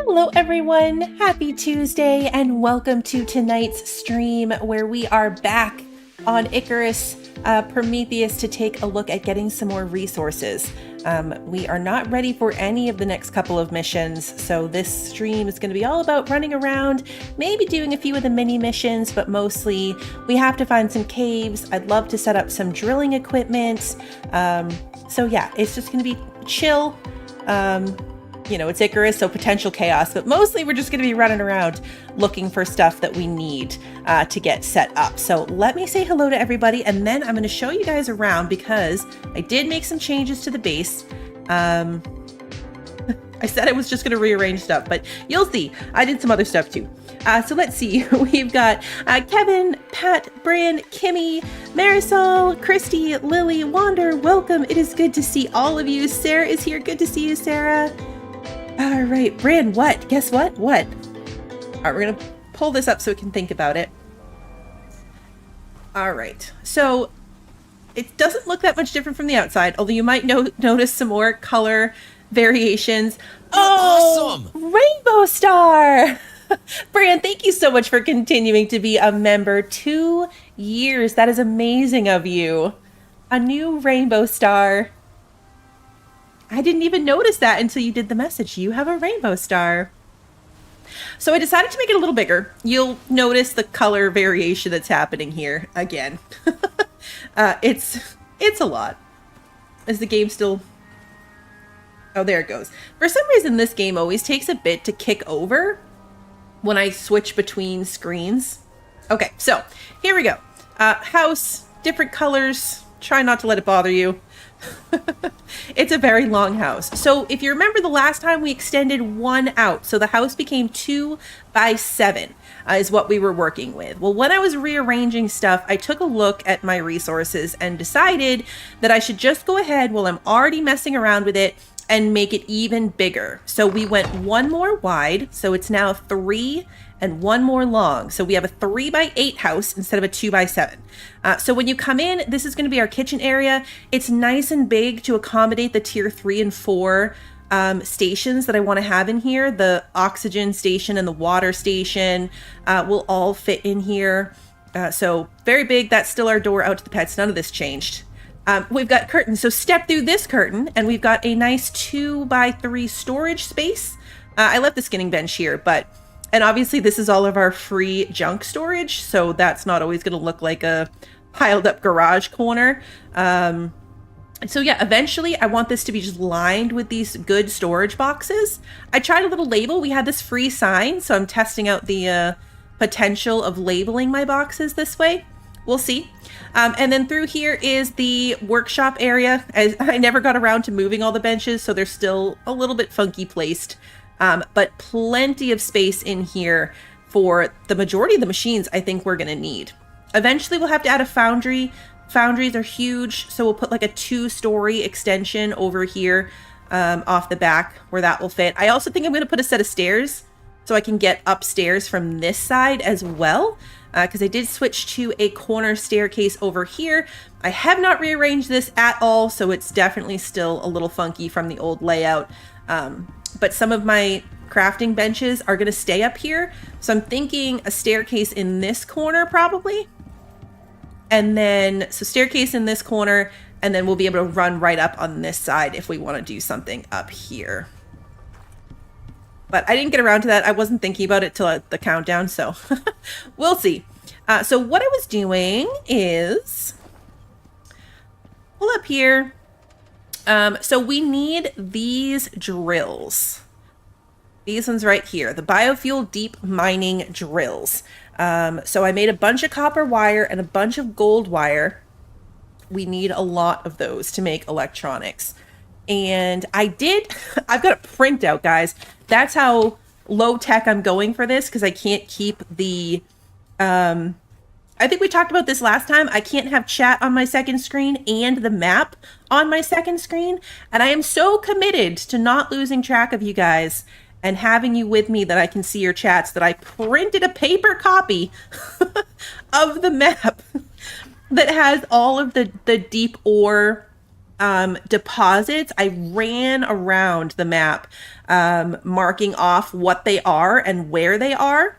Hello everyone, happy Tuesday and welcome to tonight's stream where we are back on Icarus, Prometheus to take a look at getting some more resources. We are not ready for any of the next couple of missions, so this stream is going to be all about running around, maybe doing a few of the mini missions, but mostly we have to find some caves. I'd love to set up some drilling equipment. So yeah, it's just going to be chill. You know, it's Icarus, so potential chaos, but mostly we're just going to be running around looking for stuff that we need to get set up. So let me say hello to everybody, and then I'm going to show you guys around because I did make some changes to the base. I said I was just going to rearrange stuff, but you'll see, I did some other stuff too. So let's see, we've got Kevin, Pat, Bran, Kimmy, Marisol, Christy, Lily, Wander, welcome. It is good to see all of you. Sarah is here. Good to see you, Sarah. All right, Bran, what? Guess what? What? All right, we're going to pull this up so we can think about it. All right, so it doesn't look that much different from the outside, although you might notice some more color variations. Oh, awesome! Rainbow Star! Bran, thank you so much for continuing to be a member. 2 years. That is amazing of you. A new Rainbow Star. I didn't even notice that until you did the message. You have a Rainbow Star. So I decided to make it a little bigger. You'll notice the color variation that's happening here again. It's a lot. Is the game still... Oh, there it goes. For some reason, this game always takes a bit to kick over when I switch between screens. Okay, so here we go. House, different colors. Try not to let it bother you. It's a very long house. So if you remember the last time we extended one out, so the house became 2 by 7 is what we were working with. Well, when I was rearranging stuff, I took a look at my resources and decided that I should just go ahead while I'm already messing around with it and make it even bigger. So we went one more wide, so it's now 3 and one more long. So we have a 3 by 8 house instead of a 2 by 7. So when you come in, this is going to be our kitchen area. It's nice and big to accommodate the tier 3 and 4 stations that I want to have in here. The oxygen station and the water station will all fit in here. So very big. That's still our door out to the pets. None of this changed. We've got curtains. So step through this curtain and we've got a nice 2 by 3 storage space. I left the skinning bench here, and obviously this is all of our free junk storage, so that's not always going to look like a piled up garage corner. So yeah, eventually I want this to be just lined with these good storage boxes. I tried a little label. We had this free sign, so I'm testing out the potential of labeling my boxes this way. We'll see. And then through here is the workshop area. I never got around to moving all the benches, so they're still a little bit funky placed. But plenty of space in here for the majority of the machines I think we're going to need. Eventually we'll have to add a foundry. Foundries are huge, so we'll put like a 2-story extension over here off the back where that will fit. I also think I'm going to put a set of stairs so I can get upstairs from this side as well, because I did switch to a corner staircase over here. I have not rearranged this at all, so it's definitely still a little funky from the old layout. But some of my crafting benches are going to stay up here. So I'm thinking a staircase in this corner probably. And then, so staircase in this corner, and then we'll be able to run right up on this side if we want to do something up here. But I didn't get around to that. I wasn't thinking about it till the countdown, so we'll see. So what I was doing is pull up here. So we need these drills. These ones right here, the biofuel deep mining drills. So I made a bunch of copper wire and a bunch of gold wire. We need a lot of those to make electronics. And I've got a printout, guys. That's how low tech I'm going for this, because I can't keep the, I think we talked about this last time. I can't have chat on my second screen and the map on my second screen. And I am so committed to not losing track of you guys and having you with me that I can see your chats that I printed a paper copy of the map that has all of the deep ore deposits. I ran around the map, marking off what they are and where they are.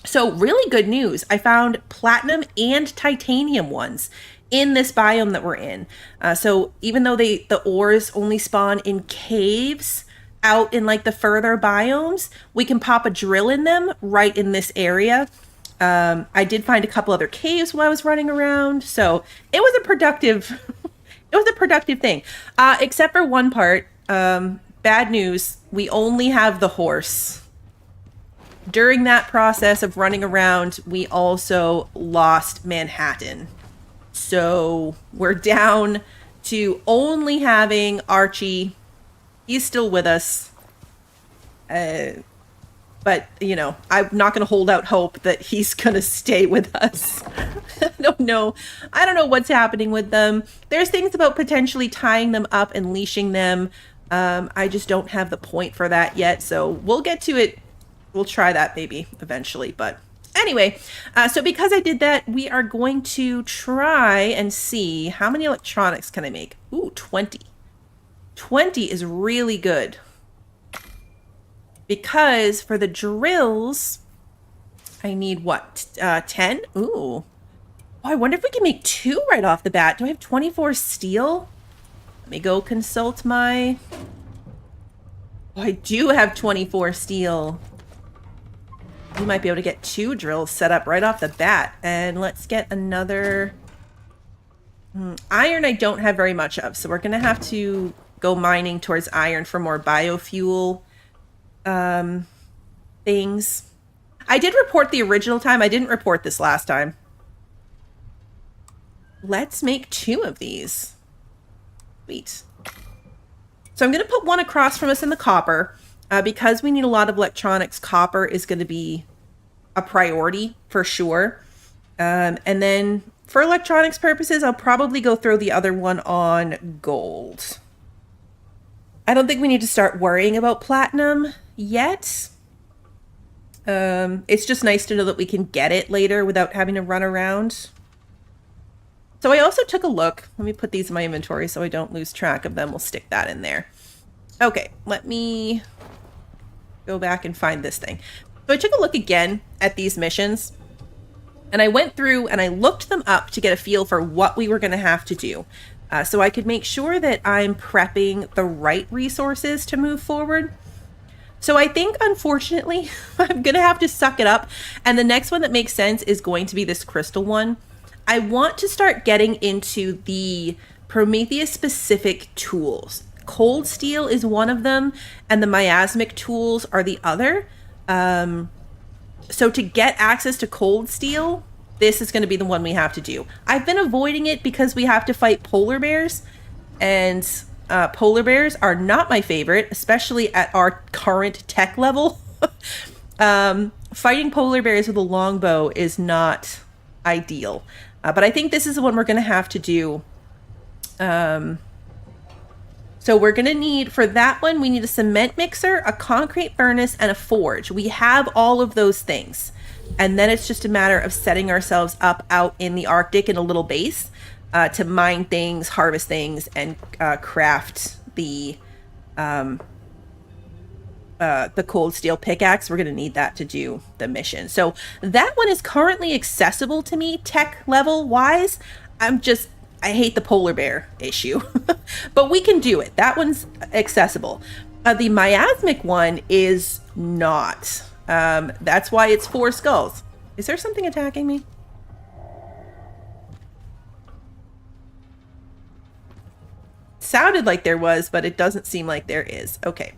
So really good news. I found platinum and titanium ones in this biome that we're in. So even though the ores only spawn in caves out in like the further biomes, we can pop a drill in them right in this area. I did find a couple other caves while I was running around. So it was a productive, it was a productive thing. Except for one part, bad news. We only have the horse. During that process of running around, we also lost Manhattan. So we're down to only having Archie. He's still with us. But, you know, I'm not going to hold out hope that he's going to stay with us. I don't know. I don't know what's happening with them. There's things about potentially tying them up and leashing them. I just don't have the point for that yet. So we'll get to it. We'll try that maybe eventually. But anyway, so because I did that, we are going to try and see how many electronics can I make. Ooh, 20. 20 is really good. Because for the drills, I need what? 10? Ooh. Oh, I wonder if we can make 2 right off the bat. Do I have 24 steel? Let me go consult my... Oh, I do have 24 steel. We might be able to get 2 drills set up right off the bat. And let's get another... Iron I don't have very much of, so we're going to have to go mining towards iron for more biofuel things. I did report the original time. I didn't report this last time. Let's make 2 of these. Sweet. So I'm going to put one across from us in the copper. Because we need a lot of electronics, copper is going to be a priority for sure. And then for electronics purposes, I'll probably go throw the other one on gold. I don't think we need to start worrying about platinum yet. It's just nice to know that we can get it later without having to run around. So I also took a look. Let me put these in my inventory so I don't lose track of them. We'll stick that in there. Okay, let me go back and find this thing. So I took a look again at these missions. And I went through and I looked them up to get a feel for what we were going to have to do. So I could make sure that I'm prepping the right resources to move forward. So I think, unfortunately, I'm going to have to suck it up. And the next one that makes sense is going to be this crystal one. I want to start getting into the Prometheus-specific tools. Cold steel is one of them, and the miasmic tools are the other. So to get access to cold steel, this is going to be the one we have to do. I've been avoiding it because we have to fight polar bears, and polar bears are not my favorite, especially at our current tech level. Fighting polar bears with a longbow is not ideal. But I think this is the one we're going to have to do. So we're going to need, for that one, we need a cement mixer, a concrete furnace, and a forge. We have all of those things. And then it's just a matter of setting ourselves up out in the Arctic in a little base to mine things, harvest things, and craft the cold steel pickaxe. We're going to need that to do the mission. So that one is currently accessible to me tech level wise. I hate the polar bear issue, but we can do it. That one's accessible. The miasmic one is not. That's why it's 4 skulls. Is there something attacking me? Sounded like there was, but it doesn't seem like there is. Okay.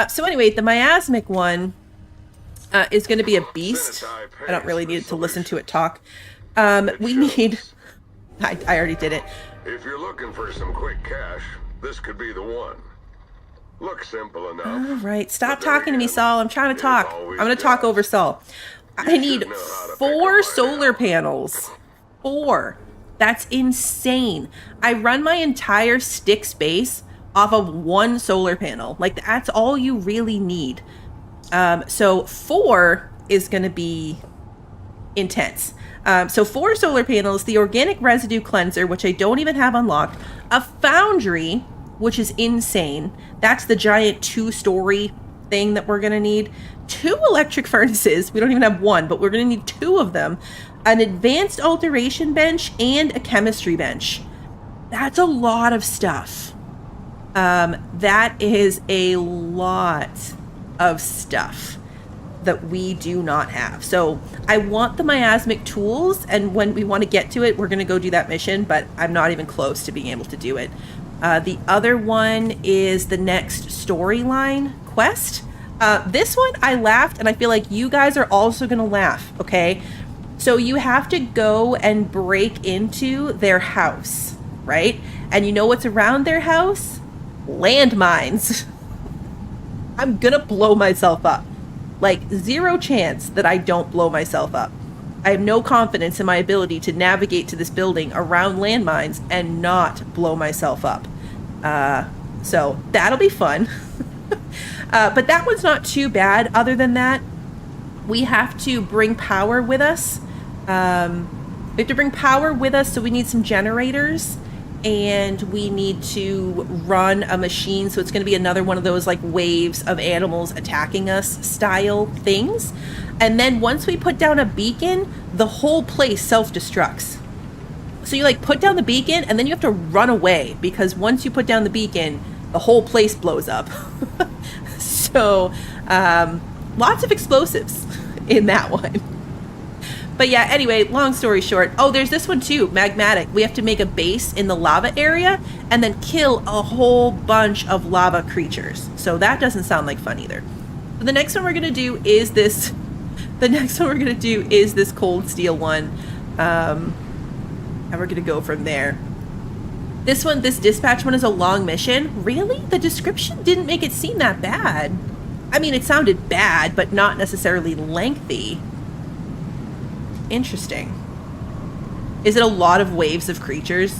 So anyway, the miasmic one is going to be a beast. I don't really need to listen to it talk. We need... I already did it. If you're looking for some quick cash, this could be the one. Looks simple enough. All right, stop talking to me, Saul. I'm trying to talk. I'm going to talk over Saul. I need 4 solar panels. 4. That's insane. I run my entire stick space off of 1 solar panel. Like, that's all you really need. So 4 is going to be intense. So 4 solar panels, the organic residue cleanser, which I don't even have unlocked, a foundry, which is insane. That's the giant 2-story thing that we're gonna need. 2 electric furnaces. We don't even have 1, but we're gonna need 2 of them. An advanced alteration bench and a chemistry bench. That's a lot of stuff. That is a lot of stuff that we do not have. So I want the miasmic tools, and when we want to get to it, we're going to go do that mission, but I'm not even close to being able to do it. The other one is the next storyline quest. This one I laughed, and I feel like you guys are also going to laugh, okay? So you have to go and break into their house, right? And you know what's around their house? Landmines. I'm gonna blow myself up. Like, 0 chance that I don't blow myself up. I have no confidence in my ability to navigate to this building around landmines and not blow myself up. So that'll be fun. But that one's not too bad. Other than that, we have to bring power with us. We have to bring power with us, so we need some generators. And we need to run a machine, so it's going to be another one of those like waves of animals attacking us style things. And then once we put down a beacon, the whole place self-destructs. So you like put down the beacon and then you have to run away, because once you put down the beacon, the whole place blows up. So lots of explosives in that one. But yeah, anyway, long story short. Oh, there's this one too, magmatic. We have to make a base in the lava area and then kill a whole bunch of lava creatures. So that doesn't sound like fun either. But the next one we're gonna do is this. The next one we're gonna do is this cold steel one, and we're gonna go from there. This one, this dispatch one, is a long mission. Really? The description didn't make it seem that bad. I mean, it sounded bad, but not necessarily lengthy. Interesting. Is it a lot of waves of creatures?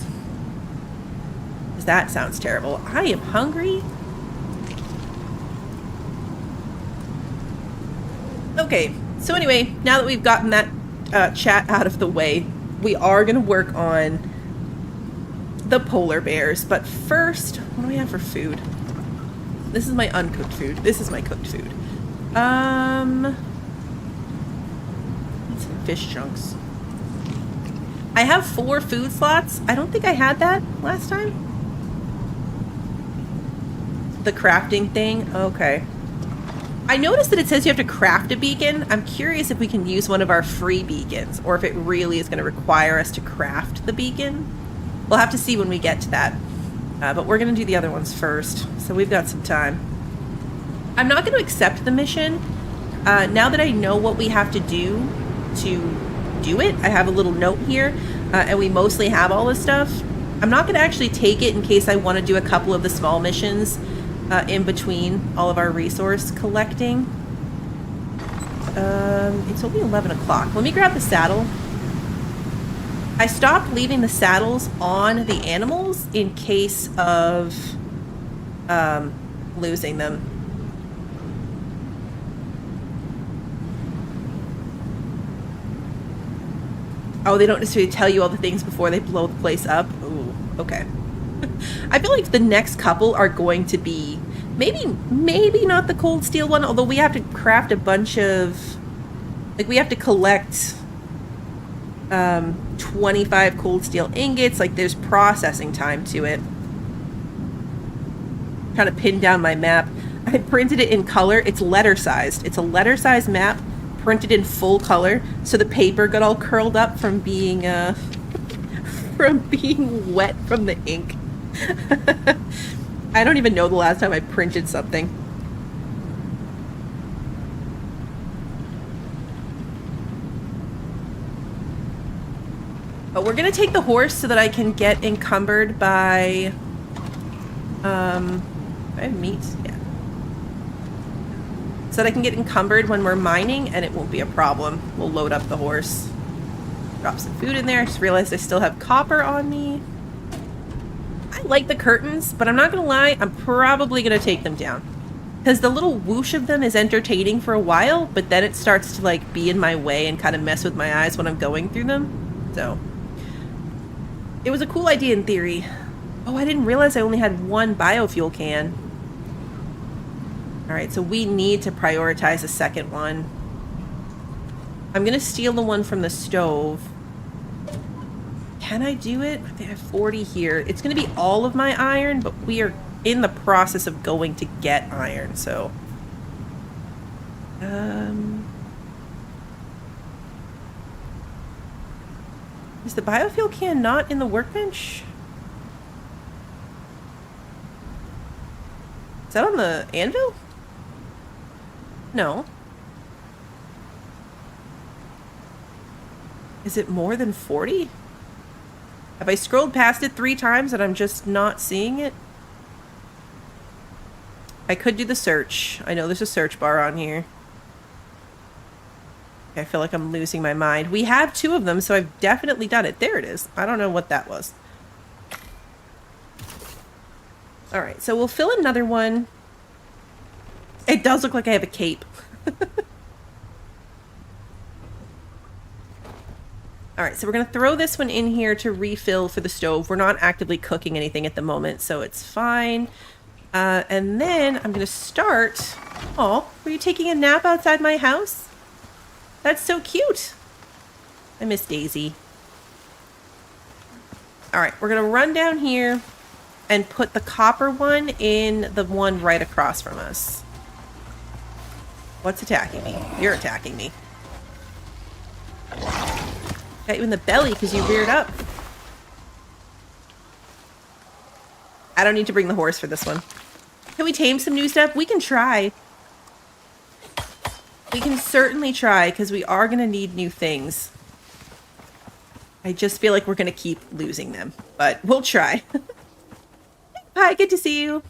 'Cause that sounds terrible. I am hungry. Okay, so anyway, now that we've gotten that chat out of the way, we are going to work on the polar bears. But first, what do we have for food? This is my uncooked food. This is my cooked food. Fish chunks. I have 4 food slots. I don't think I had that last time. The crafting thing. Okay. I noticed that it says you have to craft a beacon. I'm curious if we can use one of our free beacons, or if it really is going to require us to craft the beacon. We'll have to see when we get to that. But we're going to do the other ones first, so we've got some time. I'm not going to accept the mission. Now that I know what we have to do it, I have a little note here, and we mostly have all this stuff. I'm not going to actually take it in case I want to do a couple of the small missions in between all of our resource collecting. It's only 11 o'clock. Let me grab the saddle. I stopped leaving the saddles on the animals in case of losing them. Oh, they don't necessarily tell you all the things before they blow the place up? Ooh, okay. I feel like the next couple are going to be maybe not the cold steel one, although we have to craft a bunch of, like, we have to collect 25 cold steel ingots. Like, there's processing time to it. Trying to pin down my map. I printed it in color. It's letter sized. It's a letter sized map printed in full color, so the paper got all curled up from being from being wet from the ink. I don't even know the last time I printed something. But we're gonna take the horse so that I can get encumbered by I have meat, yeah. So that I can get encumbered when we're mining and it won't be a problem. We'll load up the horse. Drop some food in there. I just realized I still have copper on me. I like the curtains, but I'm not gonna lie, I'm probably gonna take them down. Because the little whoosh of them is entertaining for a while, but then it starts to like be in my way and kind of mess with my eyes when I'm going through them. So it was a cool idea in theory. Oh, I didn't realize I only had one biofuel can. All right, so we need to prioritize a second one. I'm gonna steal the one from the stove. Can I do it? I think I have 40 here. It's gonna be all of my iron, but we are in the process of going to get iron, so is the biofuel can not in the workbench? Is that on the anvil? No. Is it more than 40? Have I scrolled past it 3 times and I'm just not seeing it? I could do the search. I know there's a search bar on here. I feel like I'm losing my mind. We have 2 of them, so I've definitely done it. There it is. I don't know what that was. Alright, so we'll fill another one. It does look like I have a cape. Alright, so we're going to throw this one in here to refill for the stove. We're not actively cooking anything at the moment, so it's fine. And then I'm going to start... Oh, were you taking a nap outside my house? That's so cute. I miss Daisy. Alright, we're going to run down here and put the copper one in the one right across from us. What's attacking me? You're attacking me. Got you in the belly because you reared up. I don't need to bring the horse for this one. Can we tame some new stuff? We can try. We can certainly try because we are going to need new things. I just feel like we're going to keep losing them, but we'll try. Hi, good to see you.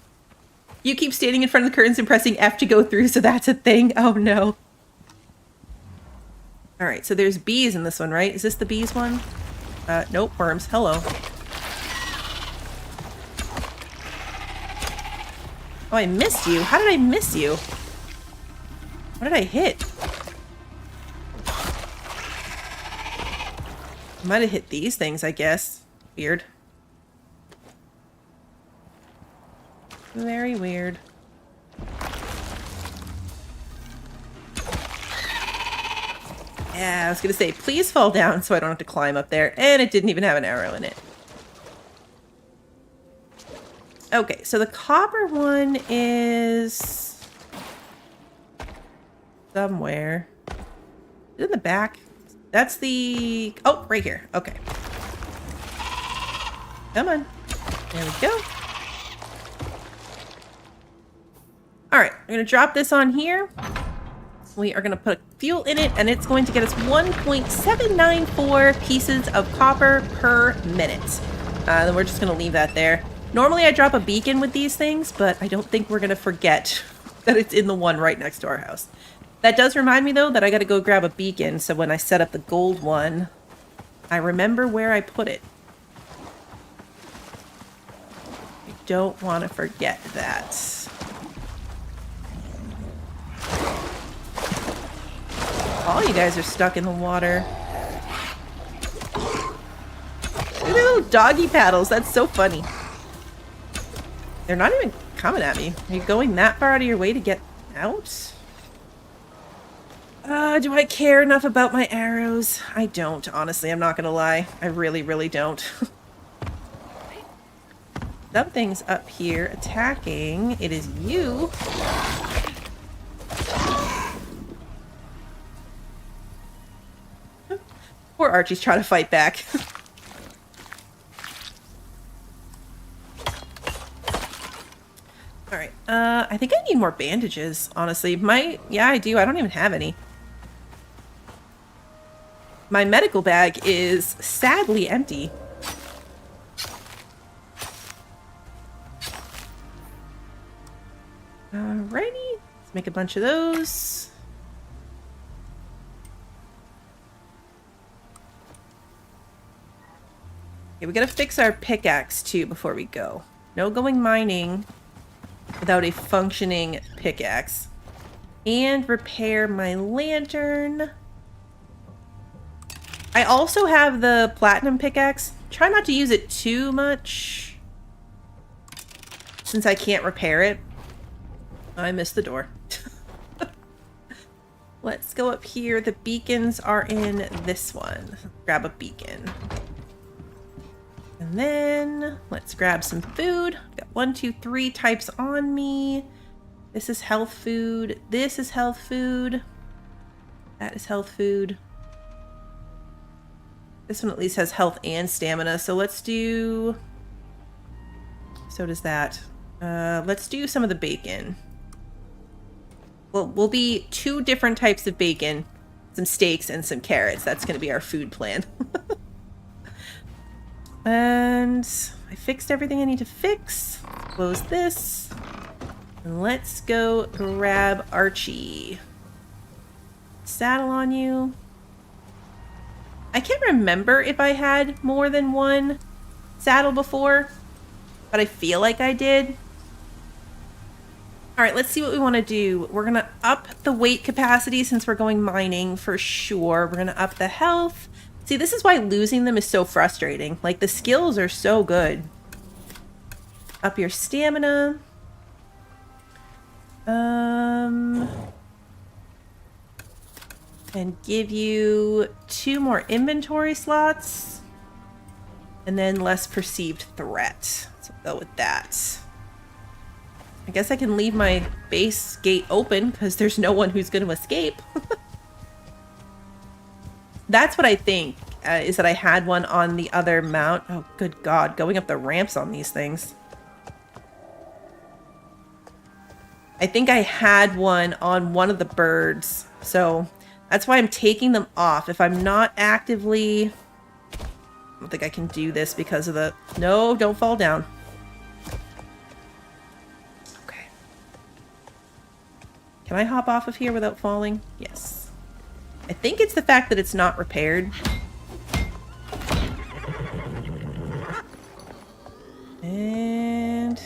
You keep standing in front of the curtains and pressing F to go through, so that's a thing. Oh no. All right, so there's bees in this one, right? Is this the bees one? Nope, worms. Hello. Oh, I missed you. How did I miss you? What did I hit? I might have hit these things, I guess. Weird. Very weird. Yeah, I was gonna say, please fall down so I don't have to climb up there. And it didn't even have an arrow in it. Okay, so the copper one is... somewhere. Is it in the back? That's the... Oh, right here. Okay. Come on. There we go. Alright, I'm going to drop this on here. We are going to put fuel in it, and it's going to get us 1.794 pieces of copper per minute. Then we're just going to leave that there. Normally I drop a beacon with these things, but I don't think we're going to forget that it's in the one right next to our house. That does remind me, though, that I got to go grab a beacon, so when I set up the gold one, I remember where I put it. I don't want to forget that. All you guys are stuck in the water. Look at their little doggy paddles. That's so funny. They're not even coming at me. Are you going that far out of your way to get out? Do I care enough about my arrows? I don't, honestly. I'm not gonna lie. I really, really don't. Something's up here attacking. It is you. Poor Archie's trying to fight back. Alright, I think I need more bandages, honestly. Yeah, I do. I don't even have any. My medical bag is sadly empty. Alrighty, let's make a bunch of those. Okay, we gotta fix our pickaxe too before we go. No going mining. without a functioning pickaxe. And repair my lantern. I also have the platinum pickaxe. Try not to use it too much, since I can't repair it. I missed the door. Let's go up here. The beacons are in this one. Grab a beacon. And then let's grab some food. Got 1, 2, 3 types on me. This is health food. This is health food. That is health food. This one at least has health and stamina. So let's do... So does that. Let's do some of the bacon. Well, we'll be 2 different types of bacon. Some steaks and some carrots. That's going to be our food plan. And I fixed everything I need to fix. Close this. And let's go grab Archie. Saddle on you. I can't remember if I had more than one saddle before, but I feel like I did. All right, let's see what we want to do. We're going to up the weight capacity since we're going mining for sure. We're going to up the health. See, this is why losing them is so frustrating. Like, the skills are so good. Up your stamina. And give you 2 more inventory slots. And then less perceived threat. So we'll go with that. I guess I can leave my base gate open because there's no one who's going to escape. That's what I think, is that I had one on the other mount. Oh, good God. Going up the ramps on these things. I think I had one on one of the birds. So that's why I'm taking them off. If I'm not actively... I don't think I can do this because of the... No, don't fall down. Okay. Can I hop off of here without falling? Yes. I think it's the fact that it's not repaired. And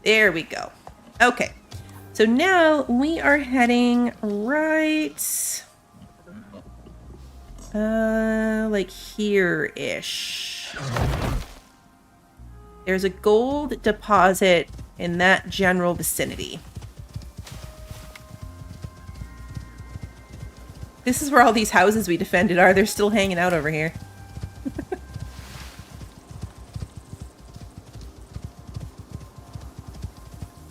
there we go. Okay. So now we are heading right like here-ish. There's a gold deposit in that general vicinity. This is where all these houses we defended are. They're still hanging out over here.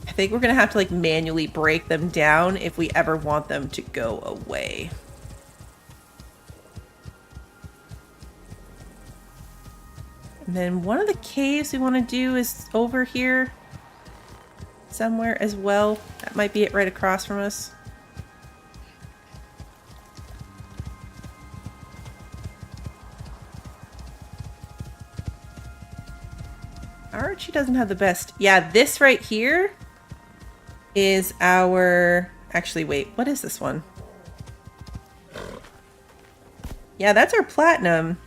I think we're gonna have to like manually break them down if we ever want them to go away. And then one of the caves we want to do is over here somewhere as well. That might be it right across from us. Archie doesn't have the best. Yeah, this right here is our... Actually, wait. What is this one? Yeah, that's our platinum.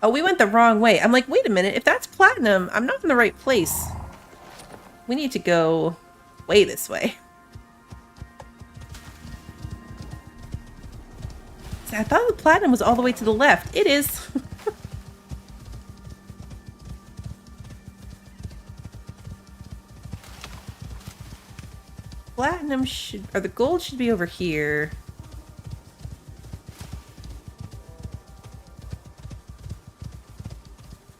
Oh, we went the wrong way. I'm like, wait a minute. If that's platinum, I'm not in the right place. We need to go way this way. See, I thought the platinum was all the way to the left. It is. Platinum should, or the gold should be over here.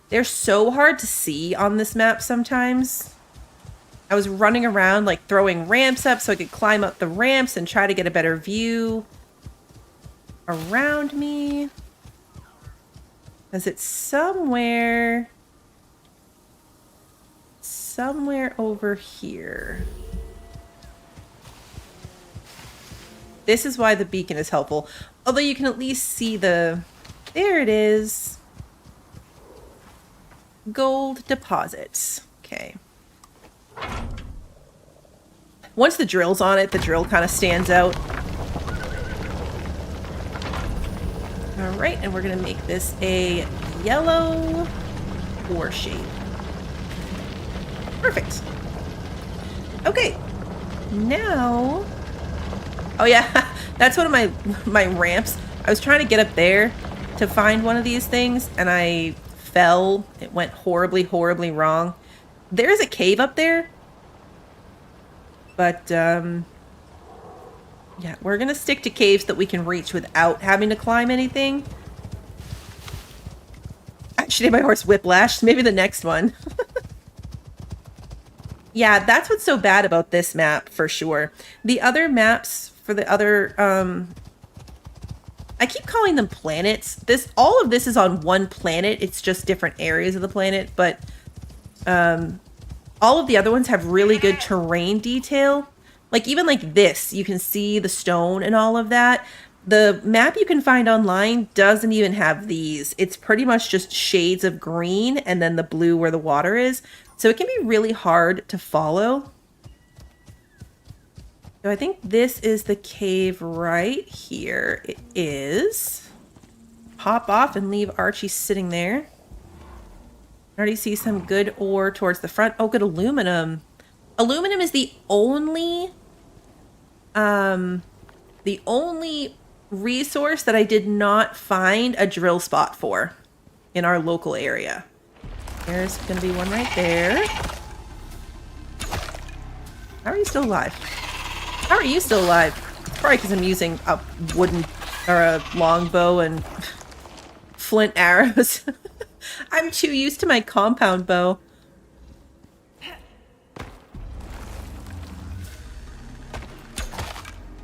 They're so hard to see on this map sometimes. I was running around like throwing ramps up so I could climb up the ramps and try to get a better view around me. Because it's somewhere over here. This is why the beacon is helpful. Although you can at least see the... There it is. Gold deposits. Okay. Once the drill's on it, the drill kind of stands out. Alright, and we're going to make this a yellow ore shape. Perfect. Okay. Now... Oh yeah, that's one of my ramps. I was trying to get up there to find one of these things, and I fell. It went horribly, horribly wrong. There's a cave up there. But, yeah, we're gonna stick to caves that we can reach without having to climb anything. Actually, my horse whiplash. Maybe the next one. Yeah, that's what's so bad about this map, for sure. The other maps for the other, I keep calling them planets. All of this is on one planet. It's just different areas of the planet, but, all of the other ones have really good terrain detail. Like, even like this, you can see the stone and all of that. The map you can find online doesn't even have these. It's pretty much just shades of green and then the blue where the water is. So it can be really hard to follow. So I think this is the cave right here. It is. Hop off and leave Archie sitting there. I already see some good ore towards the front. Oh, good aluminum. Aluminum is the only resource that I did not find a drill spot for in our local area. There's going to be one right there. How are you still alive? How are you still alive? Probably because I'm using a wooden or a longbow and flint arrows. I'm too used to my compound bow.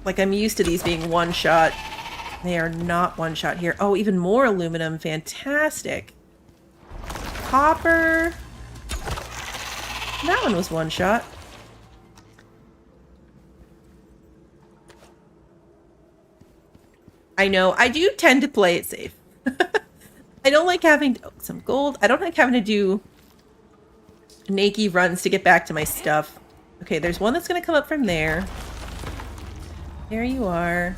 Like, I'm used to these being one shot. They are not one shot here. Oh, even more aluminum. Fantastic. Copper. That one was one shot. I know. I do tend to play it safe. I don't like having to, some gold. I don't like having to do nakey runs to get back to my stuff. Okay, there's one that's going to come up from there. There you are.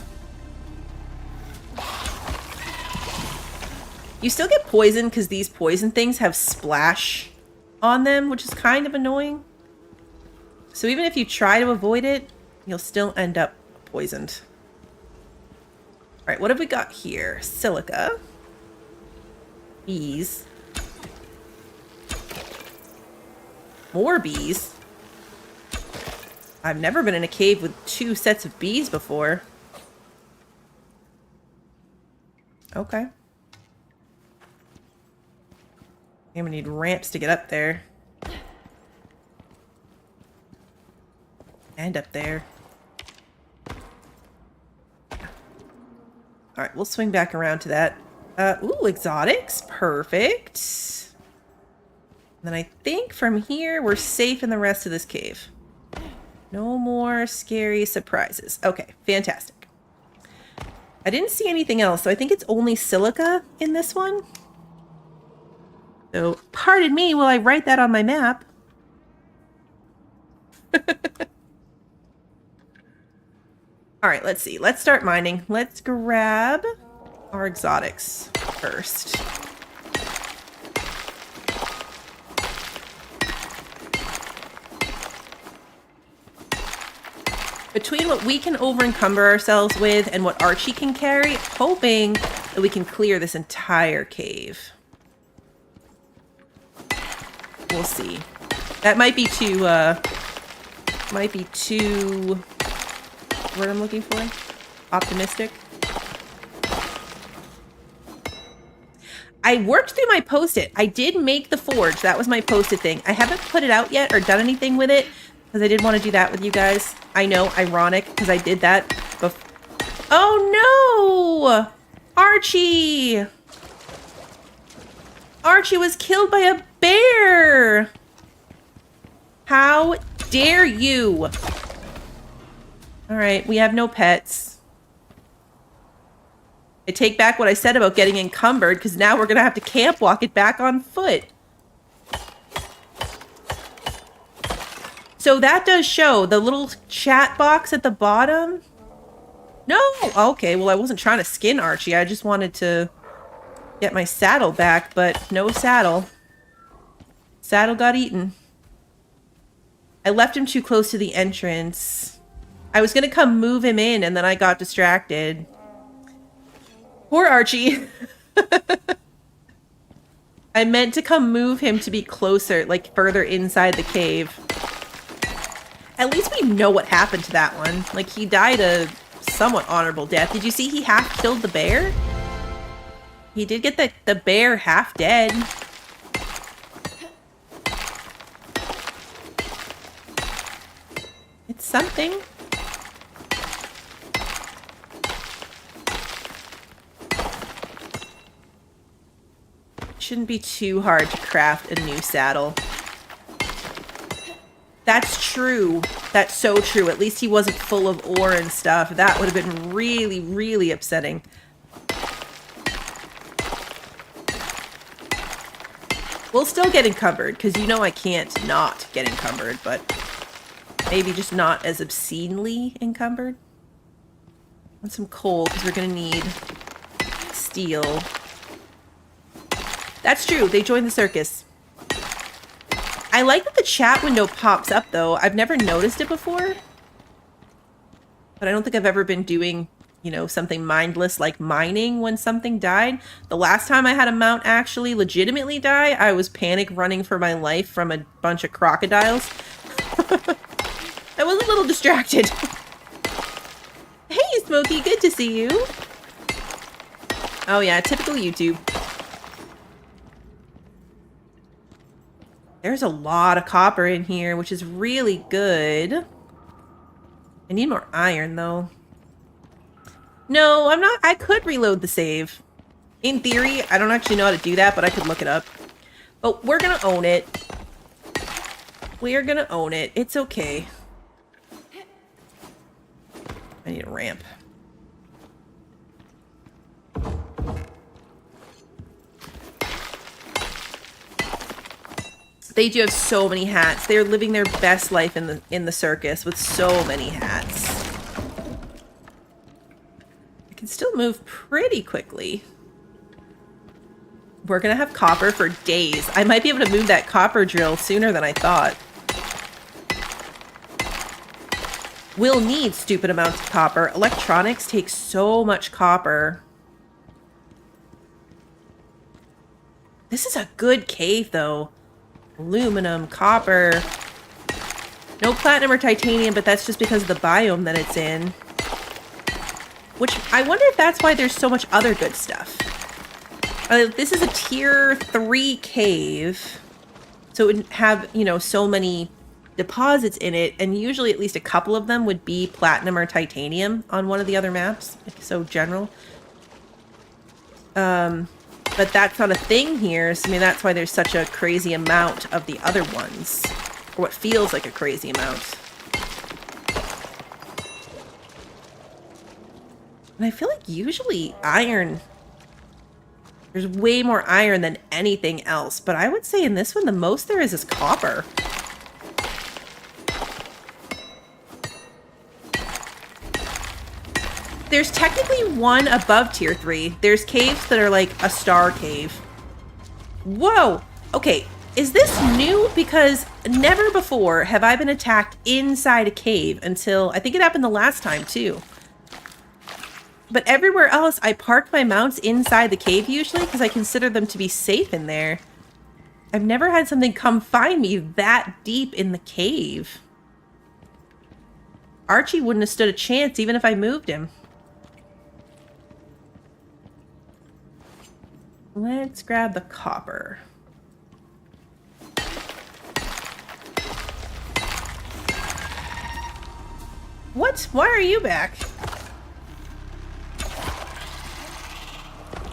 You still get poisoned because these poison things have splash on them, which is kind of annoying. So even if you try to avoid it, you'll still end up poisoned. All right, what have we got here? Silica. Bees. More bees. I've never been in a cave with 2 sets of bees before. Okay. I'm gonna need ramps to get up there. And up there. Alright, we'll swing back around to that. Ooh, exotics. Perfect. And then I think from here, we're safe in the rest of this cave. No more scary surprises. Okay, fantastic. I didn't see anything else, so I think it's only silica in this one. So, pardon me while I write that on my map. Alright, let's see. Let's start mining. Let's grab our exotics first. Between what we can over-encumber ourselves with and what Archie can carry, hoping that we can clear this entire cave. We'll see. That might be too, what I'm looking for? Optimistic. I worked through my post-it. I did make the forge. That was my post-it thing. I haven't put it out yet or done anything with it because I did want to do that with you guys. I know, ironic, because I did that before. Oh no! Archie! Archie was killed by a bear! How dare you! Alright, we have no pets. I take back what I said about getting encumbered, because now we're going to have to camp walk it back on foot. So that does show the little chat box at the bottom. No! Okay, well I wasn't trying to skin Archie. I just wanted to get my saddle back, but no saddle. Saddle got eaten. I left him too close to the entrance. I was gonna come move him in, and then I got distracted. Poor Archie. I meant to come move him to be closer, like further inside the cave. At least we know what happened to that one. Like, he died a somewhat honorable death. Did you see he half killed the bear? He did get the bear half dead. It's something. Shouldn't be too hard to craft a new saddle. That's true. That's so true. At least he wasn't full of ore and stuff. That would have been really, really upsetting. We'll still get encumbered, because you know I can't not get encumbered, but maybe just not as obscenely encumbered. And some coal, because we're going to need steel. That's true. They joined the circus. I like that the chat window pops up, though. I've never noticed it before. But I don't think I've ever been doing, you know, something mindless like mining when something died. The last time I had a mount actually legitimately die, I was panic running for my life from a bunch of crocodiles. I was a little distracted. Hey, Smokey, good to see you. Oh yeah, typical YouTube. There's a lot of copper in here, which is really good. I need more iron, though. No, I'm not. I could reload the save. In theory, I don't actually know how to do that, but I could look it up. But we're gonna own it. We're gonna own it. It's okay. I need a ramp. They do have so many hats. They're living their best life in the circus with so many hats. I can still move pretty quickly. We're gonna have copper for days. I might be able to move that copper drill sooner than I thought. We'll need stupid amounts of copper. Electronics take so much copper. This is a good cave, though. Aluminum, copper. No platinum or titanium, but that's just because of the biome that it's in. Which, I wonder if that's why there's so much other good stuff. This is a tier 3 cave. So it would have, you know, so many deposits in it, and usually at least a couple of them would be platinum or titanium on one of the other maps. So general. But that's not a thing here, so I mean, that's why there's such a crazy amount of the other ones. Or what feels like a crazy amount. And I feel like usually iron... There's way more iron than anything else, but I would say in this one, the most there is copper. There's technically one above tier 3. There's caves that are like a star cave. Whoa! Okay, is this new? Because never before have I been attacked inside a cave until... I think it happened the last time, too. But everywhere else, I park my mounts inside the cave usually because I consider them to be safe in there. I've never had something come find me that deep in the cave. Archie wouldn't have stood a chance even if I moved him. Let's grab the copper. What? Why are you back?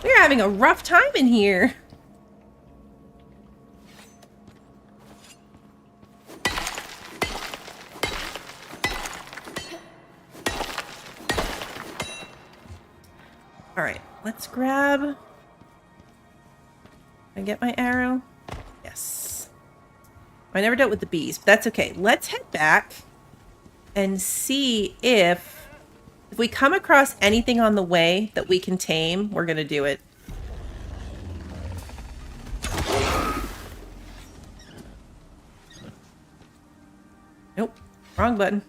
We're having a rough time in here. All right, let's grab... Can I get my arrow? Yes. I never dealt with the bees, but that's okay. Let's head back and see if we come across anything on the way that we can tame. We're going to do it. Wrong button.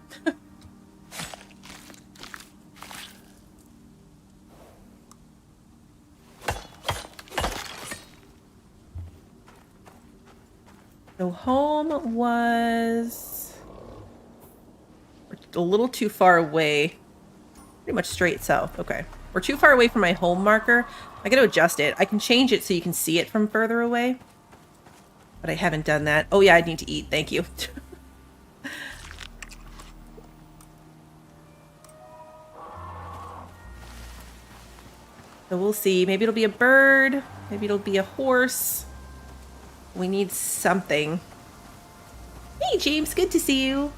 So home was a little too far away. Pretty much straight south. Okay. We're too far away from my home marker. I gotta adjust it. I can change it so you can see it from further away. But I haven't done that. Oh yeah, I need to eat. Thank you. So we'll see. Maybe it'll be a bird. Maybe it'll be a horse. We need something. Hey, James. Good to see you.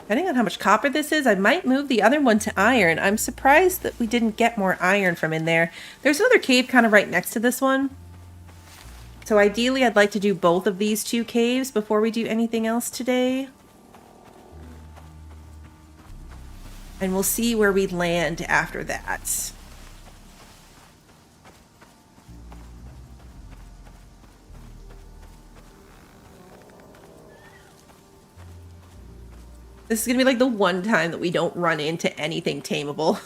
Depending on how much copper this is, I might move the other one to iron. I'm surprised that we didn't get more iron from in there. There's another cave kind of right next to this one. So ideally, I'd like to do both of these two caves before we do anything else today. And we'll see where we land after that. This is going to be like the one time that we don't run into anything tameable.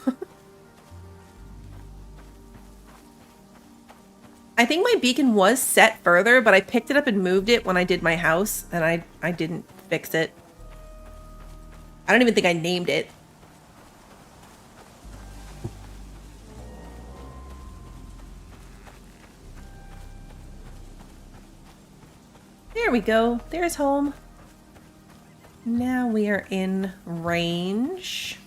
I think my beacon was set further, but I picked it up and moved it when I did my house, and I didn't fix it. I don't even think I named it. There we go. There's home. Now we are in range.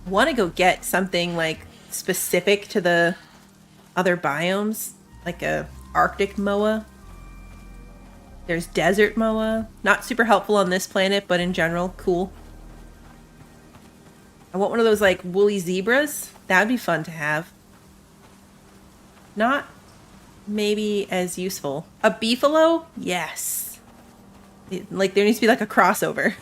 Want to go get something like specific to the other biomes, like a Arctic moa. There's desert moa. Not super helpful on this planet, but in general, cool. I want one of those like woolly zebras. That would be fun to have. Not maybe as useful. A beefalo? Yes. Like there needs to be like a crossover.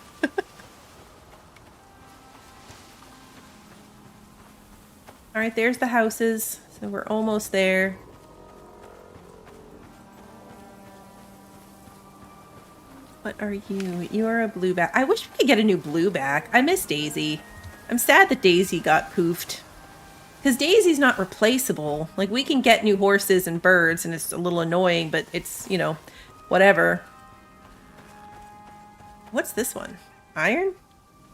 All right, there's the houses. So we're almost there. What are you? You are a blueback. I wish we could get a new blueback. I miss Daisy. I'm sad that Daisy got poofed. Because Daisy's not replaceable. Like, we can get new horses and birds, and it's a little annoying, but it's, you know, whatever. What's this one? Iron?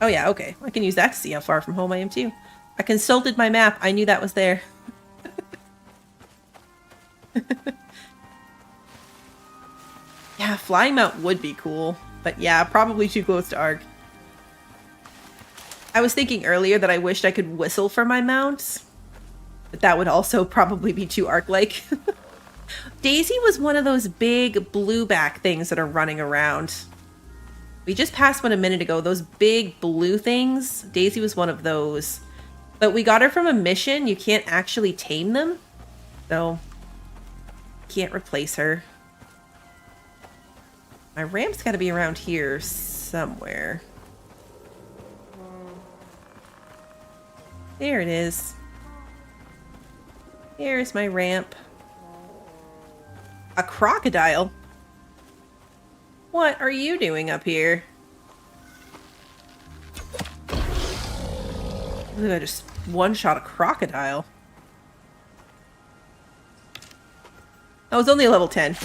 Oh, yeah, okay. I can use that to see how far from home I am, too. I consulted my map. I knew that was there. Yeah, flying mount would be cool. But yeah, probably too close to Ark. I was thinking earlier that I wished I could whistle for my mounts. But that would also probably be too Ark-like. Daisy was one of those big blueback things that are running around. We just passed one a minute ago. Those big blue things. Daisy was one of those. But we got her from a mission. You can't actually tame them. So, can't replace her. My ramp's got to be around here somewhere. There it is. Here's my ramp. A crocodile? What are you doing up here? Ooh, I just one-shot a crocodile. I was only a level 10.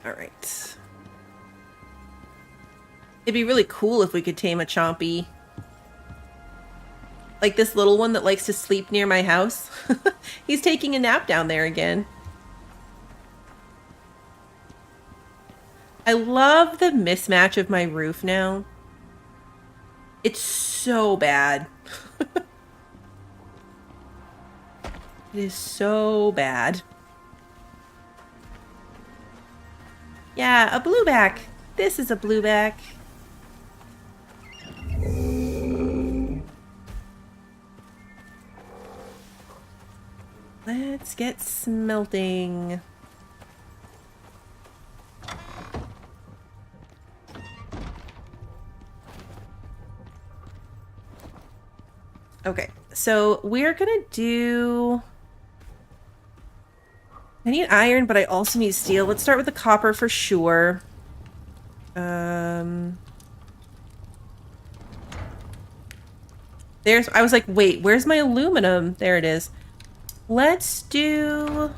Alright. It'd be really cool if we could tame a Chompy. Like this little one that likes to sleep near my house. He's taking a nap down there again. I love the mismatch of my roof now. It's so bad. It is so bad. Yeah, a blueback. This is a blueback. Let's get smelting. Okay, so we're gonna do... I need iron, but I also need steel. Let's start with the copper for sure. I was like, wait, where's my aluminum? There it is. Let's do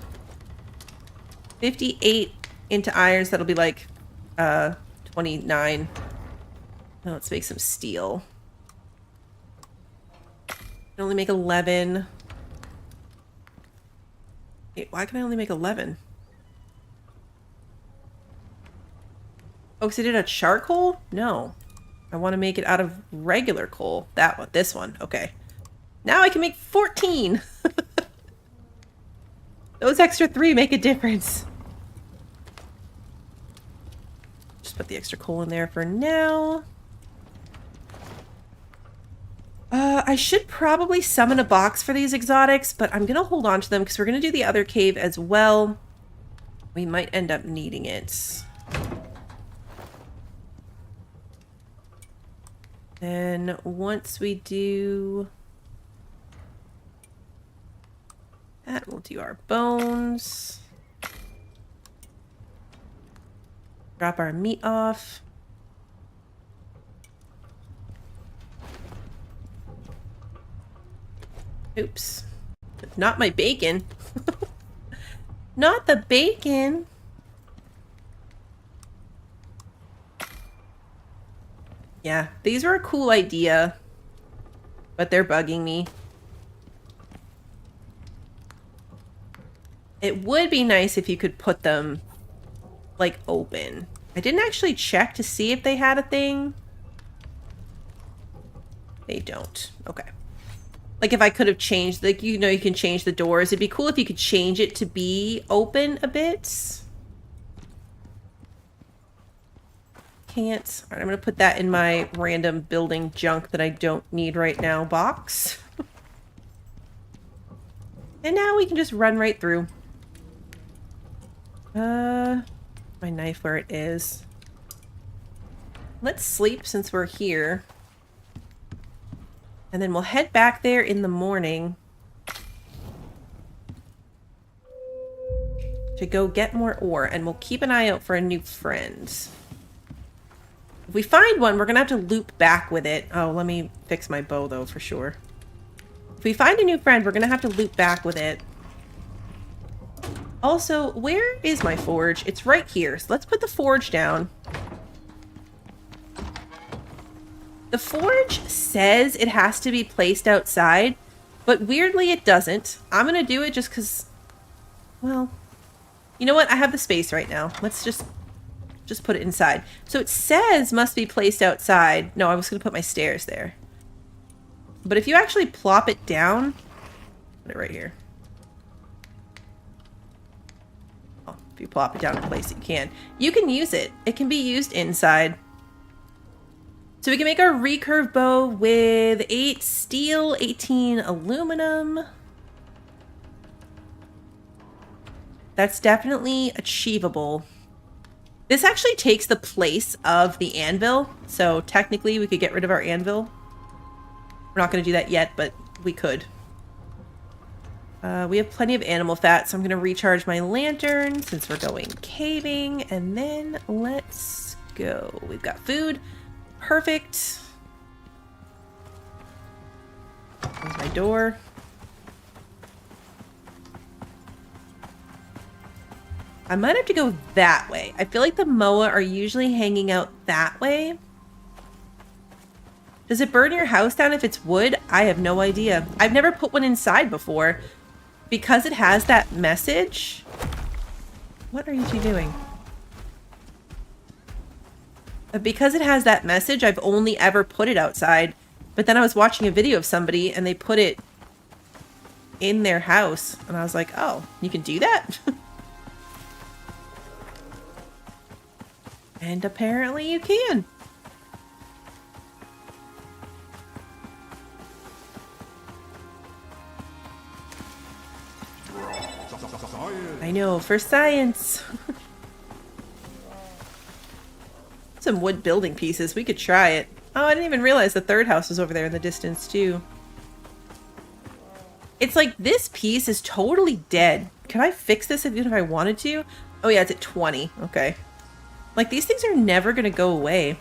58 into irons. That'll be like 29. Now let's make some steel. I can only make 11. Wait, why can I only make 11? Oh, because I did a charcoal? No. I want to make it out of regular coal. That one. This one. Okay. Now I can make 14. Those extra 3 make a difference. Just put the extra coal in there for now. I should probably summon a box for these exotics, but I'm going to hold on to them because we're going to do the other cave as well. We might end up needing it. And once we do that, we'll do our bones. Drop our meat off. Oops. Not my bacon. Not the bacon. Yeah, these were a cool idea, but they're bugging me. It would be nice if you could put them, like, open. I didn't actually check to see if they had a thing. They don't. Okay. Like, if I could have changed, like, you know, you can change the doors. It'd be cool if you could change it to be open a bit. Can't. All right, I'm going to put that in my random building junk that I don't need right now box. And now we can just run right through. My knife where it is. Let's sleep since we're here. And then we'll head back there in the morning to go get more ore, and we'll keep an eye out for a new friend. If we find one, we're gonna have to loop back with it. Oh, let me fix my bow though for sure. If we find a new friend, we're gonna have to loop back with it. Also, where is my forge? It's right here. So let's put the forge down. The forge says it has to be placed outside, but weirdly it doesn't. I'm gonna do it just because, well, you know what? I have the space right now. Let's just put it inside. So it says must be placed outside. No, I was gonna put my stairs there. But if you actually plop it down, put it right here. Oh, if you plop it down in place, you can use it. It can be used inside. So we can make our recurve bow with 8 steel, 18 aluminum. That's definitely achievable. This actually takes the place of the anvil, so technically we could get rid of our anvil. We're not going to do that yet, but we could. We have plenty of animal fat, so I'm going to recharge my lantern since we're going caving, and then let's go. We've got food. Perfect. Close my door. I might have to go that way. I feel like the Moa are usually hanging out that way. Does it burn your house down if it's wood? I have no idea. I've never put one inside before. Because it has that message. What are you two doing? Because it has that message, I've only ever put it outside. But then I was watching a video of somebody and they put it in their house. And I was like, oh, you can do that? And apparently you can. know, for science. Some wood building pieces. We could try it. Oh, I didn't even realize the third house was over there in the distance, too. It's like this piece is totally dead. Can I fix this even if I wanted to? Oh, yeah, it's at 20. Okay. Like, these things are never going to go away.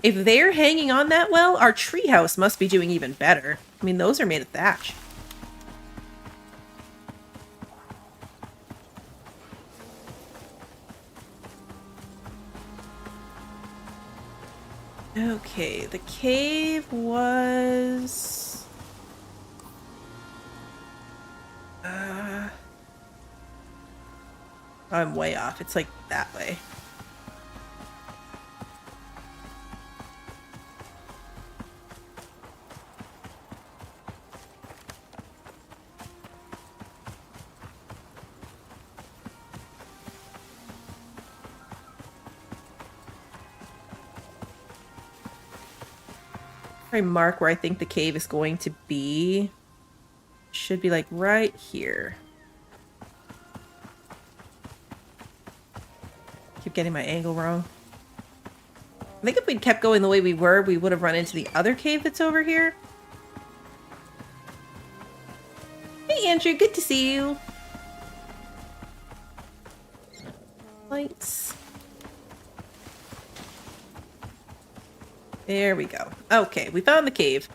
If they're hanging on that well, our treehouse must be doing even better. I mean, those are made of thatch. Okay, the cave was... I'm way off. It's like that way. I mark where I think the cave is going to be. Should be like right here. Keep getting my angle wrong. I think if we'd kept going the way we were, we would have run into the other cave that's over here. Hey Andrew, good to see you. Lights. There we go. Okay, we found the cave.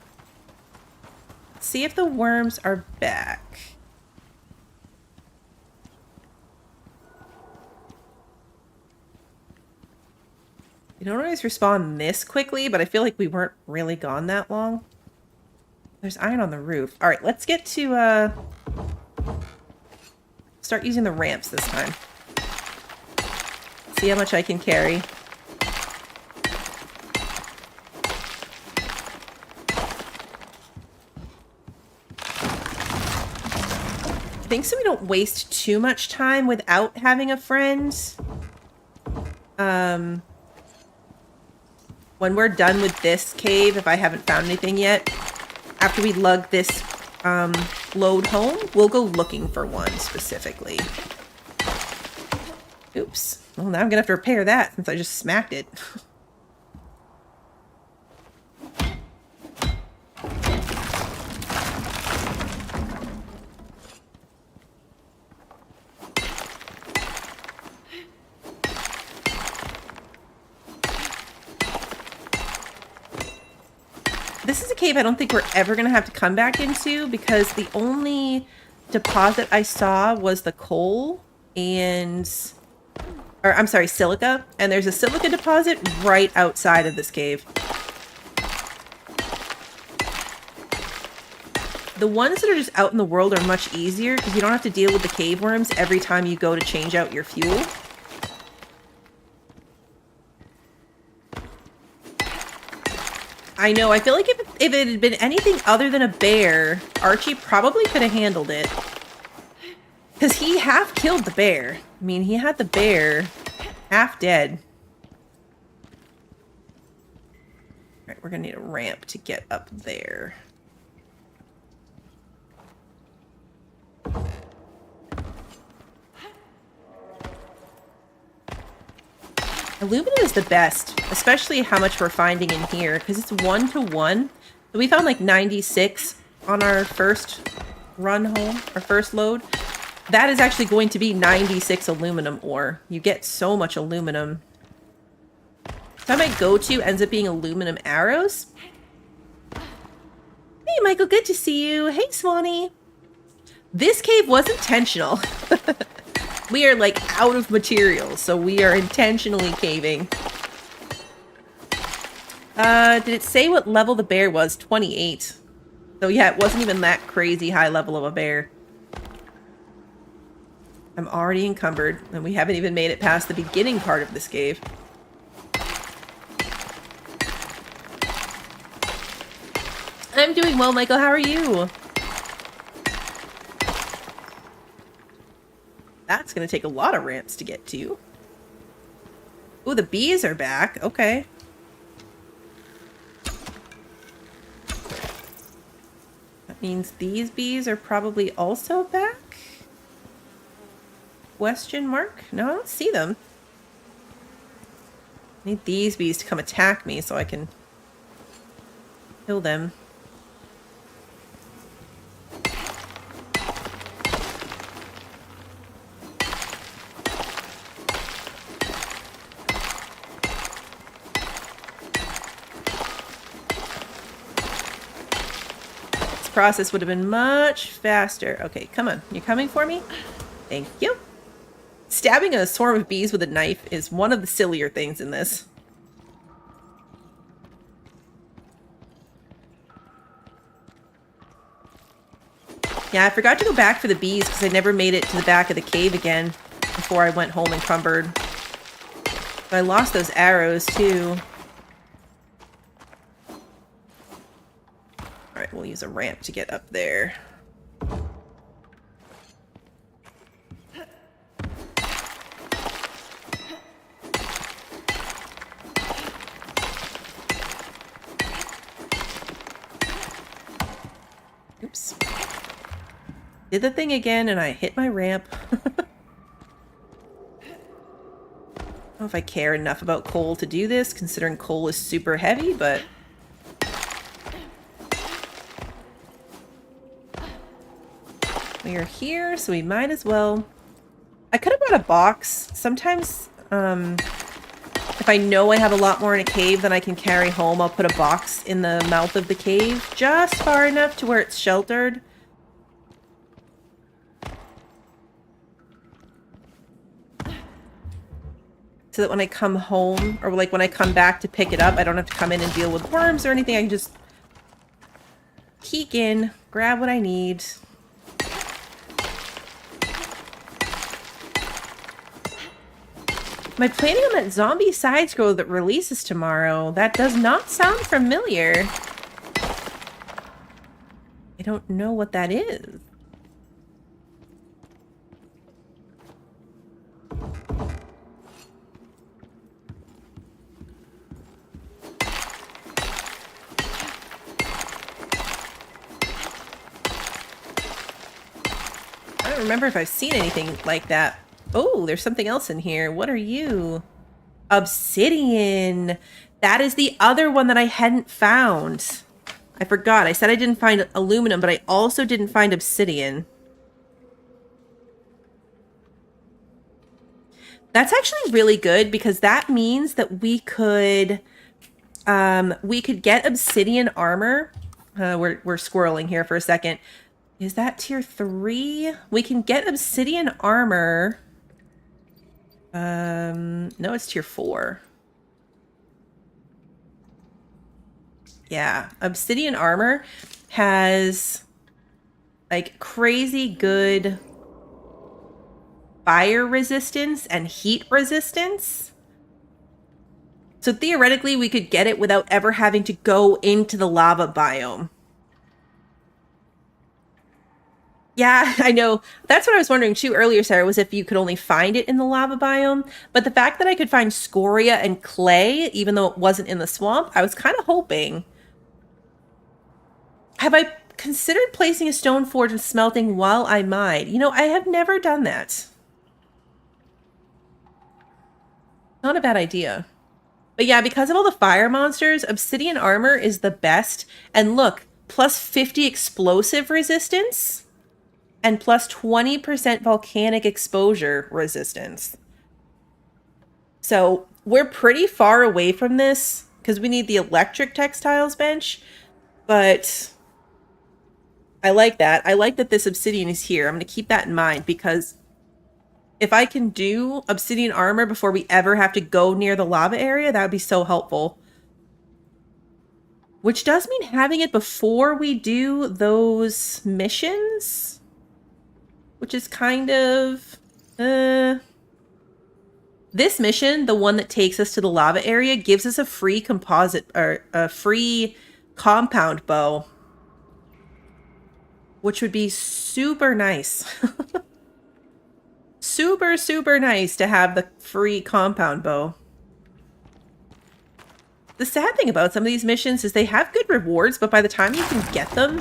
Let's see if the worms are back. You don't always respawn this quickly, but I feel like we weren't really gone that long. There's iron on the roof. All right, let's get to, start using the ramps this time. See how much I can carry. I think so we don't waste too much time without having a friend. When we're done with this cave, if I haven't found anything yet, after we lug this load home, we'll go looking for one specifically. Oops. Well, now I'm gonna have to repair that since I just smacked it. This is a cave I don't think we're ever going to have to come back into because the only deposit I saw was the coal and... Or, I'm sorry, silica. And there's a silica deposit right outside of this cave. The ones that are just out in the world are much easier because you don't have to deal with the cave worms every time you go to change out your fuel. I know, I feel like if it had been anything other than a bear, Archie probably could have handled it. Because he half killed the bear. I mean, he had the bear half dead. Alright, we're gonna need a ramp to get up there. Aluminum is the best, especially how much we're finding in here, because it's 1-to-1. So we found like 96 on our first run home, our first load. That is actually going to be 96 aluminum ore. You get so much aluminum. So my go-to ends up being aluminum arrows. Hey Michael, good to see you. Hey Swanee. This cave was intentional. We are, like, out of materials, so we are intentionally caving. Did it say what level the bear was? 28. So, yeah, it wasn't even that crazy high level of a bear. I'm already encumbered, and we haven't even made it past the beginning part of this cave. I'm doing well, Michael. How are you? That's going to take a lot of ramps to get to. Oh, the bees are back. Okay. That means these bees are probably also back? Question mark? No, I don't see them. I need these bees to come attack me so I can kill them. This process would have been much faster. Okay, come on. You coming for me? Thank you. Stabbing a swarm of bees with a knife is one of the sillier things in this. Yeah, I forgot to go back for the bees because I never made it to the back of the cave again before I went home encumbered. But I lost those arrows too. Alright, we'll use a ramp to get up there. Oops. Did the thing again and I hit my ramp. I don't know if I care enough about coal to do this, considering coal is super heavy, but... we are here, so we might as well... I could have brought a box. Sometimes, if I know I have a lot more in a cave than I can carry home, I'll put a box in the mouth of the cave, just far enough to where it's sheltered. So that when I come home, or like when I come back to pick it up, I don't have to come in and deal with worms or anything. I can just peek in, grab what I need. Am I planning on that zombie side scroll that releases tomorrow? That does not sound familiar. I don't know what that is. I don't remember if I've seen anything like that. Oh, there's something else in here. What are you? Obsidian. That is the other one that I hadn't found. I forgot. I said I didn't find aluminum, but I also didn't find obsidian. That's actually really good because that means that we could get obsidian armor. We're squirreling here for a second. Is that tier 3? We can get obsidian armor. No, it's tier 4. Yeah, obsidian armor has like crazy good fire resistance and heat resistance. So theoretically, we could get it without ever having to go into the lava biome. Yeah, I know. That's what I was wondering too earlier, Sarah, was if you could only find it in the lava biome. But the fact that I could find scoria and clay, even though it wasn't in the swamp, I was kind of hoping. Have I considered placing a stone forge and smelting while I mine? You know, I have never done that. Not a bad idea. But yeah, because of all the fire monsters, obsidian armor is the best. And look, plus 50 explosive resistance. And plus 20% volcanic exposure resistance. So we're pretty far away from this because we need the electric textiles bench. But I like that. I like that this obsidian is here. I'm going to keep that in mind because if I can do obsidian armor before we ever have to go near the lava area, that would be so helpful. Which does mean having it before we do those missions. Which is kind of... This mission, the one that takes us to the lava area, gives us a free composite, or a free compound bow. Which would be super nice. Super, super nice to have the free compound bow. The sad thing about some of these missions is they have good rewards, but by the time you can get them,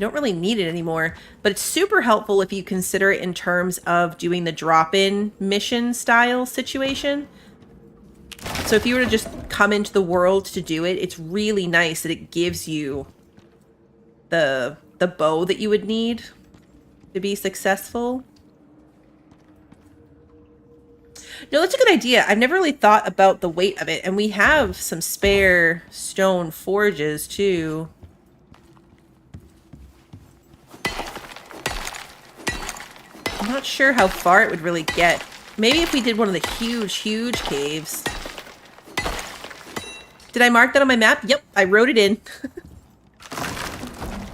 You don't really need it anymore, but it's super helpful if you consider it in terms of doing the drop-in mission style situation. So if you were to just come into the world to do it, it's really nice that it gives you the bow that you would need to be successful. No, that's a good idea. I've never really thought about the weight of it, and we have some spare stone forges too. I'm not sure how far it would really get. Maybe if we did one of the huge caves. Did I mark that on my map? Yep, I wrote it in.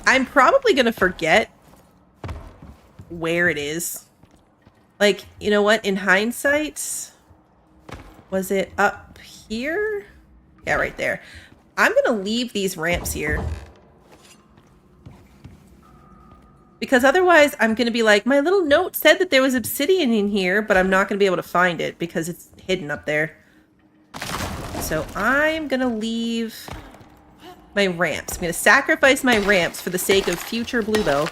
I'm probably going to forget where it is. Like, you know what? In hindsight, was it up here? Yeah, right there. I'm going to leave these ramps here. Because otherwise, I'm going to be like, my little note said that there was obsidian in here, but I'm not going to be able to find it because it's hidden up there. So I'm going to leave my ramps. I'm going to sacrifice my ramps for the sake of future bluebell.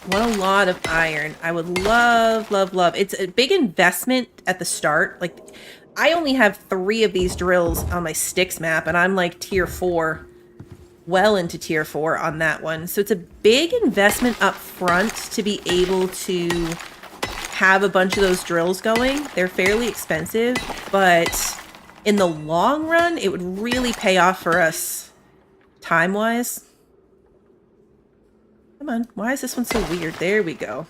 What a lot of iron. I would love, love, love. It's a big investment at the start. Like, I only have 3 of these drills on my sticks map, and I'm like tier 4. Well into tier 4 on that one. So it's a big investment up front to be able to have a bunch of those drills going. They're fairly expensive, but in the long run, it would really pay off for us time-wise. Come on, why is this one so weird? There we go.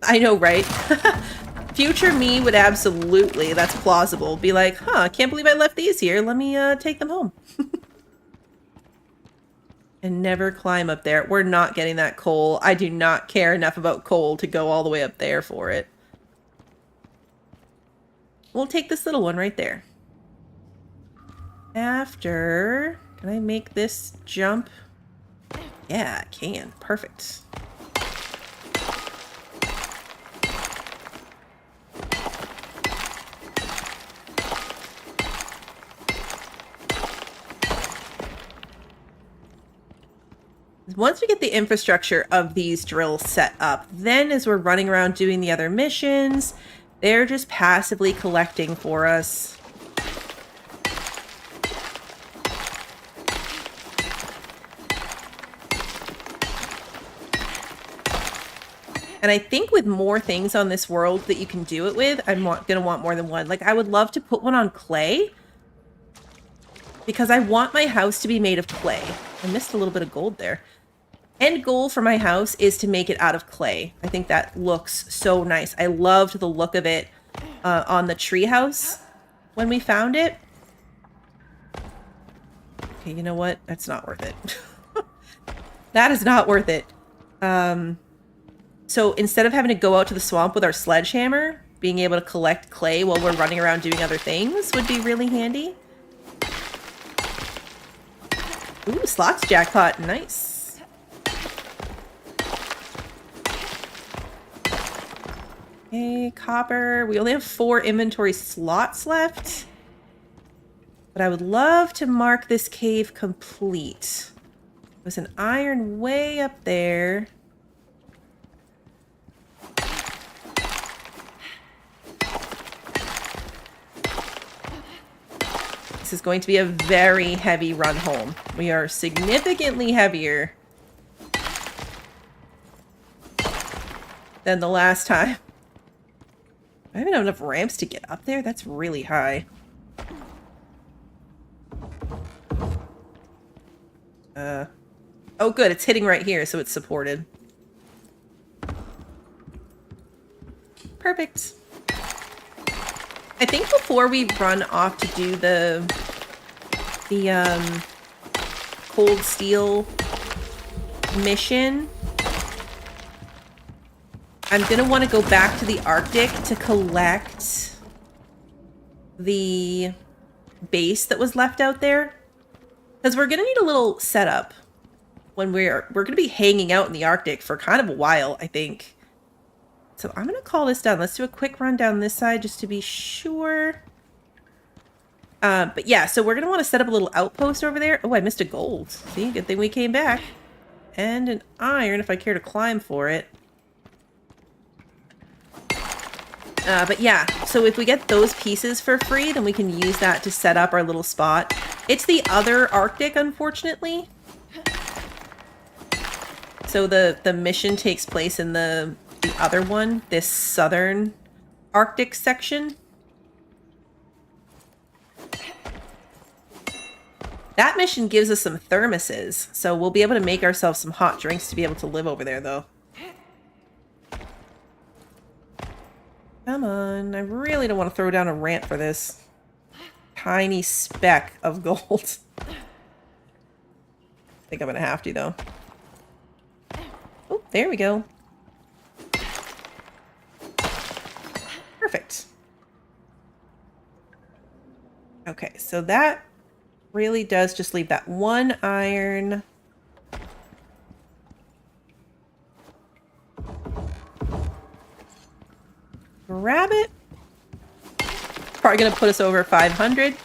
I know, right? Future me would absolutely, that's plausible, be like, huh, I can't believe I left these here. Let me take them home. And never climb up there. We're not getting that coal. I do not care enough about coal to go all the way up there for it. We'll take this little one right there. After... Can I make this jump? Yeah, I can. Perfect. Once we get the infrastructure of these drills set up, then as we're running around doing the other missions, they're just passively collecting for us. And I think with more things on this world that you can do it with, I'm going to want more than one. Like, I would love to put one on clay. Because I want my house to be made of clay. I missed a little bit of gold there. End goal for my house is to make it out of clay. I think that looks so nice. I loved the look of it on the treehouse when we found it. Okay, you know what? That's not worth it. That is not worth it. So instead of having to go out to the swamp with our sledgehammer, being able to collect clay while we're running around doing other things would be really handy. Ooh, slots jackpot. Nice. Okay, copper. We only have 4 inventory slots left. But I would love to mark this cave complete. There's an iron way up there. This is going to be a very heavy run home. We are significantly heavier than the last time. I don't have enough ramps to get up there. That's really high. Oh good, it's hitting right here, so it's supported. Perfect. I think before we run off to do the cold steel mission, I'm gonna want to go back to the Arctic to collect the base that was left out there, because we're gonna need a little setup when we're gonna be hanging out in the Arctic for kind of a while, I think. So I'm gonna call this done. Let's do a quick run down this side just to be sure. But yeah, so we're going to want to set up a little outpost over there. Oh, I missed a gold. See, good thing we came back. And an iron if I care to climb for it. But yeah, so if we get those pieces for free, then we can use that to set up our little spot. It's the other Arctic, unfortunately. So the mission takes place in the other one, this southern Arctic section. That mission gives us some thermoses, so we'll be able to make ourselves some hot drinks to be able to live over there, though. Come on, I really don't want to throw down a rant for this tiny speck of gold. I think I'm going to have to, though. Oh, there we go. Perfect. Okay, so that really does just leave that one iron. Grab it. Probably going to put us over 500.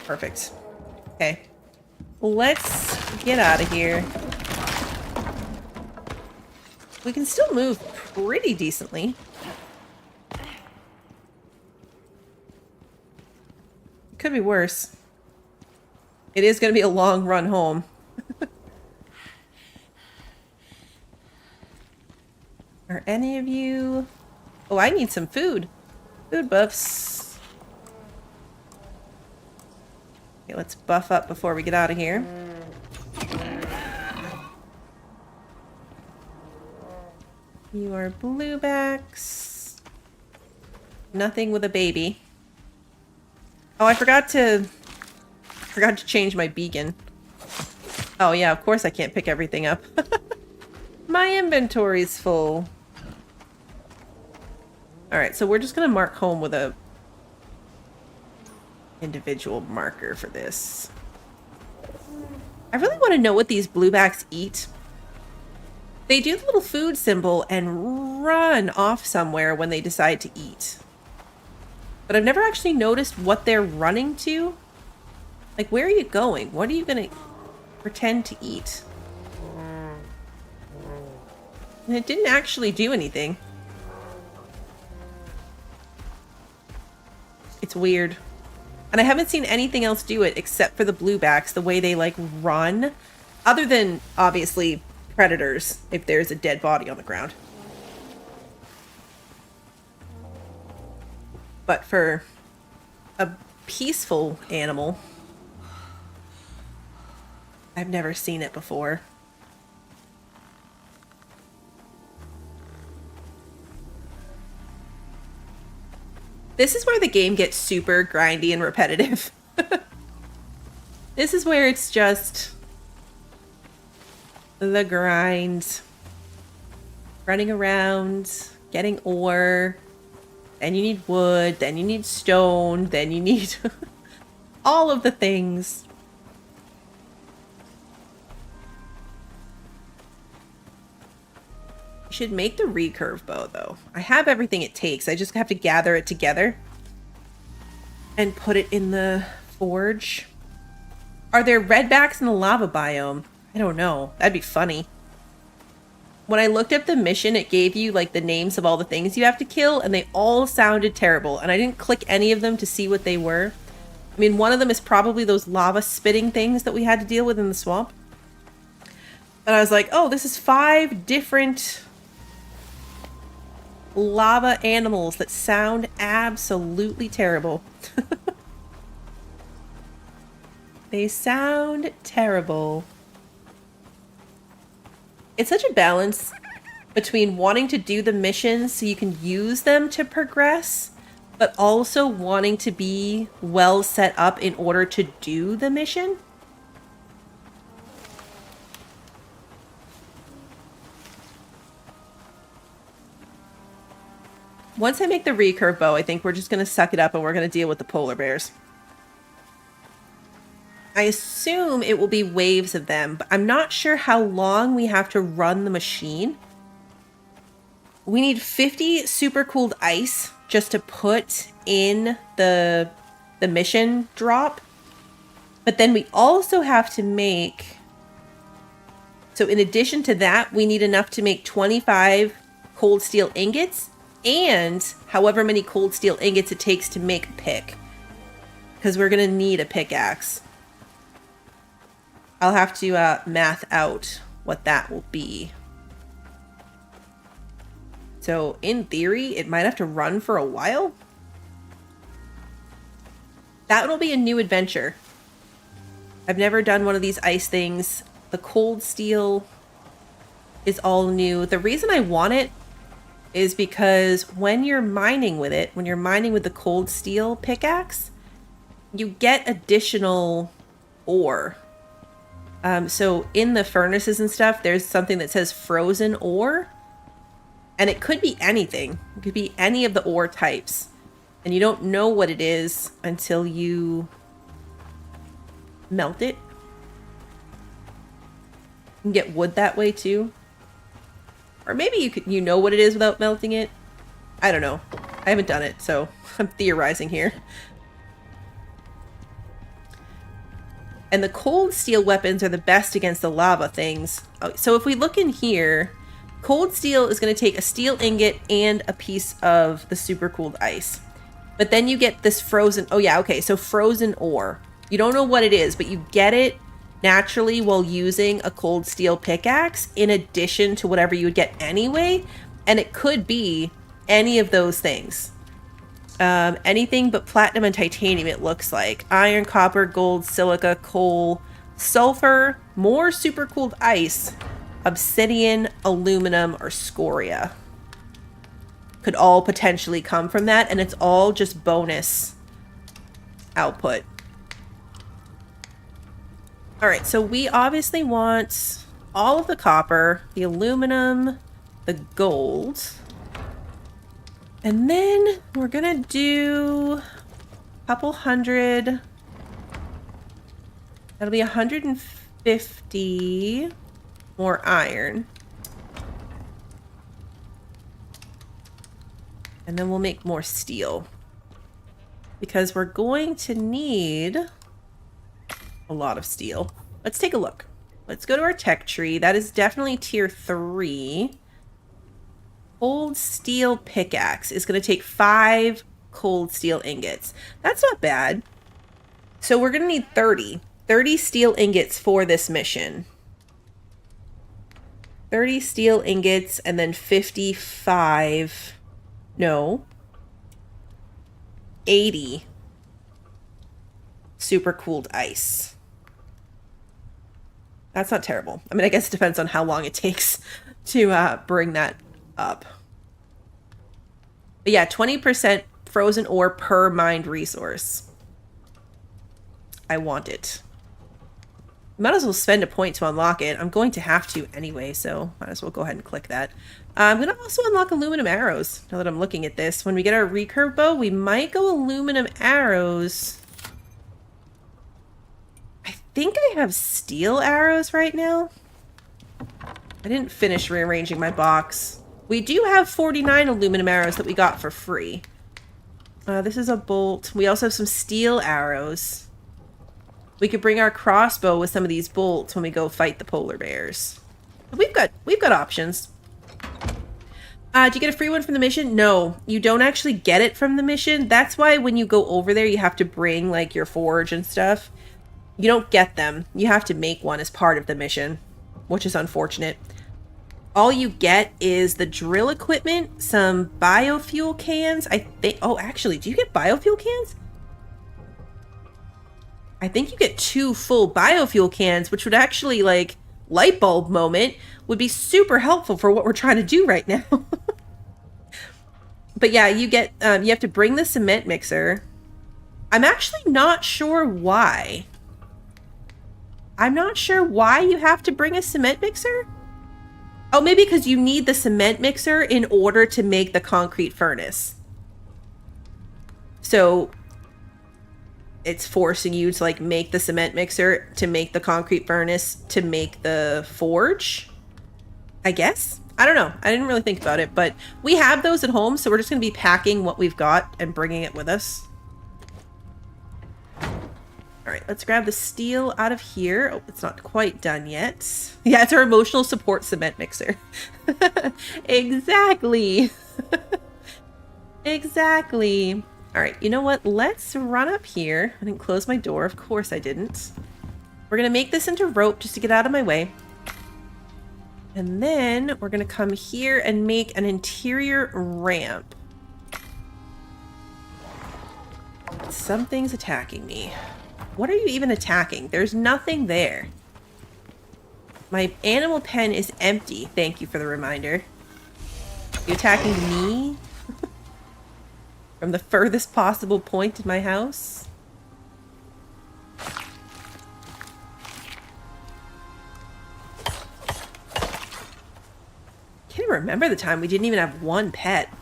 Perfect. Okay. Let's get out of here. We can still move pretty decently. It could be worse. It is going to be a long run home. Are any of you... Oh, I need some food. Food buffs. Okay, let's buff up before we get out of here. You are bluebacks. Nothing with a baby. Oh, I forgot to change my beacon. Oh yeah, of course I can't pick everything up. My inventory's full. Alright, so we're just gonna mark home with a individual marker for this. I really want to know what these bluebacks eat. They do the little food symbol and run off somewhere when they decide to eat. But I've never actually noticed what they're running to. Like, where are you going? What are you gonna pretend to eat? And it didn't actually do anything. It's weird. And I haven't seen anything else do it except for the bluebacks, the way they, like, run. Other than, obviously, predators, if there's a dead body on the ground. But for a peaceful animal, I've never seen it before. This is where the game gets super grindy and repetitive. This is where it's just the grind. Running around, getting ore. Then you need wood, then you need stone, then you need all of the things. I should make the recurve bow, though. I have everything it takes. I just have to gather it together and put it in the forge. Are there redbacks in the lava biome? I don't know. That'd be funny. When I looked up the mission, it gave you, like, the names of all the things you have to kill, and they all sounded terrible, and I didn't click any of them to see what they were. I mean, one of them is probably those lava-spitting things that we had to deal with in the swamp. And I was like, oh, this is 5 different lava animals that sound absolutely terrible. They sound terrible. It's such a balance between wanting to do the missions so you can use them to progress, but also wanting to be well set up in order to do the mission. Once I make the recurve bow, I think we're just going to suck it up and we're going to deal with the polar bears. I assume it will be waves of them, but I'm not sure how long we have to run the machine. We need 50 super cooled ice just to put in the mission drop. But then we also have to make... So in addition to that, we need enough to make 25 cold steel ingots and however many cold steel ingots it takes to make a pick. Because we're going to need a pickaxe. I'll have to math out what that will be. So in theory, it might have to run for a while. That will be a new adventure. I've never done one of these ice things. The cold steel is all new. The reason I want it is because when you're mining with it, when you're mining with the cold steel pickaxe, you get additional ore. So in the furnaces and stuff, there's something that says frozen ore. And it could be anything. It could be any of the ore types. And you don't know what it is until you melt it. You can get wood that way too. Or maybe you know what it is without melting it. I don't know. I haven't done it, so I'm theorizing here. And the cold steel weapons are the best against the lava things. So if we look in here, cold steel is going to take a steel ingot and a piece of the super cooled ice. But then you get this frozen... Oh yeah, okay, so frozen ore. You don't know what it is, but you get it naturally while using a cold steel pickaxe in addition to whatever you would get anyway. And it could be any of those things. Anything but platinum and titanium, it looks like. Iron, copper, gold, silica, coal, sulfur, more super cooled ice, obsidian, aluminum, or scoria. Could all potentially come from that, and it's all just bonus output. Alright, so we obviously want all of the copper, the aluminum, the gold. And then we're gonna do a couple hundred. That'll be 150 more iron. And then we'll make more steel. Because we're going to need a lot of steel. Let's take a look. Let's go to our tech tree. That is definitely tier 3. Cold steel pickaxe is going to take 5 cold steel ingots. That's not bad. So we're going to need 30 steel ingots for this mission. 30 steel ingots and then 55... No. 80 super cooled ice. That's not terrible. I mean, I guess it depends on how long it takes to bring that up. But yeah, 20% frozen ore per mined resource. I want it. Might as well spend a point to unlock it. I'm going to have to anyway, so might as well go ahead and click that. I'm going to also unlock aluminum arrows, now that I'm looking at this. When we get our recurve bow, we might go aluminum arrows. I think I have steel arrows right now. I didn't finish rearranging my box. We do have 49 aluminum arrows that we got for free. This is a bolt. We also have some steel arrows. We could bring our crossbow with some of these bolts when we go fight the polar bears. We've got options. Do you get a free one from the mission? No, you don't actually get it from the mission. That's why when you go over there, you have to bring like your forge and stuff. You don't get them. You have to make one as part of the mission, which is unfortunate. All you get is the drill equipment, some biofuel cans. I think, oh, actually, do you get biofuel cans? I think you get 2 full biofuel cans, which would actually, like, light bulb moment, would be super helpful for what we're trying to do right now. But yeah, you get, you have to bring the cement mixer. I'm actually not sure why. I'm not sure why you have to bring a cement mixer. Oh, maybe because you need the cement mixer in order to make the concrete furnace. So it's forcing you to like make the cement mixer, to make the concrete furnace, to make the forge, I guess. I don't know. I didn't really think about it, but we have those at home, so we're just going to be packing what we've got and bringing it with us. All right, let's grab the steel out of here. Oh, it's not quite done yet. Yeah, it's our emotional support cement mixer. Exactly. Exactly. All right, you know what? Let's run up here. I didn't close my door. Of course I didn't. We're going to make this into rope just to get out of my way. And then we're going to come here and make an interior ramp. Something's attacking me. What are you even attacking? There's nothing there. My animal pen is empty. Thank you for the reminder. You attacking me? From the furthest possible point in my house? Can't remember the time we didn't even have one pet.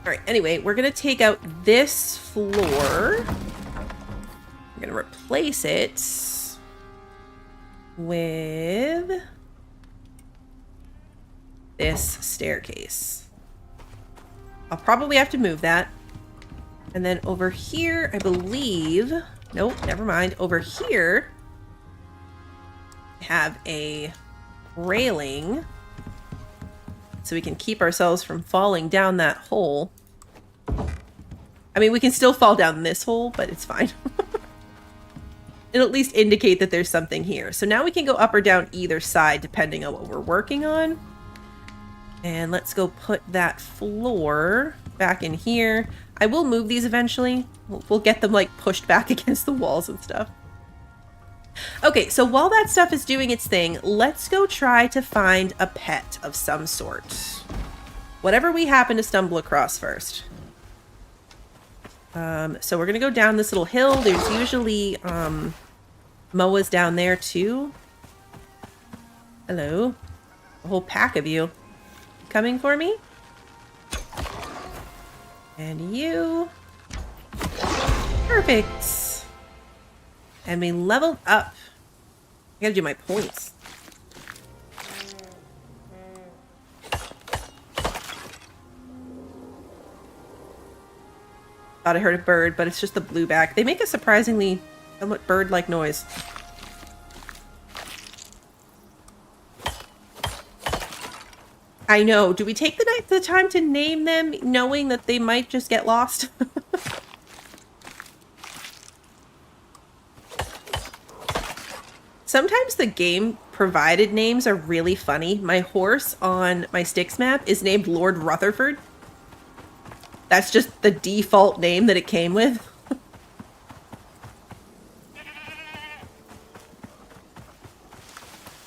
Alright, anyway, we're going to take out this floor. We're going to replace it with this staircase. I'll probably have to move that. And then over here, I believe... Nope, never mind. Over here, I have a railing so we can keep ourselves from falling down that hole. I mean, we can still fall down this hole, but it's fine. It'll at least indicate that there's something here. So now we can go up or down either side depending on what we're working on. And let's go put that floor back in here. I will move these eventually. We'll get them like pushed back against the walls and stuff. Okay, so while that stuff is doing its thing, let's go try to find a pet of some sort. Whatever we happen to stumble across first. So we're going to go down this little hill. There's usually moas down there too. Hello. A whole pack of you. Coming for me? And you. Perfect. And we leveled up. I gotta do my points. Thought I heard a bird, but it's just the blueback. They make a surprisingly somewhat bird-like noise. I know. Do we take the time to name them, knowing that they might just get lost? Sometimes the game provided names are really funny. My horse on my Styx map is named Lord Rutherford. That's just the default name that it came with.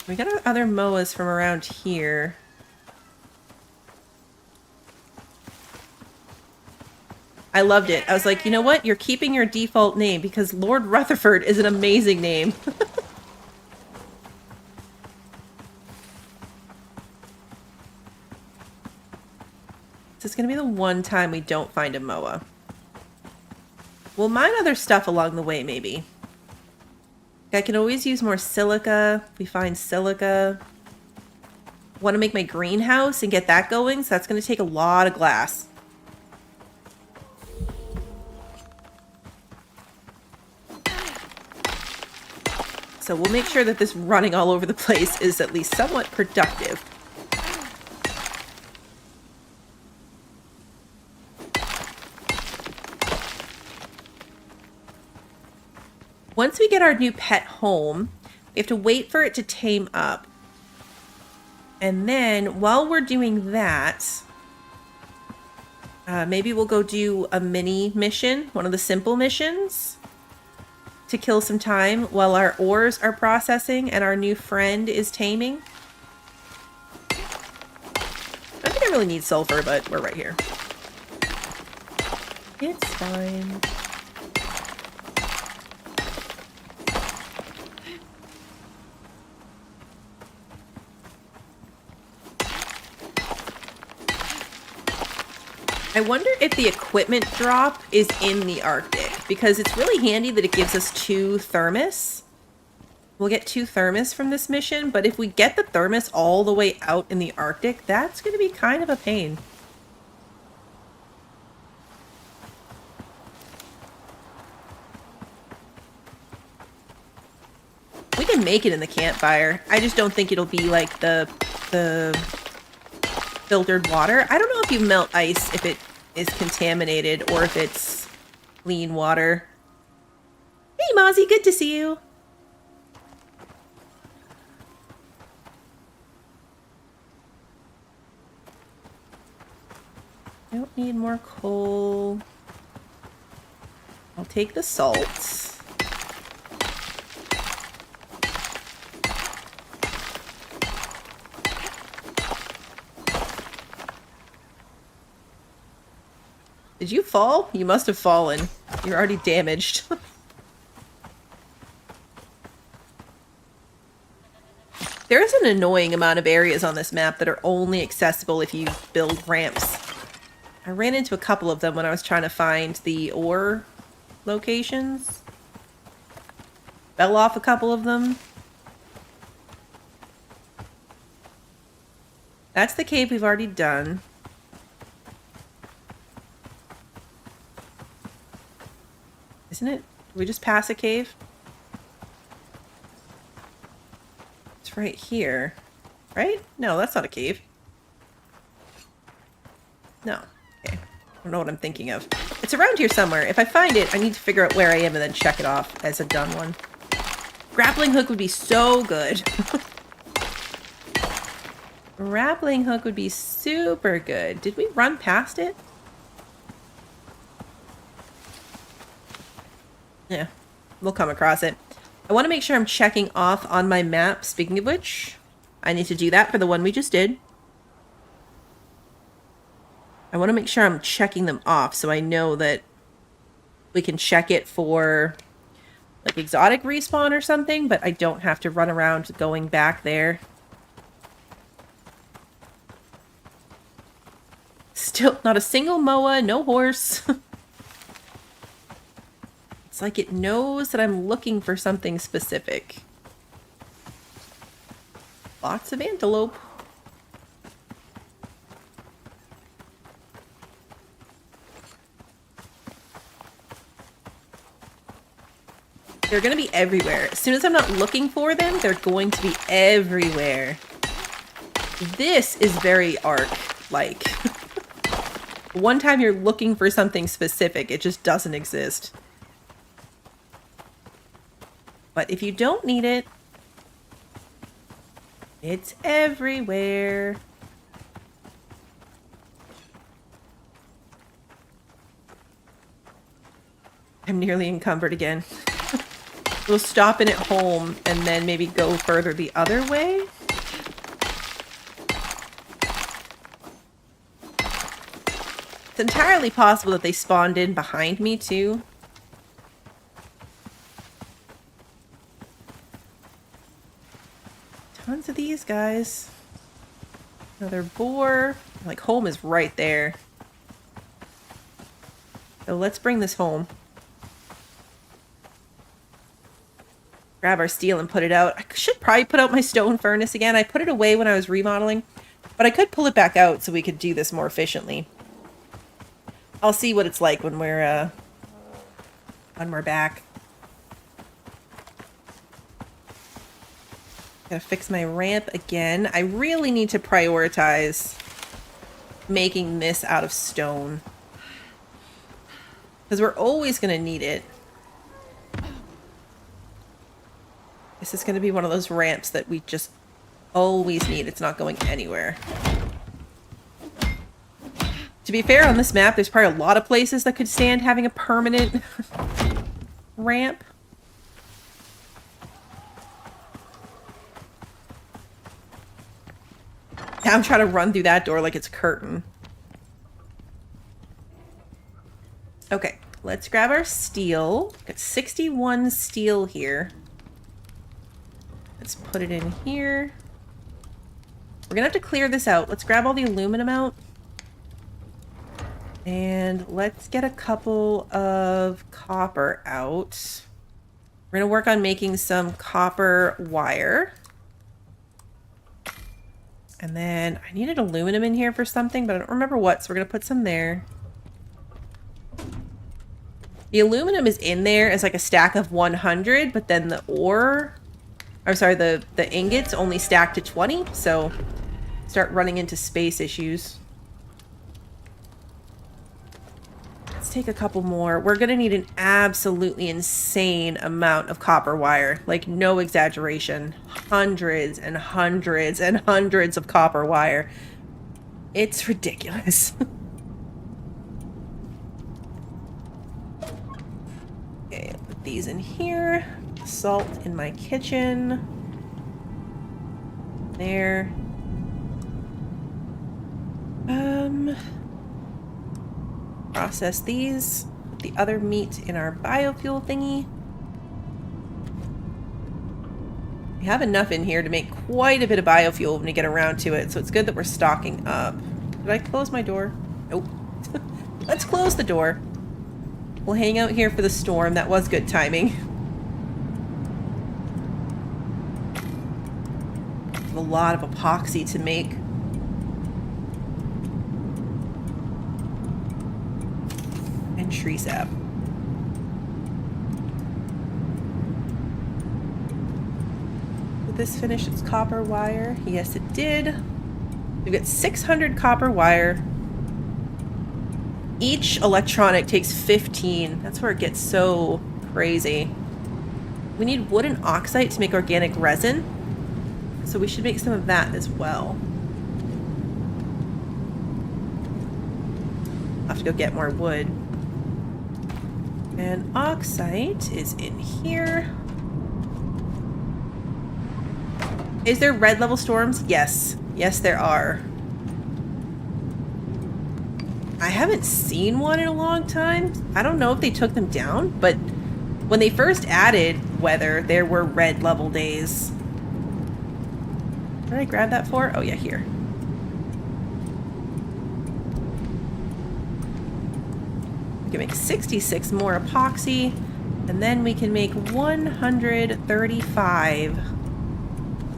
We got other moas from around here. I loved it. I was like, you know what? You're keeping your default name because Lord Rutherford is an amazing name. This is going to be the one time we don't find a moa. We'll mine other stuff along the way, maybe. I can always use more silica. We find silica. Want to make my greenhouse and get that going, so that's going to take a lot of glass. So we'll make sure that this running all over the place is at least somewhat productive. Once we get our new pet home, we have to wait for it to tame up. And then while we're doing that, maybe we'll go do a mini mission, one of the simple missions, to kill some time while our ores are processing and our new friend is taming. I don't think I really need sulfur, but we're right here. It's fine. I wonder if the equipment drop is in the Arctic. because it's really handy that it gives us 2 thermos. We'll get 2 thermos from this mission, but if we get the thermos all the way out in the Arctic, that's going to be kind of a pain. We can make it in the campfire. I just don't think it'll be like the filtered water. I don't know if you melt ice if it is contaminated or if it's clean water. Hey, Mozzie, good to see you. I don't need more coal. I'll take the salt. Did you fall? You must have fallen. You're already damaged. There's an annoying amount of areas on this map that are only accessible if you build ramps. I ran into a couple of them when I was trying to find the ore locations. Fell off a couple of them. That's the cave we've already done. Isn't it? Did we just pass a cave? It's right here. Right? No, that's not a cave. No. Okay. I don't know what I'm thinking of. It's around here somewhere. If I find it, I need to figure out where I am and then check it off as a done one. Grappling hook would be so good. Grappling hook would be super good. Did we run past it? Yeah, we'll come across it. I want to make sure I'm checking off on my map. Speaking of which, I need to do that for the one we just did. I want to make sure I'm checking them off so I know that we can check it for like exotic respawn or something, but I don't have to run around going back there. Still not a single moa, no horse. It's like it knows that I'm looking for something specific. Lots of antelope. They're going to be everywhere. As soon as I'm not looking for them, they're going to be everywhere. This is very Ark-like. One time you're looking for something specific, it just doesn't exist. But if you don't need it, it's everywhere. I'm nearly encumbered again. We'll stop in at home and then maybe go further the other way. It's entirely possible that they spawned in behind me too. Tons of these guys. Another boar. Like, home is right there. So let's bring this home. Grab our steel and put it out. I should probably put out my stone furnace again. I put it away when I was remodeling, but I could pull it back out so we could do this more efficiently. I'll see what it's like when we're back. Gotta fix my ramp again. I really need to prioritize making this out of stone, because we're always gonna need it. This is gonna be one of those ramps that we just always need. It's not going anywhere. To be fair, on this map, there's probably a lot of places that could stand having a permanent ramp. Now I'm trying to run through that door like it's a curtain. Okay, let's grab our steel. Got 61 steel here. Let's put it in here. We're gonna have to clear this out. Let's grab all the aluminum out. And let's get a couple of copper out. We're going to work on making some copper wire. And then I needed aluminum in here for something, but I don't remember what, so we're going to put some there. The aluminum is in there as like a stack of 100, but then the ore, I'm sorry, the ingots only stack to 20, so start running into space issues. Let's take a couple more. We're going to need an absolutely insane amount of copper wire, like no exaggeration. Hundreds and hundreds and hundreds of copper wire. It's ridiculous. Okay, put these in here. Salt in my kitchen. There. Process these. Put the other meat in our biofuel thingy. We have enough in here to make quite a bit of biofuel when we get around to it, so it's good that we're stocking up. Did I close my door? Nope. Let's close the door. We'll hang out here for the storm. That was good timing. A lot of epoxy to make. And tree sap. Did this finish its copper wire? Yes, it did. We've got 600 copper wire. Each electronic takes 15. That's where it gets so crazy. We need wood and oxide to make organic resin. So we should make some of that as well. I'll have to go get more wood. And oxide is in here. Is there red level storms? Yes. Yes, there are. I haven't seen one in a long time. I don't know if they took them down, but when they first added weather, there were red level days. What did I grab that for? Oh yeah, here. We can make 66 more epoxy, and then we can make 135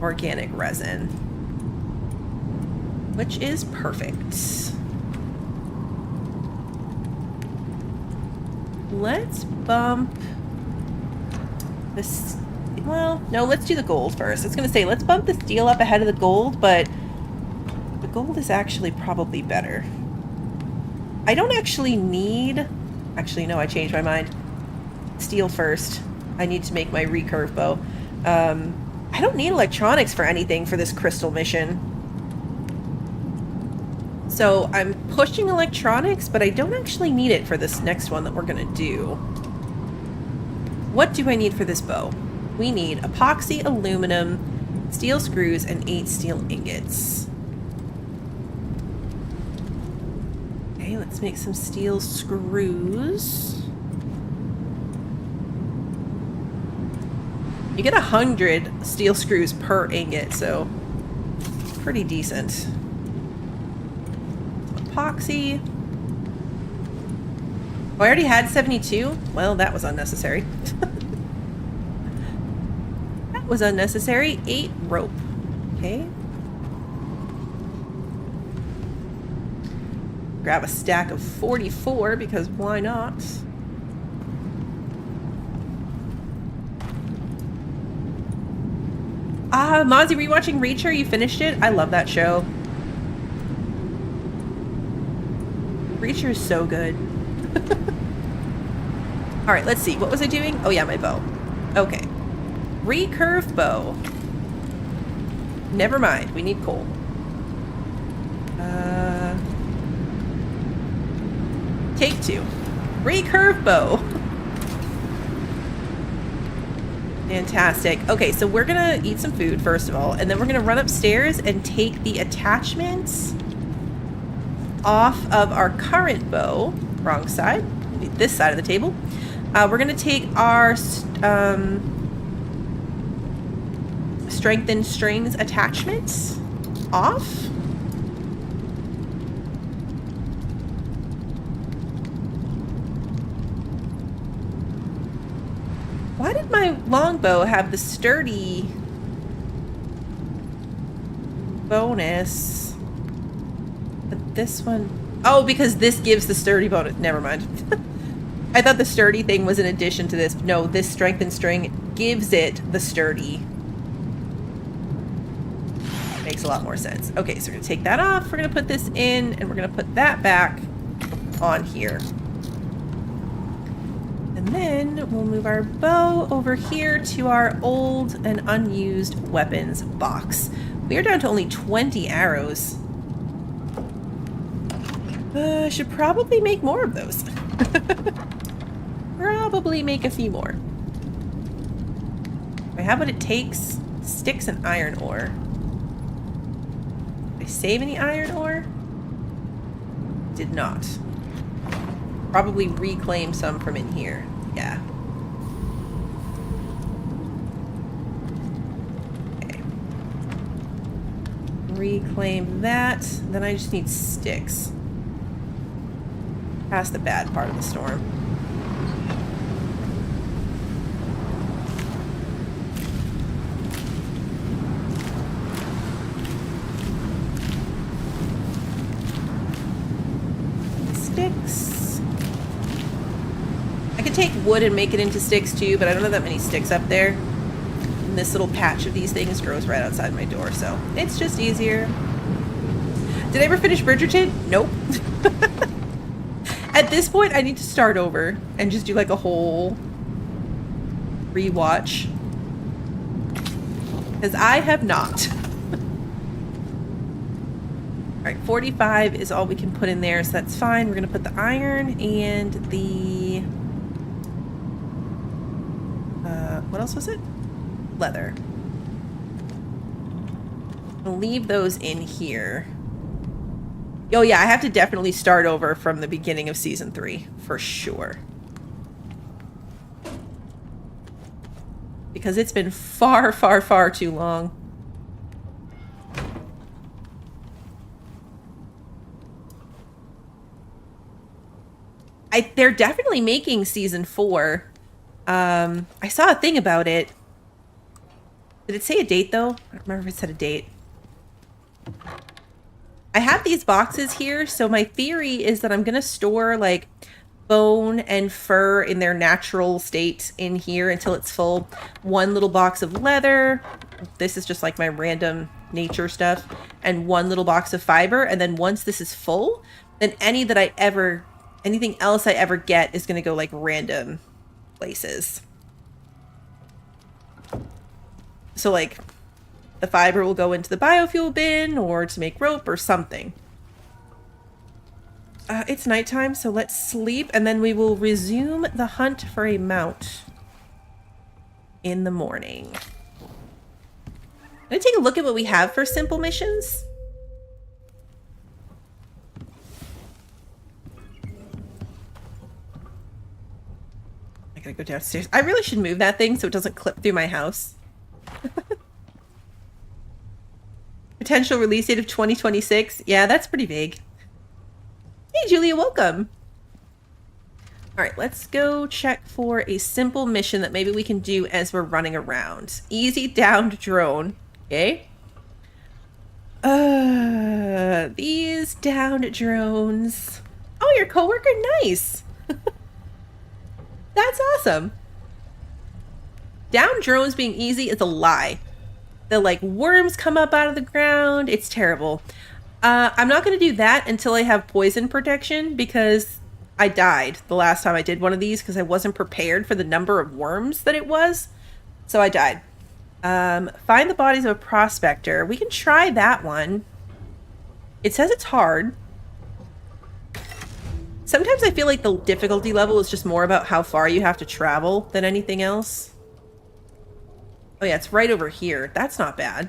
organic resin, which is perfect. Let's bump this. Well, no, let's do the gold first. I was going to say, let's bump the steel up ahead of the gold, but the gold is actually probably better. I don't actually need... Actually, no, I changed my mind. Steel first. I need to make my recurve bow. I don't need electronics for anything for this crystal mission. So I'm pushing electronics, but I don't actually need it for this next one that we're going to do. What do I need for this bow? We need epoxy, aluminum, steel screws, and 8 steel ingots. Okay, let's make some steel screws. You get 100 steel screws per ingot, so pretty decent. Epoxy. Oh, I already had 72? Well, that was unnecessary. That was unnecessary. 8 rope. Okay. Grab a stack of 44 because why not? Mozzie, were you watching Reacher? You finished it? I love that show. Reacher is so good. Alright, let's see. What was I doing? Oh yeah, my bow. Okay. Recurve bow. Never mind. We need coal. Take 2. Recurve bow. Fantastic. Okay, so we're gonna eat some food first of all, and then we're gonna run upstairs and take the attachments off of our current bow. Wrong side. This side of the table. We're gonna take our strengthened strings attachments off. Why did my longbow have the sturdy bonus? But this one... Oh, because this gives the sturdy bonus. Never mind. I thought the sturdy thing was in addition to this. No, this strength and string gives it the sturdy. Makes a lot more sense. Okay, so we're going to take that off. We're going to put this in, and we're going to put that back on here. And then we'll move our bow over here to our old and unused weapons box. We are down to only 20 arrows. I should probably make more of those. Probably make a few more. I have what it takes. Sticks and iron ore. Did I save any iron ore? Did not. Probably reclaim some from in here. Yeah. Okay. Reclaim that. Then I just need sticks. Past the bad part of the storm. Sticks. I could take wood and make it into sticks too, but I don't have that many sticks up there. And this little patch of these things grows right outside my door, so it's just easier. Did I ever finish Bridgerton? Nope. At this point, I need to start over and just do like a whole rewatch. Because I have not. Alright, 45 is all we can put in there, so that's fine. We're going to put the iron and the... what else was it? Leather. I'll leave those in here. Oh yeah, I have to definitely start over from the beginning of season 3, for sure. Because it's been far, far, far too long. They're definitely making season 4. I saw a thing about it. Did it say a date though? I don't remember if it said a date. I have these boxes here, so my theory is that I'm going to store like bone and fur in their natural state in here until it's full. One little box of leather. This is just like my random nature stuff. And one little box of fiber. And then once this is full, then anything else I ever get is going to go like random places. So like... the fiber will go into the biofuel bin or to make rope or something. It's nighttime, so let's sleep and then we will resume the hunt for a mount in the morning. I'm going to take a look at what we have for simple missions. I gotta go downstairs. I really should move that thing so it doesn't clip through my house. Potential release date of 2026. Yeah, that's pretty vague. Hey, Julia, welcome. All right, let's go check for a simple mission that maybe we can do as we're running around. Easy downed drone. Okay. These downed drones. Oh, your coworker? Nice. That's awesome. Downed drones being easy is a lie. The like worms come up out of the ground. It's terrible. I'm not going to do that until I have poison protection because I died the last time I did one of these because I wasn't prepared for the number of worms that it was. So I died. Find the bodies of a prospector. We can try that one. It says it's hard. Sometimes I feel like the difficulty level is just more about how far you have to travel than anything else. Oh yeah, it's right over here. That's not bad.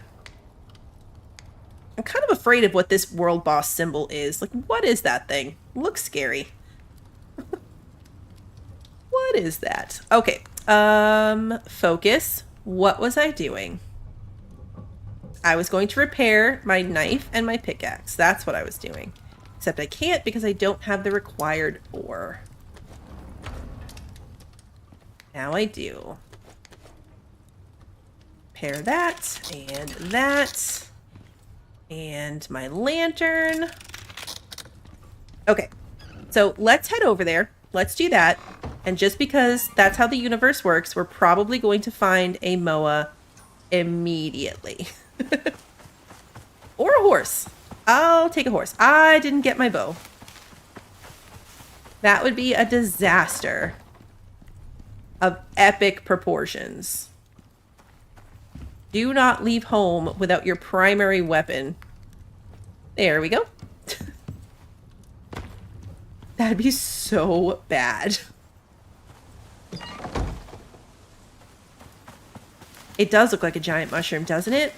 I'm kind of afraid of what this world boss symbol is. Like, what is that thing? Looks scary. What is that? Okay. Focus. What was I doing? I was going to repair my knife and my pickaxe. That's what I was doing. Except I can't because I don't have the required ore. Now I do. Repair that, and that, and my lantern. Okay, so let's head over there. Let's do that. And just because that's how the universe works, we're probably going to find a Moa immediately. Or a horse. I'll take a horse. I didn't get my bow. That would be a disaster of epic proportions. Do not leave home without your primary weapon. There we go. That'd be so bad. It does look like a giant mushroom, doesn't it?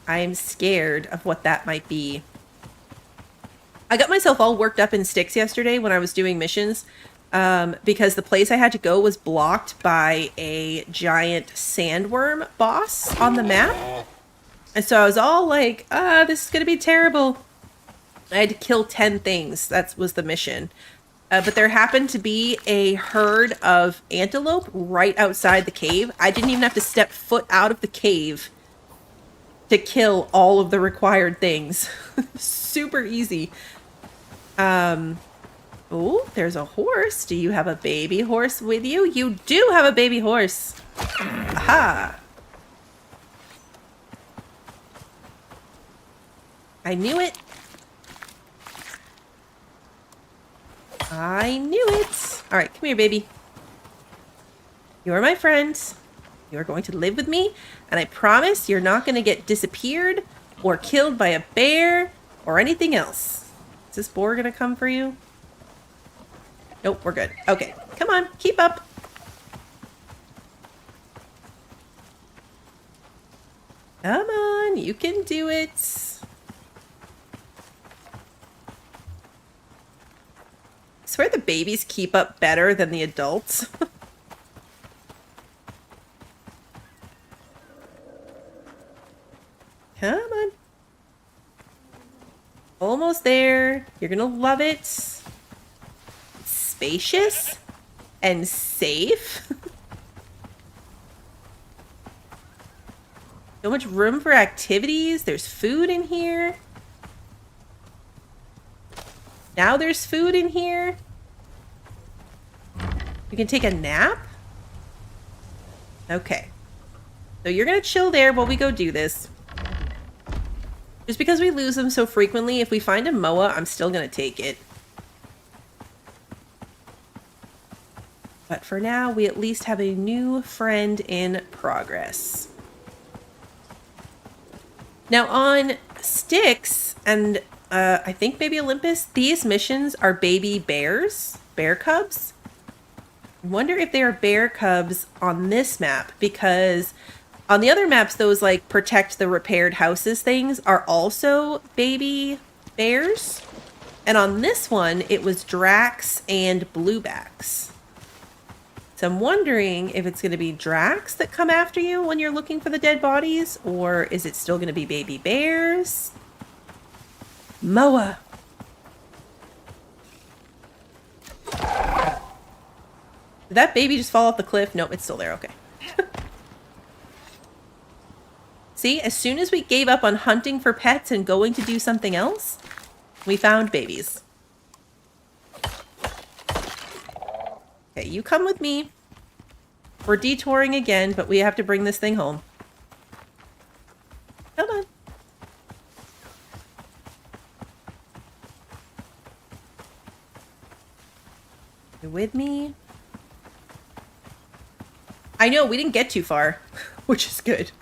I'm scared of what that might be. I got myself all worked up in sticks yesterday when I was doing missions because the place I had to go was blocked by a giant sandworm boss on the map. And so I was all like, this is going to be terrible. I had to kill 10 things. That was the mission. But there happened to be a herd of antelope right outside the cave. I didn't even have to step foot out of the cave to kill all of the required things. Super easy. Oh, there's a horse. Do you have a baby horse with you? You do have a baby horse. Aha. I knew it. I knew it. All right, come here, baby. You are my friend. You are going to live with me, and I promise you're not going to get disappeared or killed by a bear or anything else. Is this boar going to come for you? Nope, we're good. Okay, come on, keep up. Come on, you can do it. I swear the babies keep up better than the adults. Come on. Almost there. You're gonna love it. It's spacious and safe. So much room for activities. There's food in here. Now there's food in here. You can take a nap? Okay. So you're gonna chill there while we go do this. Just because we lose them so frequently, if we find a Moa, I'm still gonna take it. But for now, we at least have a new friend in progress. Now on Styx, and I think maybe Olympus, these missions are baby bears, bear cubs. I wonder if they are bear cubs on this map, because on the other maps, those like protect the repaired houses things are also baby bears. And on this one, it was Drax and Bluebacks. So I'm wondering if it's going to be Drax that come after you when you're looking for the dead bodies, or is it still going to be baby bears? Moa. Did that baby just fall off the cliff? Nope, it's still there. Okay. See, as soon as we gave up on hunting for pets and going to do something else, we found babies. Okay, you come with me. We're detouring again, but we have to bring this thing home. Come on. You with me? I know, we didn't get too far, which is good.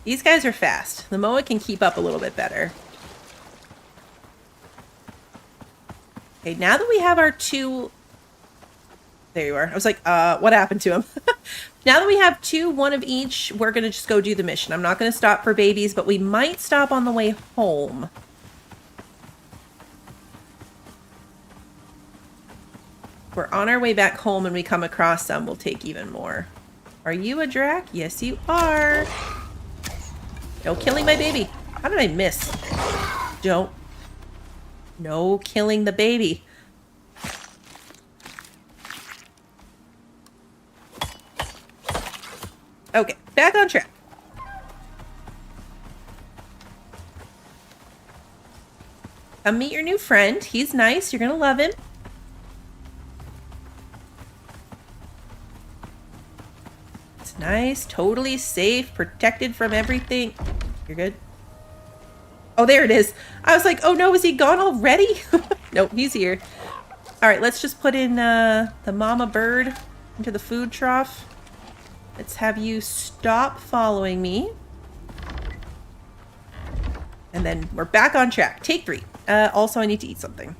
These guys are fast. The Moa can keep up a little bit better. Okay, now that we have our two... There you are. I was like, what happened to him? Now that we have two, one of each, we're going to just go do the mission. I'm not going to stop for babies, but we might stop on the way home. If we're on our way back home and we come across some, we'll take even more. Are you a Drac? Yes, you are. No killing my baby. How did I miss? Don't. No killing the baby. Okay, back on track. Come meet your new friend. He's nice. You're gonna love him. It's nice, totally safe, protected from everything. You're good? Oh, there it is. I was like, oh no, is he gone already? Nope, he's here. All right, let's just put in the mama bird into the food trough. Let's have you stop following me. And then we're back on track. Take 3. Also, I need to eat something.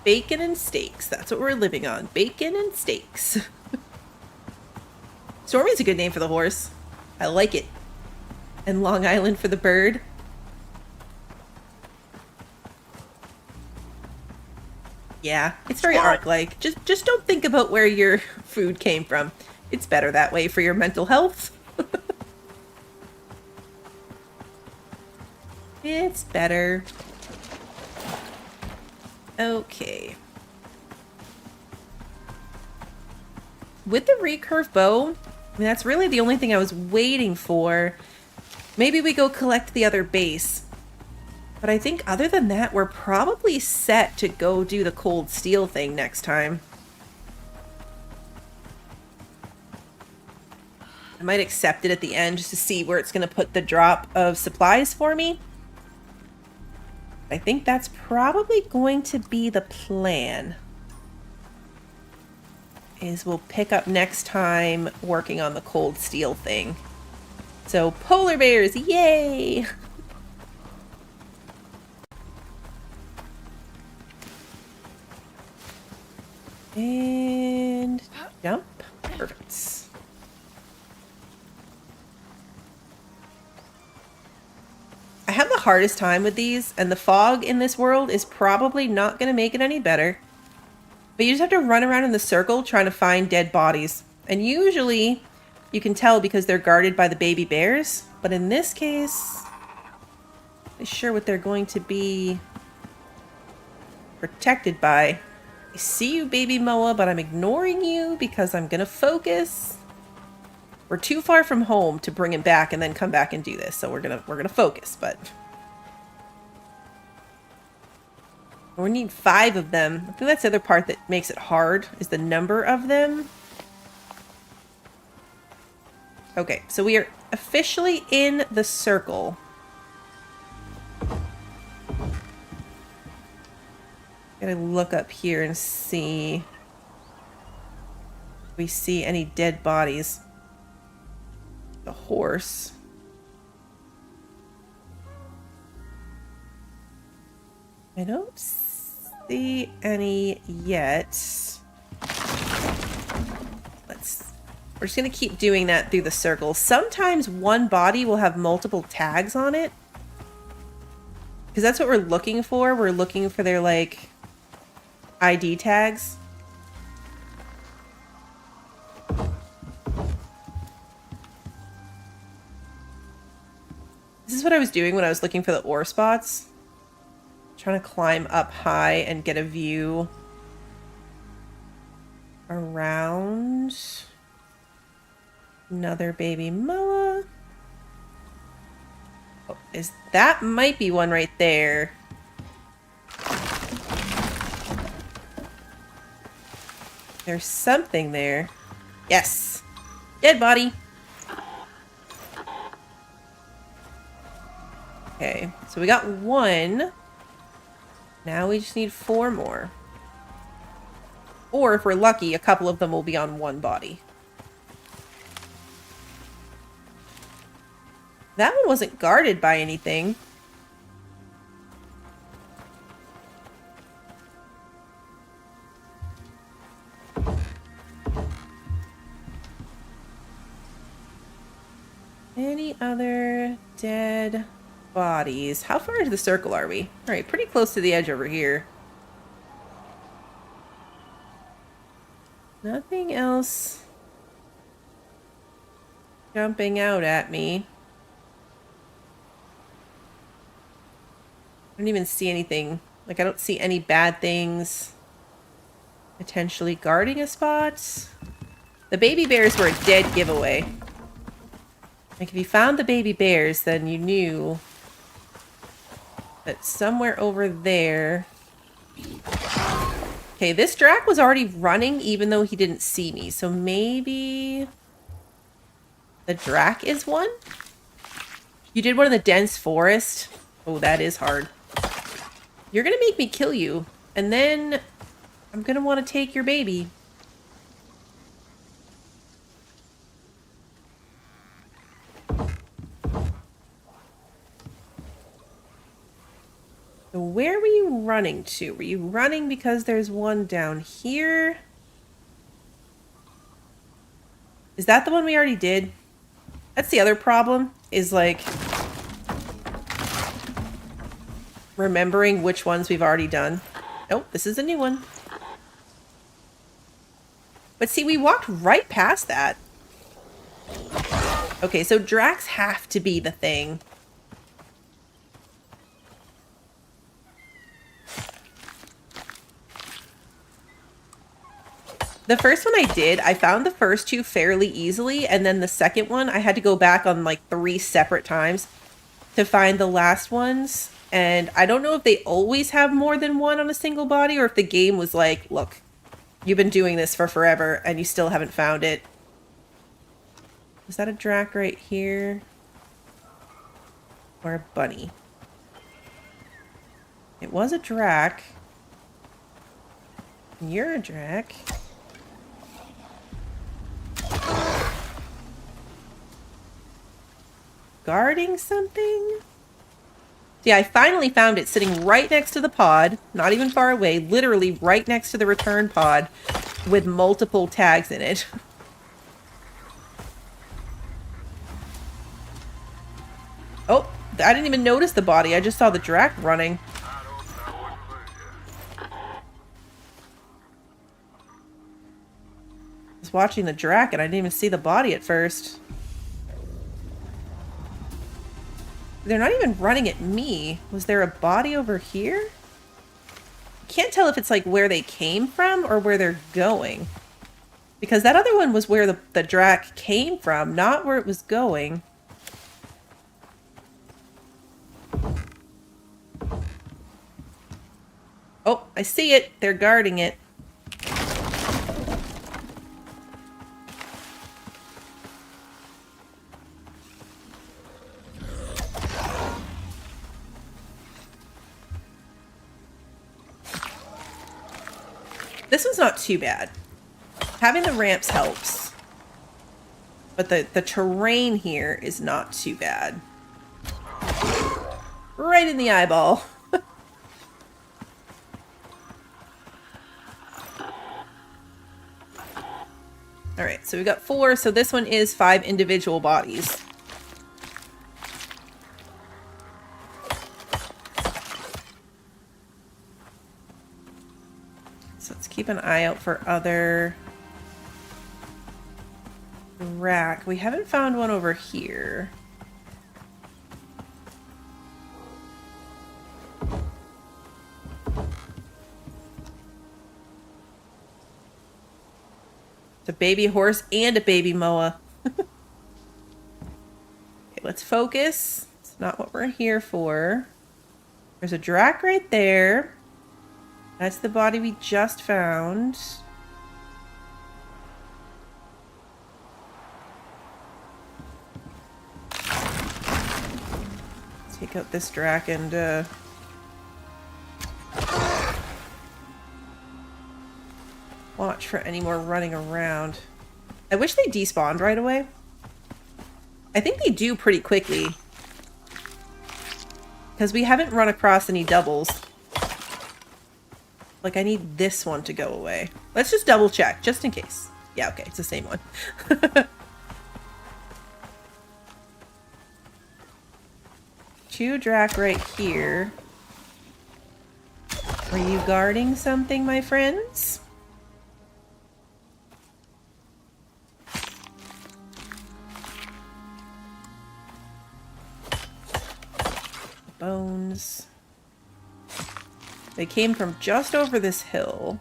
Bacon and steaks. That's what we're living on. Bacon and steaks. Stormy's a good name for the horse. I like it. And Long Island for the bird. Yeah, it's very Ark-like. Just don't think about where your food came from. It's better that way for your mental health. It's better. Okay. With the recurve bow, I mean, that's really the only thing I was waiting for. Maybe we go collect the other base. But I think other than that, we're probably set to go do the cold steel thing next time. I might accept it at the end just to see where it's going to put the drop of supplies for me. I think that's probably going to be the plan. Is we'll pick up next time working on the cold steel thing. So polar bears, yay! And jump. Perfect. I have the hardest time with these, and the fog in this world is probably not going to make it any better. But you just have to run around in the circle trying to find dead bodies. And usually you can tell because they're guarded by the baby bears. But in this case, I'm not sure what they're going to be protected by. I see you, baby Moa, but I'm ignoring you because I'm going to focus. We're too far from home to bring him back and then come back and do this. So we're gonna focus, but we need 5 of them. I think that's the other part that makes it hard is the number of them. Okay, so we are officially in the circle. Gotta look up here and see if we see any dead bodies. The horse. I don't see any yet. We're just gonna keep doing that through the circle. Sometimes one body will have multiple tags on it. Because that's what we're looking for. We're looking for their, like, ID tags. This is what I was doing when I was looking for the ore spots. Trying to climb up high and get a view around. Another baby Moa. Oh, that might be one right there. There's something there. Yes. Dead body. Okay, so we got 1. Now we just need 4 more. Or if we're lucky, a couple of them will be on one body. That one wasn't guarded by anything. Any other dead bodies? How far into the circle are we? All right, pretty close to the edge over here. Nothing else jumping out at me. I don't even see anything. Like, I don't see any bad things. Potentially guarding a spot. The baby bears were a dead giveaway. Like, if you found the baby bears, then you knew that somewhere over there... Okay, this Drac was already running even though he didn't see me. So maybe the Drac is one? You did one in the dense forest? Oh, that is hard. You're gonna make me kill you. And then I'm gonna want to take your baby. So where were you running to? Were you running because there's one down here? Is that the one we already did? That's the other problem, is like remembering which ones we've already done. Nope, this is a new one. But see, we walked right past that. Okay, so Dracs have to be the thing. The first one I did, I found the first two fairly easily, and then the second one, I had to go back on like 3 separate times to find the last ones. And I don't know if they always have more than one on a single body, or if the game was like, look, you've been doing this for forever, and you still haven't found it. Is that a Drac right here? Or a bunny? It was a Drac. You're a Drac. Guarding something? Yeah, I finally found it sitting right next to the pod, not even far away, literally right next to the return pod with multiple tags in it. Oh, I didn't even notice the body. I just saw the Drac running. I was watching the Drac and I didn't even see the body at first. They're not even running at me. Was there a body over here? Can't tell if it's like where they came from or where they're going. Because that other one was where the Drac came from, not where it was going. Oh, I see it. They're guarding it. This one's not too bad. Having the ramps helps. But the terrain here is not too bad. Right in the eyeball. Alright, so we got 4, so this one is 5 individual bodies. So let's keep an eye out for other Drac. We haven't found one over here. It's a baby horse and a baby moa. Okay, let's focus. It's not what we're here for. There's a Drac right there. That's the body we just found. Take out this Drac and watch for any more running around. I wish they despawned right away. I think they do pretty quickly. Because we haven't run across any doubles. Like, I need this one to go away. Let's just double check, just in case. Yeah, okay, it's the same one. Two Drac right here. Are you guarding something, my friends? Bones. They came from just over this hill.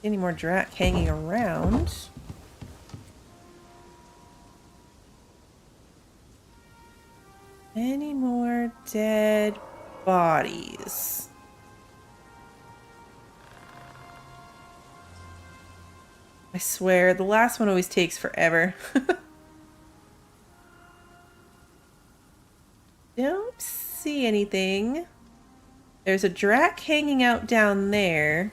Any more Drak hanging around? Any more dead bodies? I swear, the last one always takes forever. Don't see anything. There's a Drak hanging out down there.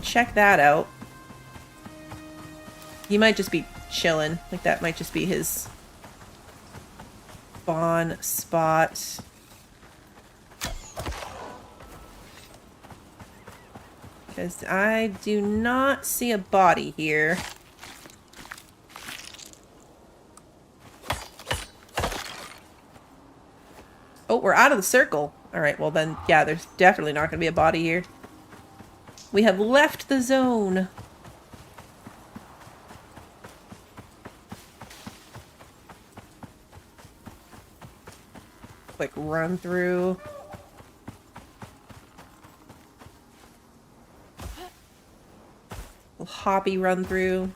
Check that out. He might just be chilling. Like, that might just be his spawn spot. Because I do not see a body here. Oh, we're out of the circle. Alright, well then, yeah, there's definitely not going to be a body here. We have left the zone. Quick run through. Little hoppy run through.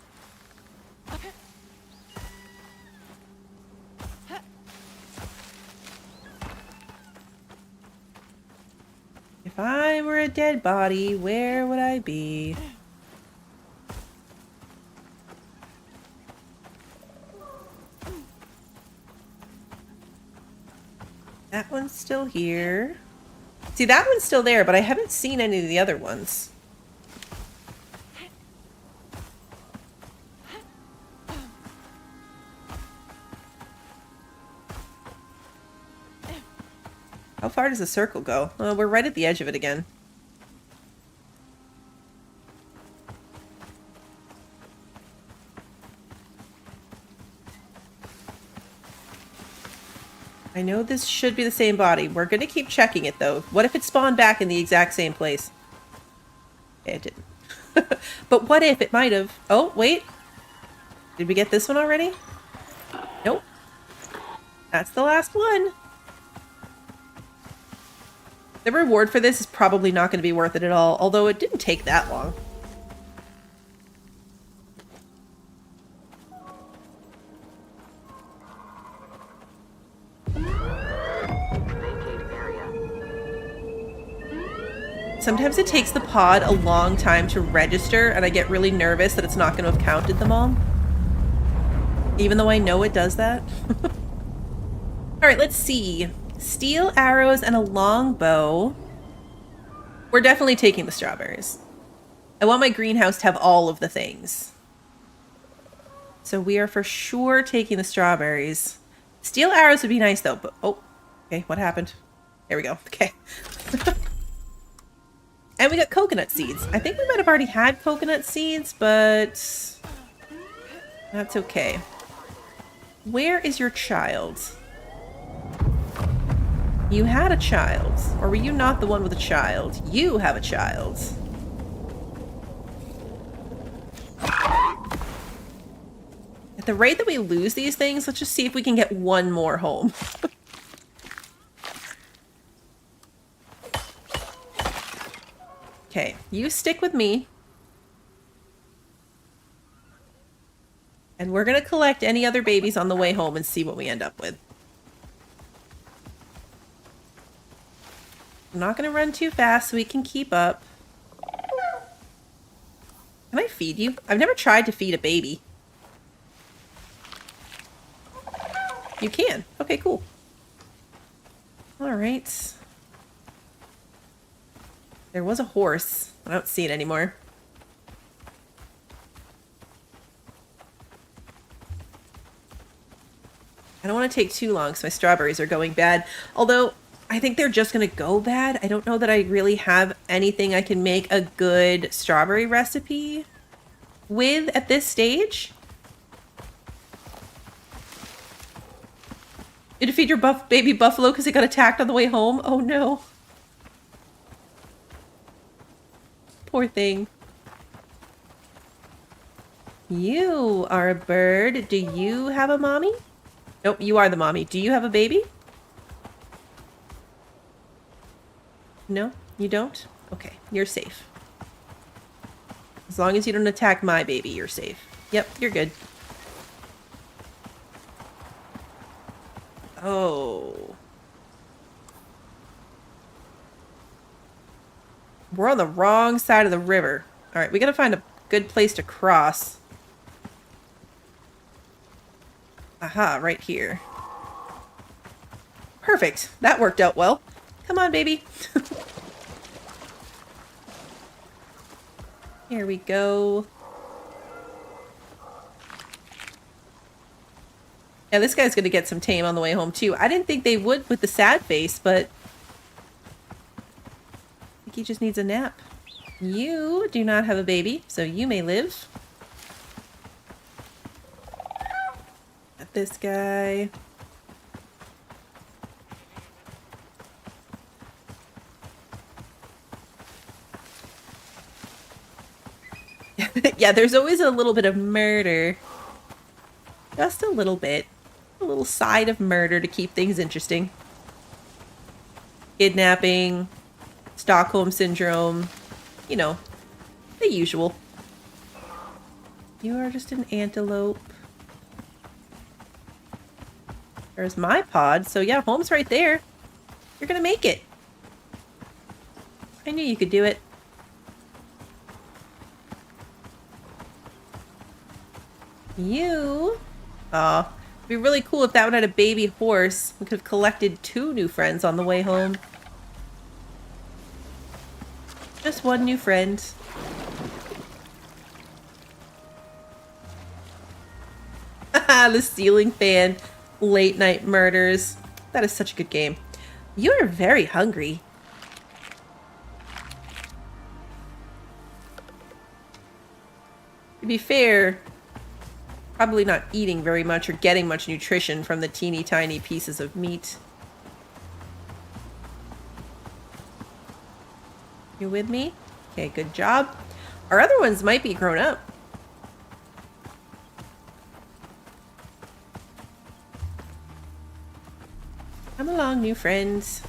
If I were a dead body, where would I be? That one's still here. See, that one's still there, but I haven't seen any of the other ones. How far does the circle go? We're right at the edge of it again. I know this should be the same body. We're going to keep checking it, though. What if it spawned back in the exact same place? Okay, it didn't. But what if it might have? Oh, wait. Did we get this one already? Nope. That's the last one. The reward for this is probably not going to be worth it at all, although it didn't take that long. Sometimes it takes the pod a long time to register, and I get really nervous that it's not going to have counted them all. Even though I know it does that. Alright, let's see. Steel arrows and a long bow. We're definitely taking the strawberries. I want my greenhouse to have all of the things. So we are for sure taking the strawberries. Steel arrows would be nice though, but oh, okay, what happened? There we go, okay. And we got coconut seeds. I think we might have already had coconut seeds, but that's okay. Where is your child? You had a child. Or were you not the one with a child? You have a child. At the rate that we lose these things, let's just see if we can get one more home. Okay, you stick with me. And we're going to collect any other babies on the way home and see what we end up with. I'm not going to run too fast so we can keep up. Can I feed you? I've never tried to feed a baby. You can. Okay, cool. All right. There was a horse. I don't see it anymore. I don't want to take too long because my strawberries are going bad. Although, I think they're just going to go bad. I don't know that I really have anything I can make a good strawberry recipe with at this stage. Did you feed your baby buffalo because it got attacked on the way home? Oh no. Poor thing. You are a bird. Do you have a mommy? Nope, you are the mommy. Do you have a baby? No, you don't? Okay, you're safe. As long as you don't attack my baby, you're safe. Yep, you're good. Oh. We're on the wrong side of the river. Alright, we gotta find a good place to cross. Aha, right here. Perfect. That worked out well. Come on, baby. Here we go. Yeah, this guy's gonna get some tame on the way home, too. I didn't think they would with the sad face, but I think he just needs a nap. You do not have a baby, so you may live. Got this guy. Yeah, there's always a little bit of murder. Just a little bit. A little side of murder to keep things interesting. Kidnapping, Stockholm Syndrome, you know, the usual. You are just an antelope. There's my pod, so yeah, home's right there. You're gonna make it. I knew you could do it. You... Aw. It'd be really cool if that one had a baby horse. We could have collected 2 new friends on the way home. Just one new friend. Haha, the ceiling fan. Late night murders. That is such a good game. You are very hungry. To be fair, probably not eating very much or getting much nutrition from the teeny tiny pieces of meat. You with me? Okay, good job. Our other ones might be grown up. Come along, new friends.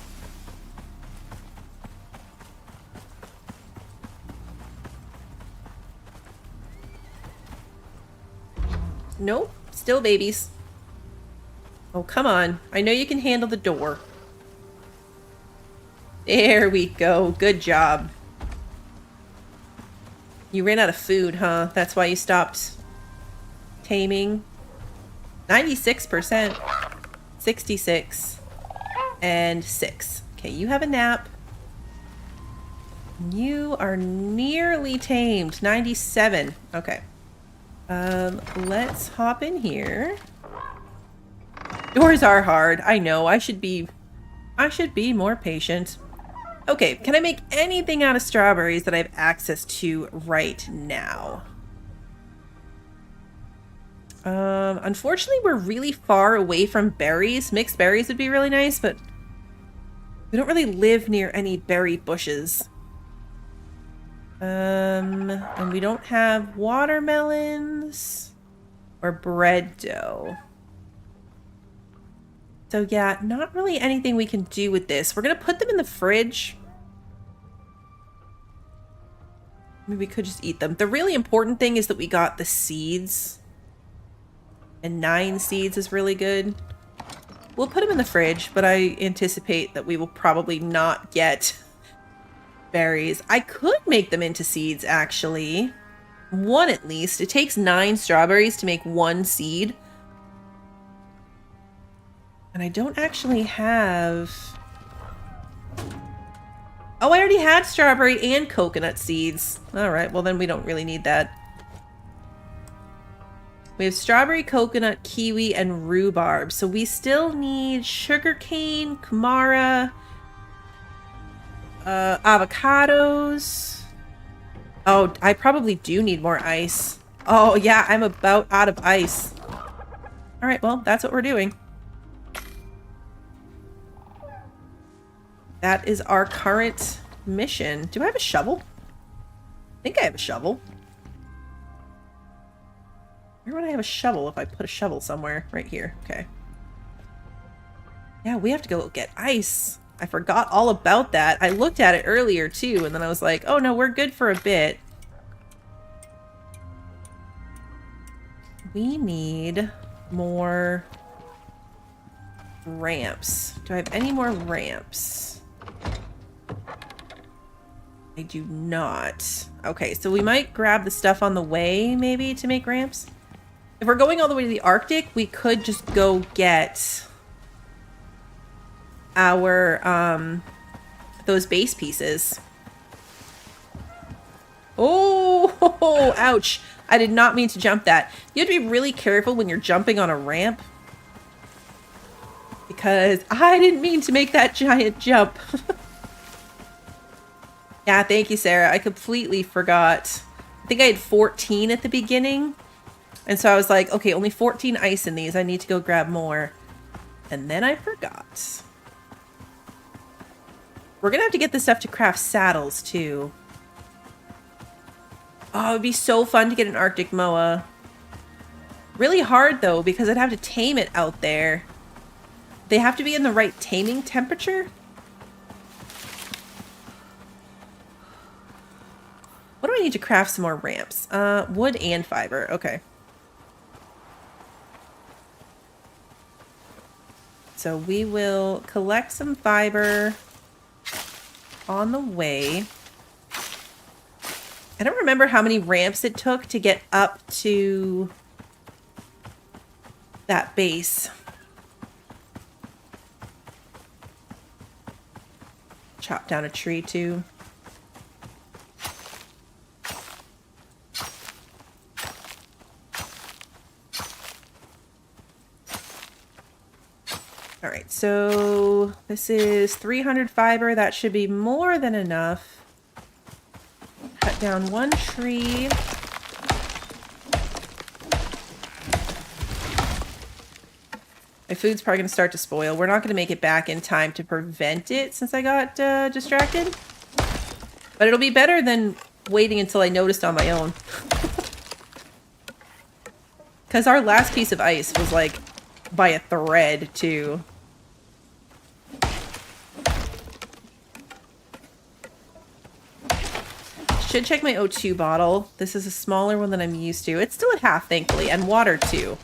Nope, still babies. Oh, come on. I know you can handle the door. There we go. Good job. You ran out of food, huh? That's why you stopped taming. 96%. 66. And 6. Okay, you have a nap. You are nearly tamed. 97. Okay. Let's hop in here. Doors are hard. I know. I should be more patient. Okay, can I make anything out of strawberries that I have access to right now? Unfortunately, we're really far away from berries. Mixed berries would be really nice, but we don't really live near any berry bushes. And we don't have watermelons or bread dough. So yeah, not really anything we can do with this. We're gonna put them in the fridge. Maybe we could just eat them. The really important thing is that we got the seeds. And 9 seeds is really good. We'll put them in the fridge, but I anticipate that we will probably not get berries. I could make them into seeds, actually. 1 at least. It takes 9 strawberries to make 1 seed. And I don't actually have... Oh, I already had strawberry and coconut seeds. Alright, well then we don't really need that. We have strawberry, coconut, kiwi, and rhubarb. So we still need sugarcane, kumara, avocados. Oh, I probably do need more ice. Oh, yeah, I'm about out of ice. Alright, well, that's what we're doing. That is our current mission. Do I have a shovel? I think I have a shovel. Where would I have a shovel if I put a shovel somewhere? Right here. Okay. Yeah, we have to go get ice. I forgot all about that. I looked at it earlier too, and then I was like, oh no, we're good for a bit. We need more ramps. Do I have any more ramps? I do not. Okay, so we might grab the stuff on the way, maybe, to make ramps. If we're going all the way to the Arctic, we could just go get our, those base pieces. Oh, ouch. I did not mean to jump that. You have to be really careful when you're jumping on a ramp. Because I didn't mean to make that giant jump. Yeah, thank you, Sarah. I completely forgot. I think I had 14 at the beginning. And so I was like, okay, only 14 ice in these. I need to go grab more. And then I forgot. We're going to have to get this stuff to craft saddles, too. Oh, it would be so fun to get an Arctic moa. Really hard, though, because I'd have to tame it out there. They have to be in the right taming temperature. What do I need to craft some more ramps? Wood and fiber. Okay. So we will collect some fiber on the way. I don't remember how many ramps it took to get up to that base. Chop down a tree too. All right, so this is 300 fiber. That should be more than enough. Cut down one tree. My food's probably going to start to spoil. We're not going to make it back in time to prevent it since I got distracted. But it'll be better than waiting until I noticed on my own. Because our last piece of ice was like by a thread too. Should check my O2 bottle. This is a smaller one than I'm used to. It's still at half, thankfully, and water too.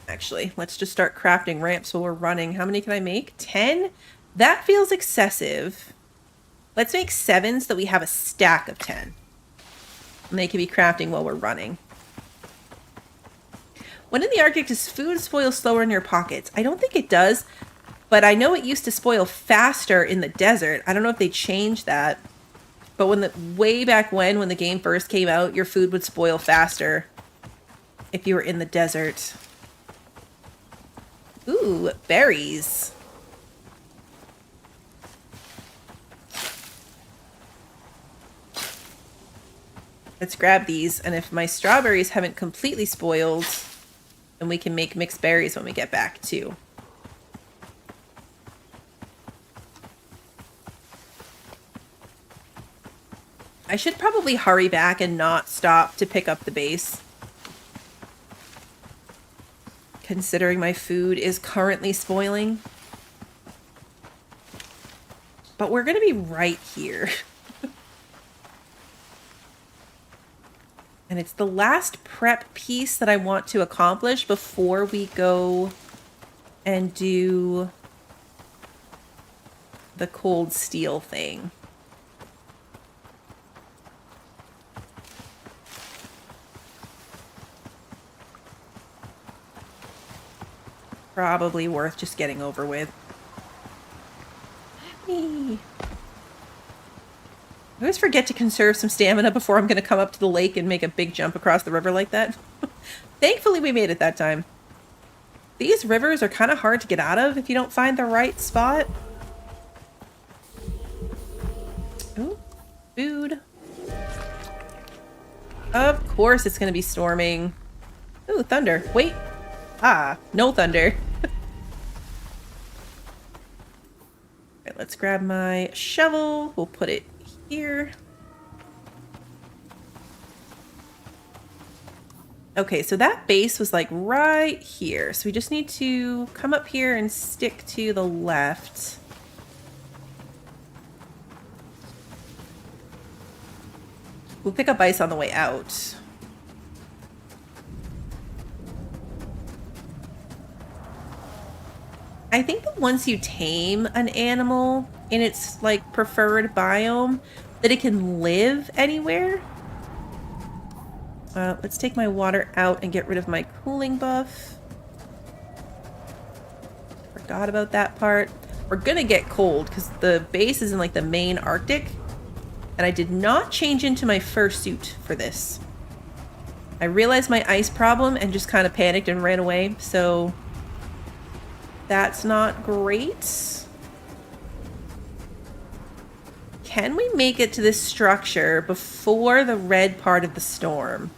Actually, let's just start crafting ramps while we're running. How many can I make? 10? That feels excessive. Let's make 7 so that we have a stack of 10. And they can be crafting while we're running. When in the Arctic, does food spoil slower in your pockets? I don't think it does, but I know it used to spoil faster in the desert. I don't know if they changed that. But way back when the game first came out, your food would spoil faster if you were in the desert. Ooh, berries. Let's grab these, and if my strawberries haven't completely spoiled, then we can make mixed berries when we get back too. I should probably hurry back and not stop to pick up the base, considering my food is currently spoiling. But we're going to be right here. And it's the last prep piece that I want to accomplish before we go and do the cold steel thing. Probably worth just getting over with. I always forget to conserve some stamina before I'm going to come up to the lake and make a big jump across the river like that. Thankfully, we made it that time. These rivers are kind of hard to get out of if you don't find the right spot. Ooh, food. Of course it's going to be storming. Ooh, thunder. Wait. Ah, no thunder. Alright, let's grab my shovel. We'll put it here. Okay, so that base was like right here. So we just need to come up here and stick to the left. We'll pick up ice on the way out. I think that once you tame an animal in its, like, preferred biome, that it can live anywhere. Let's take my water out and get rid of my cooling buff. Forgot about that part. We're gonna get cold because the base is in, like, the main Arctic. And I did not change into my fursuit for this. I realized my ice problem and just kind of panicked and ran away, so that's not great. Can we make it to this structure before the red part of the storm?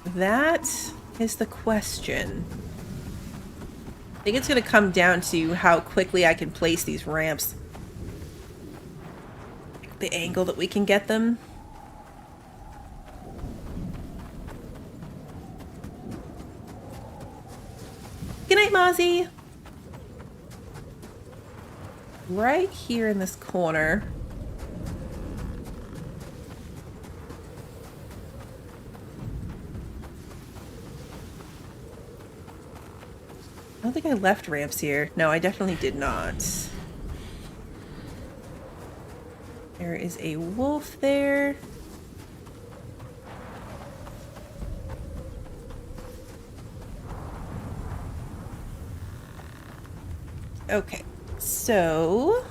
That is the question. I think it's going to come down to how quickly I can place these ramps. The angle that we can get them. Good night, Mozzie. Right here in this corner. I don't think I left ramps here. No, I definitely did not. There is a wolf there. Okay, so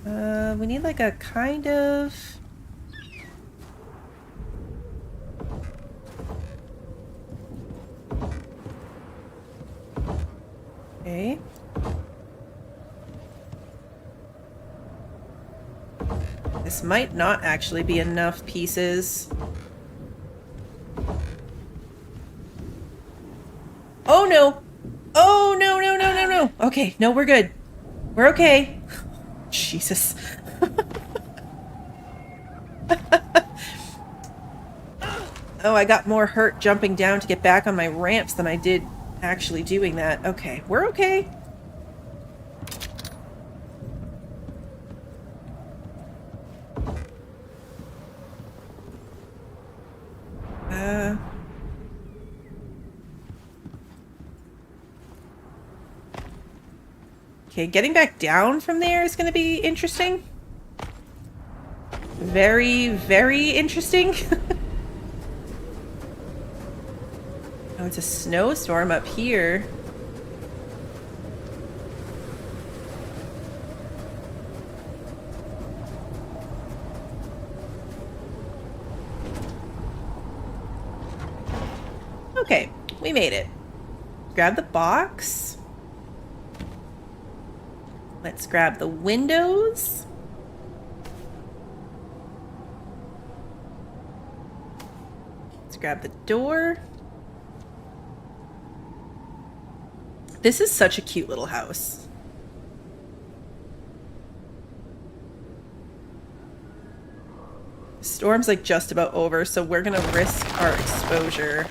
we need like a kind of okay. This might not actually be enough pieces. Oh no! Oh no, no, no, no, no! Okay, no, we're good. We're okay. Jesus. Oh, I got more hurt jumping down to get back on my ramps than I did actually doing that. Okay, we're okay. Okay, getting back down from there is going to be interesting. Very, very interesting. Oh, it's a snowstorm up here. Okay, we made it. Grab the box. Let's grab the windows. Let's grab the door. This is such a cute little house. Storm's like just about over, so we're gonna risk our exposure.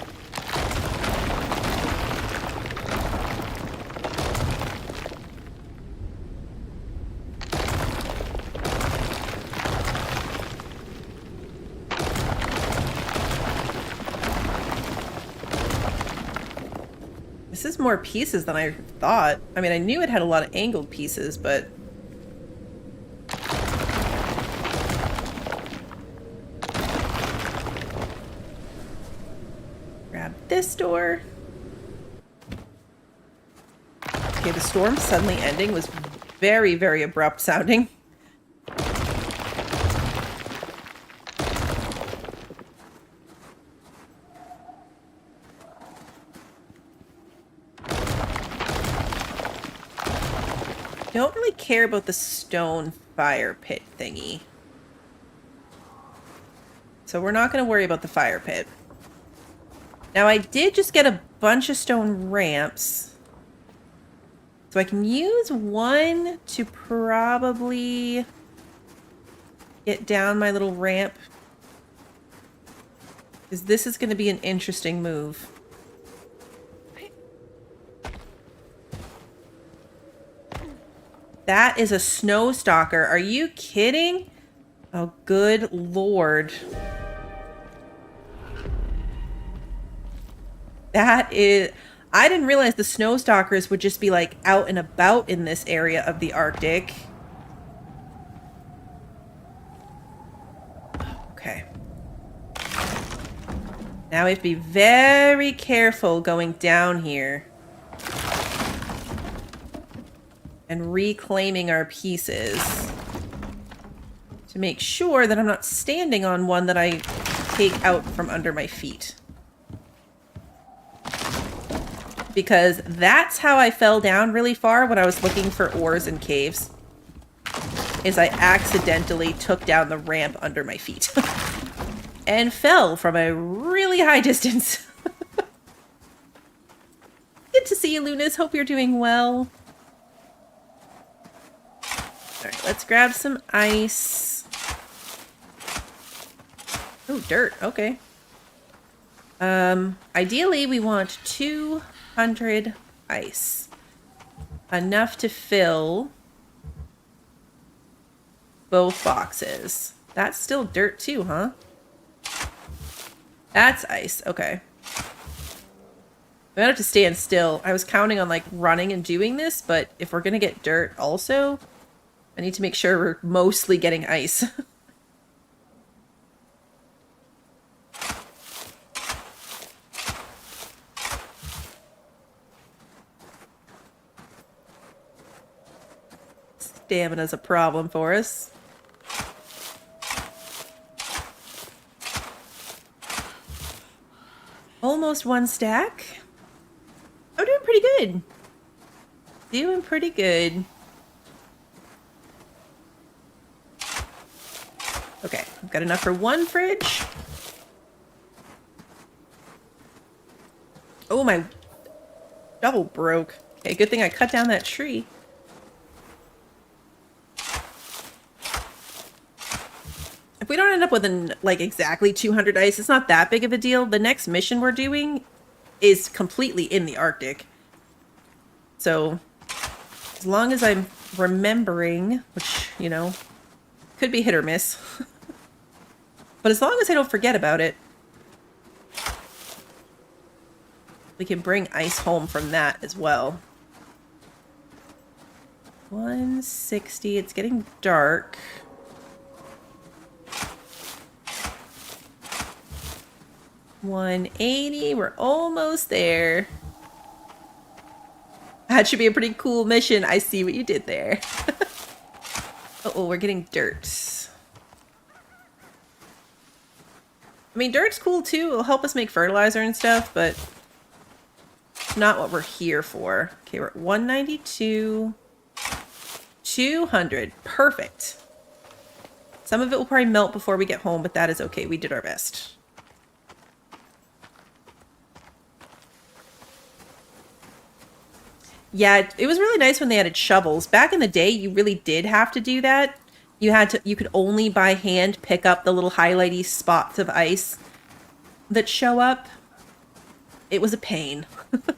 This is more pieces than I thought. I mean, I knew it had a lot of angled pieces, but... Grab this door. Okay, the storm suddenly ending was very, very abrupt sounding. Don't really care about the stone fire pit thingy. So we're not going to worry about the fire pit. Now I did just get a bunch of stone ramps. So I can use one to probably get down my little ramp. Because this is going to be an interesting move. That is a snow stalker. Are you kidding? Oh, good lord. That is... I didn't realize the snow stalkers would just be like out and about in this area of the Arctic. Okay. Now we have to be very careful going down here. And reclaiming our pieces. To make sure that I'm not standing on one that I take out from under my feet. Because that's how I fell down really far when I was looking for ores in caves. Is I accidentally took down the ramp under my feet. And fell from a really high distance. Good to see you, Lunas. Hope you're doing well. Alright, let's grab some ice. Oh, dirt. Okay. Ideally, we want 200 ice. Enough to fill both boxes. That's still dirt too, huh? That's ice. Okay. I might have to stand still. I was counting on like running and doing this, but if we're gonna get dirt also, I need to make sure we're mostly getting ice. Stamina's a problem for us. Almost one stack. I'm doing pretty good. Doing pretty good. Okay, I've got enough for one fridge. Oh, my shovel broke. Okay, good thing I cut down that tree. If we don't end up with like exactly 200 ice, it's not that big of a deal. The next mission we're doing is completely in the Arctic. So as long as I'm remembering, which, you know, could be hit or miss. But as long as I don't forget about it, we can bring ice home from that as well. 160, it's getting dark. $180, we're almost there. That should be a pretty cool mission. I see what you did there. Uh-oh, we're getting dirt. I mean, dirt's cool too. It'll help us make fertilizer and stuff, but it's not what we're here for. Okay, we're at 192. 200. Perfect. Some of it will probably melt before we get home, but that is okay. We did our best. Yeah, it was really nice when they added shovels. Back in the day, you really did have to do that. You could only by hand pick up the little highlighty spots of ice that show up. It was a pain. It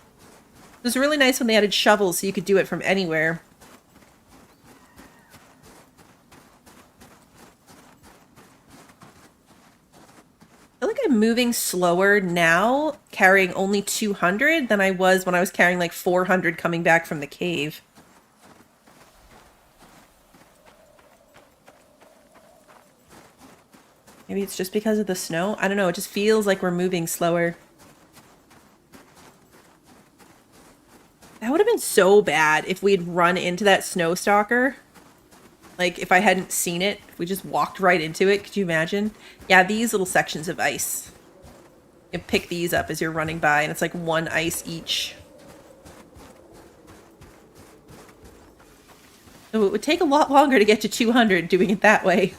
was really nice when they added shovels so you could do it from anywhere. I feel like I'm moving slower now, carrying only 200 than I was when I was carrying like 400 coming back from the cave. Maybe it's just because of the snow? I don't know, it just feels like we're moving slower. That would have been so bad if we'd run into that snow stalker. Like, if I hadn't seen it, if we just walked right into it, could you imagine? Yeah, these little sections of ice. You pick these up as you're running by, and it's like 1 ice each. So it would take a lot longer to get to 200 doing it that way.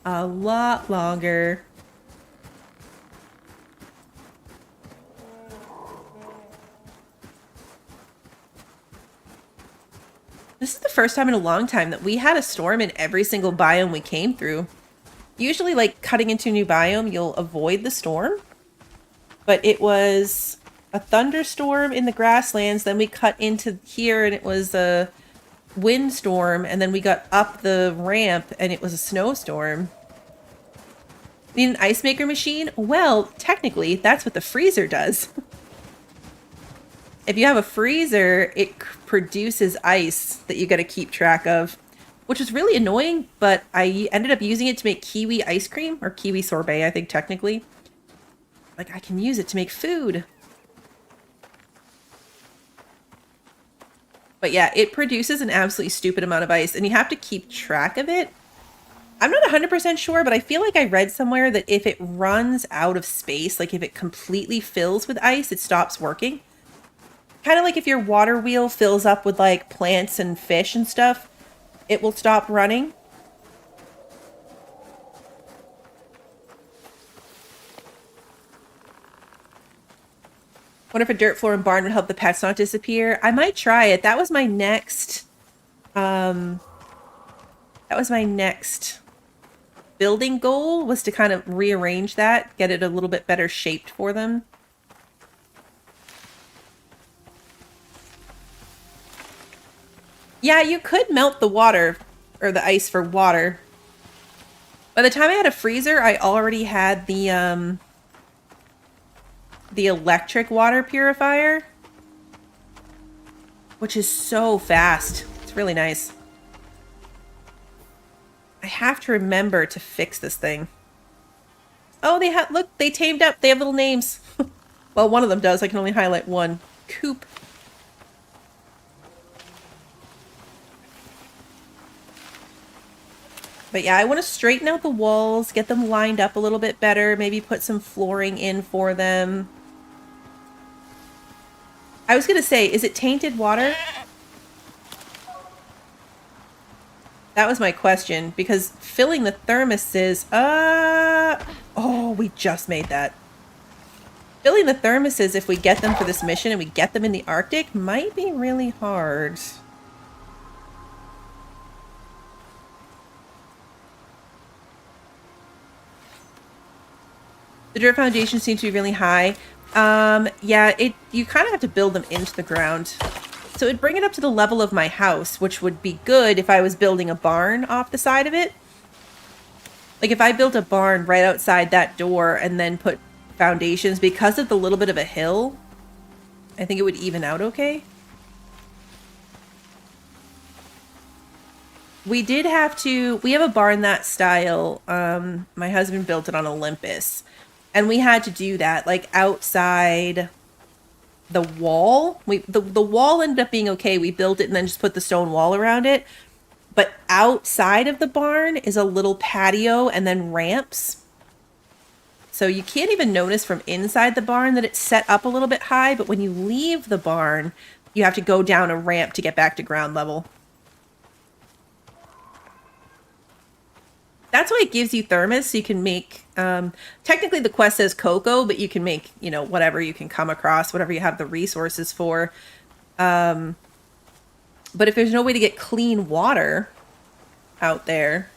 A lot longer. This is the first time in a long time that we had a storm in every single biome we came through. Usually, like, cutting into a new biome, you'll avoid the storm. But it was a thunderstorm in the grasslands. Then we cut into here and it was a windstorm. And then we got up the ramp and it was a snowstorm. Need an ice maker machine? Well, technically, that's what the freezer does. If you have a freezer, it produces ice that you got to keep track of, which was really annoying, but I ended up using it to make kiwi ice cream, or kiwi sorbet, I think, technically. Like, I can use it to make food. But yeah, it produces an absolutely stupid amount of ice, and you have to keep track of it. I'm not 100% sure, but I feel like I read somewhere that if it runs out of space, like if it completely fills with ice, it stops working. Kind of like if your water wheel fills up with like plants and fish and stuff, it will stop running. Wonder if a dirt floor and barn would help the pets not disappear. I might try it. That was my next building goal, was to kind of rearrange that, get it a little bit better shaped for them. Yeah, you could melt the water, or the ice for water. By the time I had a freezer, I already had the electric water purifier, which is so fast. It's really nice. I have to remember to fix this thing. Oh, look, they tamed up. They have little names. Well, one of them does. I can only highlight one. Coop. But yeah, I want to straighten out the walls, get them lined up a little bit better, maybe put some flooring in for them. I was going to say, is it tainted water? That was my question, because filling the thermoses, oh, we just made that. Filling the thermoses, if we get them for this mission and we get them in the Arctic, might be really hard. The dirt foundations seem to be really high. Yeah, you kind of have to build them into the ground. So it'd bring it up to the level of my house, which would be good if I was building a barn off the side of it. Like if I built a barn right outside that door and then put foundations, because of the little bit of a hill, I think it would even out okay. We have a barn that style. My husband built it on Olympus. And we had to do that, like outside the wall. The wall ended up being okay. We built it and then just put the stone wall around it. But outside of the barn is a little patio and then ramps. So you can't even notice from inside the barn that it's set up a little bit high. But when you leave the barn, you have to go down a ramp to get back to ground level. That's why it gives you thermos, so you can make, technically the quest says cocoa, but you can make, whatever you can come across, whatever you have the resources for. But if there's no way to get clean water out there,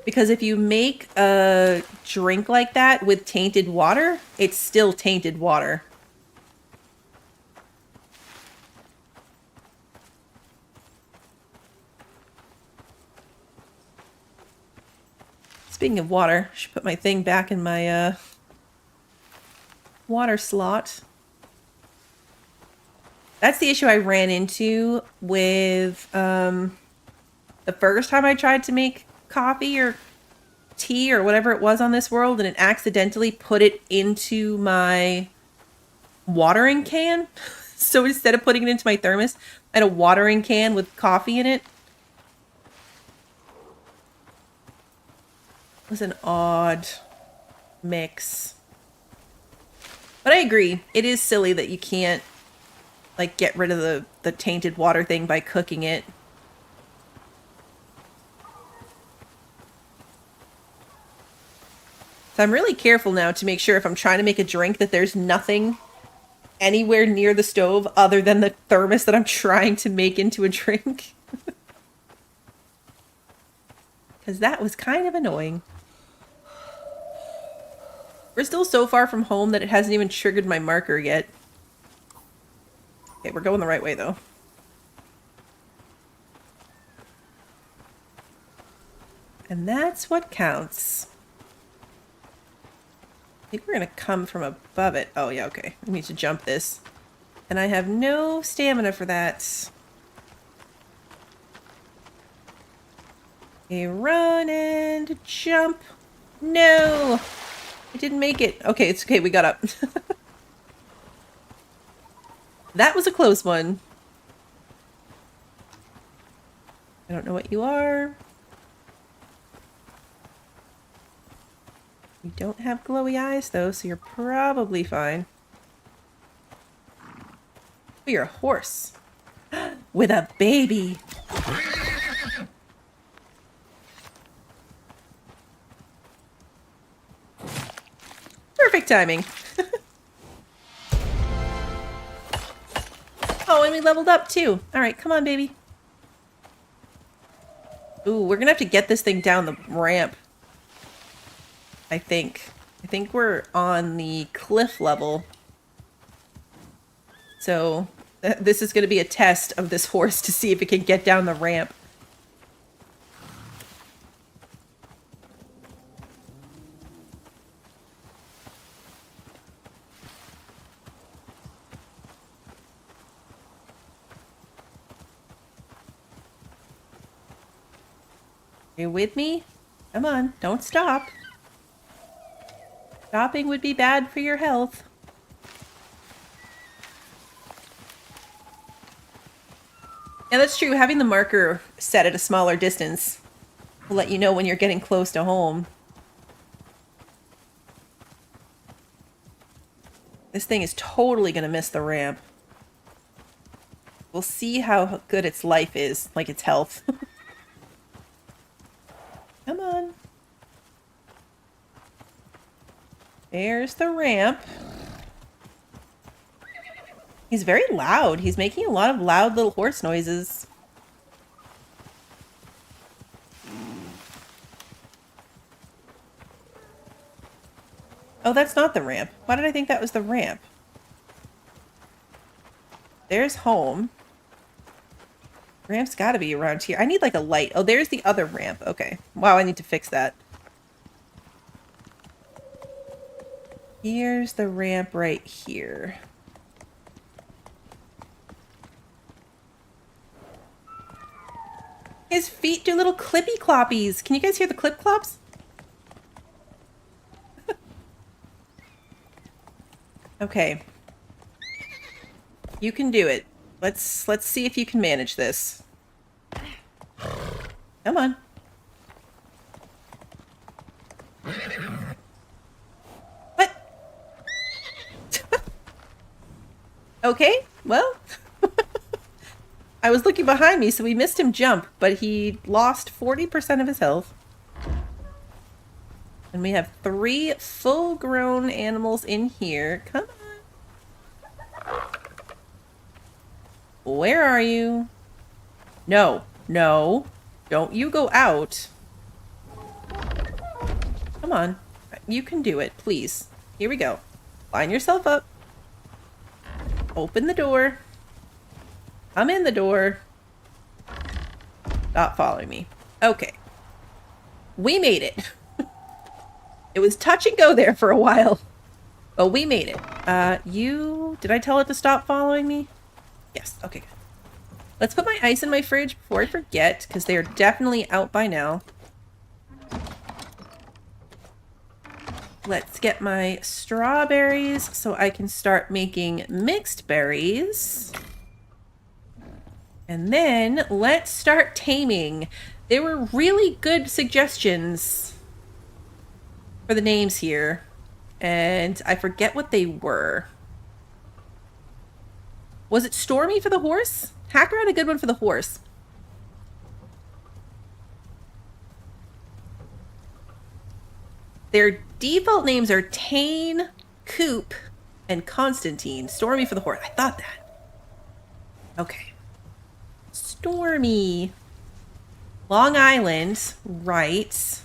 because if you make a drink like that with tainted water, it's still tainted water. Speaking of water, I should put my thing back in my water slot. That's the issue I ran into with the first time I tried to make coffee or tea or whatever it was on this world, and it accidentally put it into my watering can. So instead of putting it into my thermos, I had a watering can with coffee in it. It was an odd mix. But I agree. It is silly that you can't like get rid of the tainted water thing by cooking it. So I'm really careful now to make sure if I'm trying to make a drink that there's nothing anywhere near the stove other than the thermos that I'm trying to make into a drink. Because that was kind of annoying. We're still so far from home that it hasn't even triggered my marker yet. Okay, we're going the right way, though. And that's what counts. I think we're gonna come from above it. Oh, yeah, okay. We need to jump this. And I have no stamina for that. A run and jump. No! I didn't make it. Okay, it's okay. We got up. That was a close one. I don't know what you are. You don't have glowy eyes, though, so you're probably fine. Oh, you're a horse. With a baby. Perfect timing. Oh, and we leveled up too. All right, come on, baby. Ooh, we're gonna have to get this thing down the ramp. I think we're on the cliff level. So this is gonna be a test of this horse to see if it can get down the ramp. Are you with me? Come on, don't stop. Stopping would be bad for your health. Yeah, that's true. Having the marker set at a smaller distance will let you know when you're getting close to home. This thing is totally going to miss the ramp. We'll see how good its life is, like its health. Come on. There's the ramp. He's very loud. He's making a lot of loud little horse noises. Oh, that's not the ramp. Why did I think that was the ramp? There's home. Ramp's gotta be around here. I need like a light. Oh, there's the other ramp. Okay. Wow, I need to fix that. Here's the ramp right here. His feet do little clippy cloppies. Can you guys hear the clip clops? Okay. You can do it. Let's see if you can manage this. Come on. What? Okay, well. I was looking behind me, so we missed him jump, but he lost 40% of his health. And we have 3 full-grown animals in here. Come on. Where are you? No. No. Don't you go out. Come on. You can do it, please. Here we go. Line yourself up. Open the door. Come in the door. Stop following me. Okay. We made it. It was touch and go there for a while. But we made it. Did I tell it to stop following me? Yes, okay, good. Let's put my ice in my fridge before I forget, because they are definitely out by now. Let's get my strawberries so I can start making mixed berries. And then let's start taming. There were really good suggestions for the names here, and I forget what they were. Was it Stormy for the horse? Hacker had a good one for the horse. Their default names are Tane, Coop, and Constantine. Stormy for the horse. I thought that. Okay. Stormy. Long Island. Right.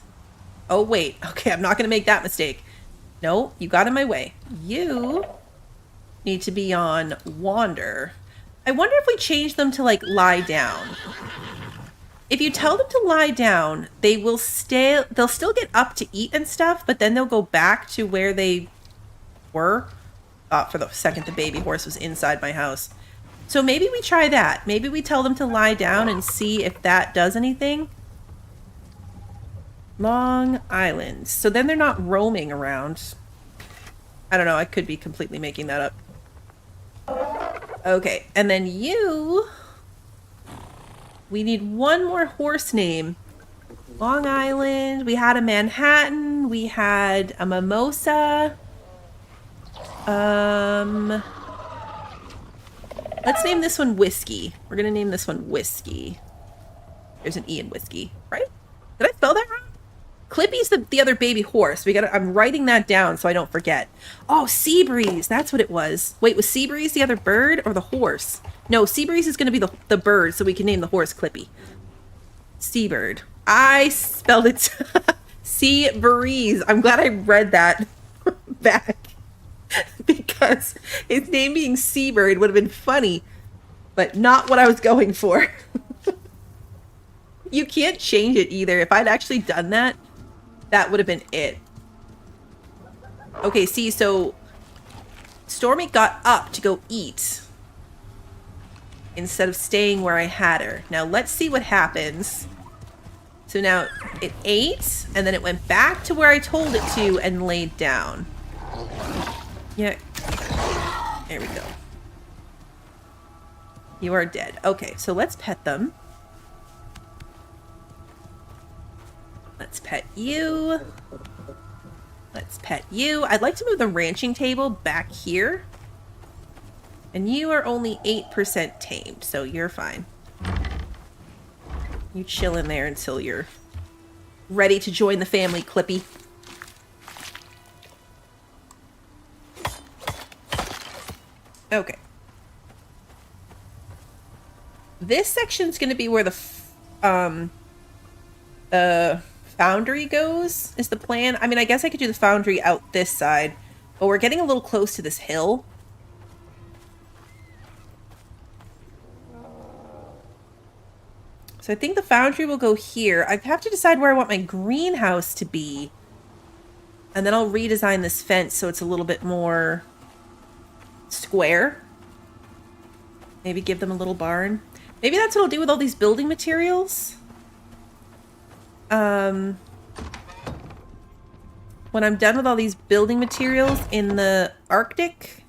Oh, wait. Okay, I'm not going to make that mistake. No, you got in my way. You need to be on wander. I wonder if we change them to like lie down. If you tell them to lie down, they will stay, they'll still get up to eat and stuff, but then they'll go back to where they were. For the second the baby horse was inside my house. So maybe we try that. Maybe we tell them to lie down and see if that does anything. Long Island. So then they're not roaming around. I don't know. I could be completely making that up. Okay. And then you... We need one more horse name. Long Island. We had a Manhattan. We had a Mimosa. Let's name this one Whiskey. We're gonna name this one Whiskey. There's an E in Whiskey, right? Did I spell that wrong? Clippy's the other baby horse. I'm writing that down so I don't forget. Oh, Seabreeze. That's what it was. Wait, was Seabreeze the other bird or the horse? No, Seabreeze is gonna be the bird, so we can name the horse Clippy. Seabird. I spelled it Seabreeze. I'm glad I read that back. Because his name being Seabird would have been funny, but not what I was going for. You can't change it either. If I'd actually done that, that would have been it. Okay, see, so Stormy got up to go eat instead of staying where I had her. Now let's see what happens. So now it ate, and then it went back to where I told it to and laid down. Yeah. There we go. You are dead. Okay, so let's pet them. Let's pet you. Let's pet you. I'd like to move the ranching table back here. And you are only 8% tamed, so you're fine. You chill in there until you're ready to join the family, Clippy. Okay. This section's going to be where the foundry goes, is the plan. I mean, I guess I could do the foundry out this side, but we're getting a little close to this hill. So I think the foundry will go here. I have to decide where I want my greenhouse to be. And then I'll redesign this fence so it's a little bit more square. Maybe give them a little barn. Maybe that's what I'll do with all these building materials. When I'm done with all these building materials in the Arctic,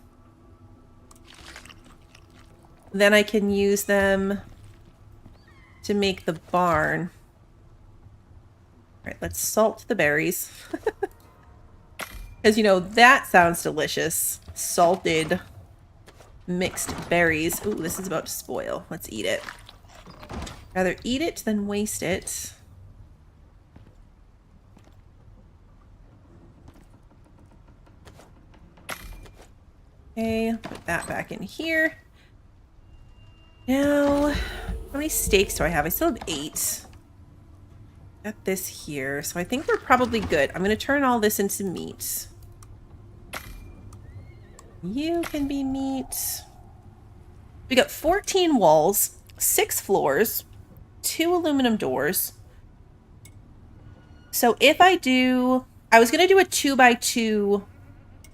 then I can use them to make the barn. All right, let's salt the berries. Because, you know, that sounds delicious. Salted mixed berries. Ooh, this is about to spoil. Let's eat it. Rather eat it than waste it. Okay, put that back in here. Now, how many steaks do I have? I still have 8. Got this here, so I think we're probably good. I'm going to turn all this into meat. You can be meat. We got 14 walls, 6 floors, 2 aluminum doors. So if I do... I was going to do a 2x2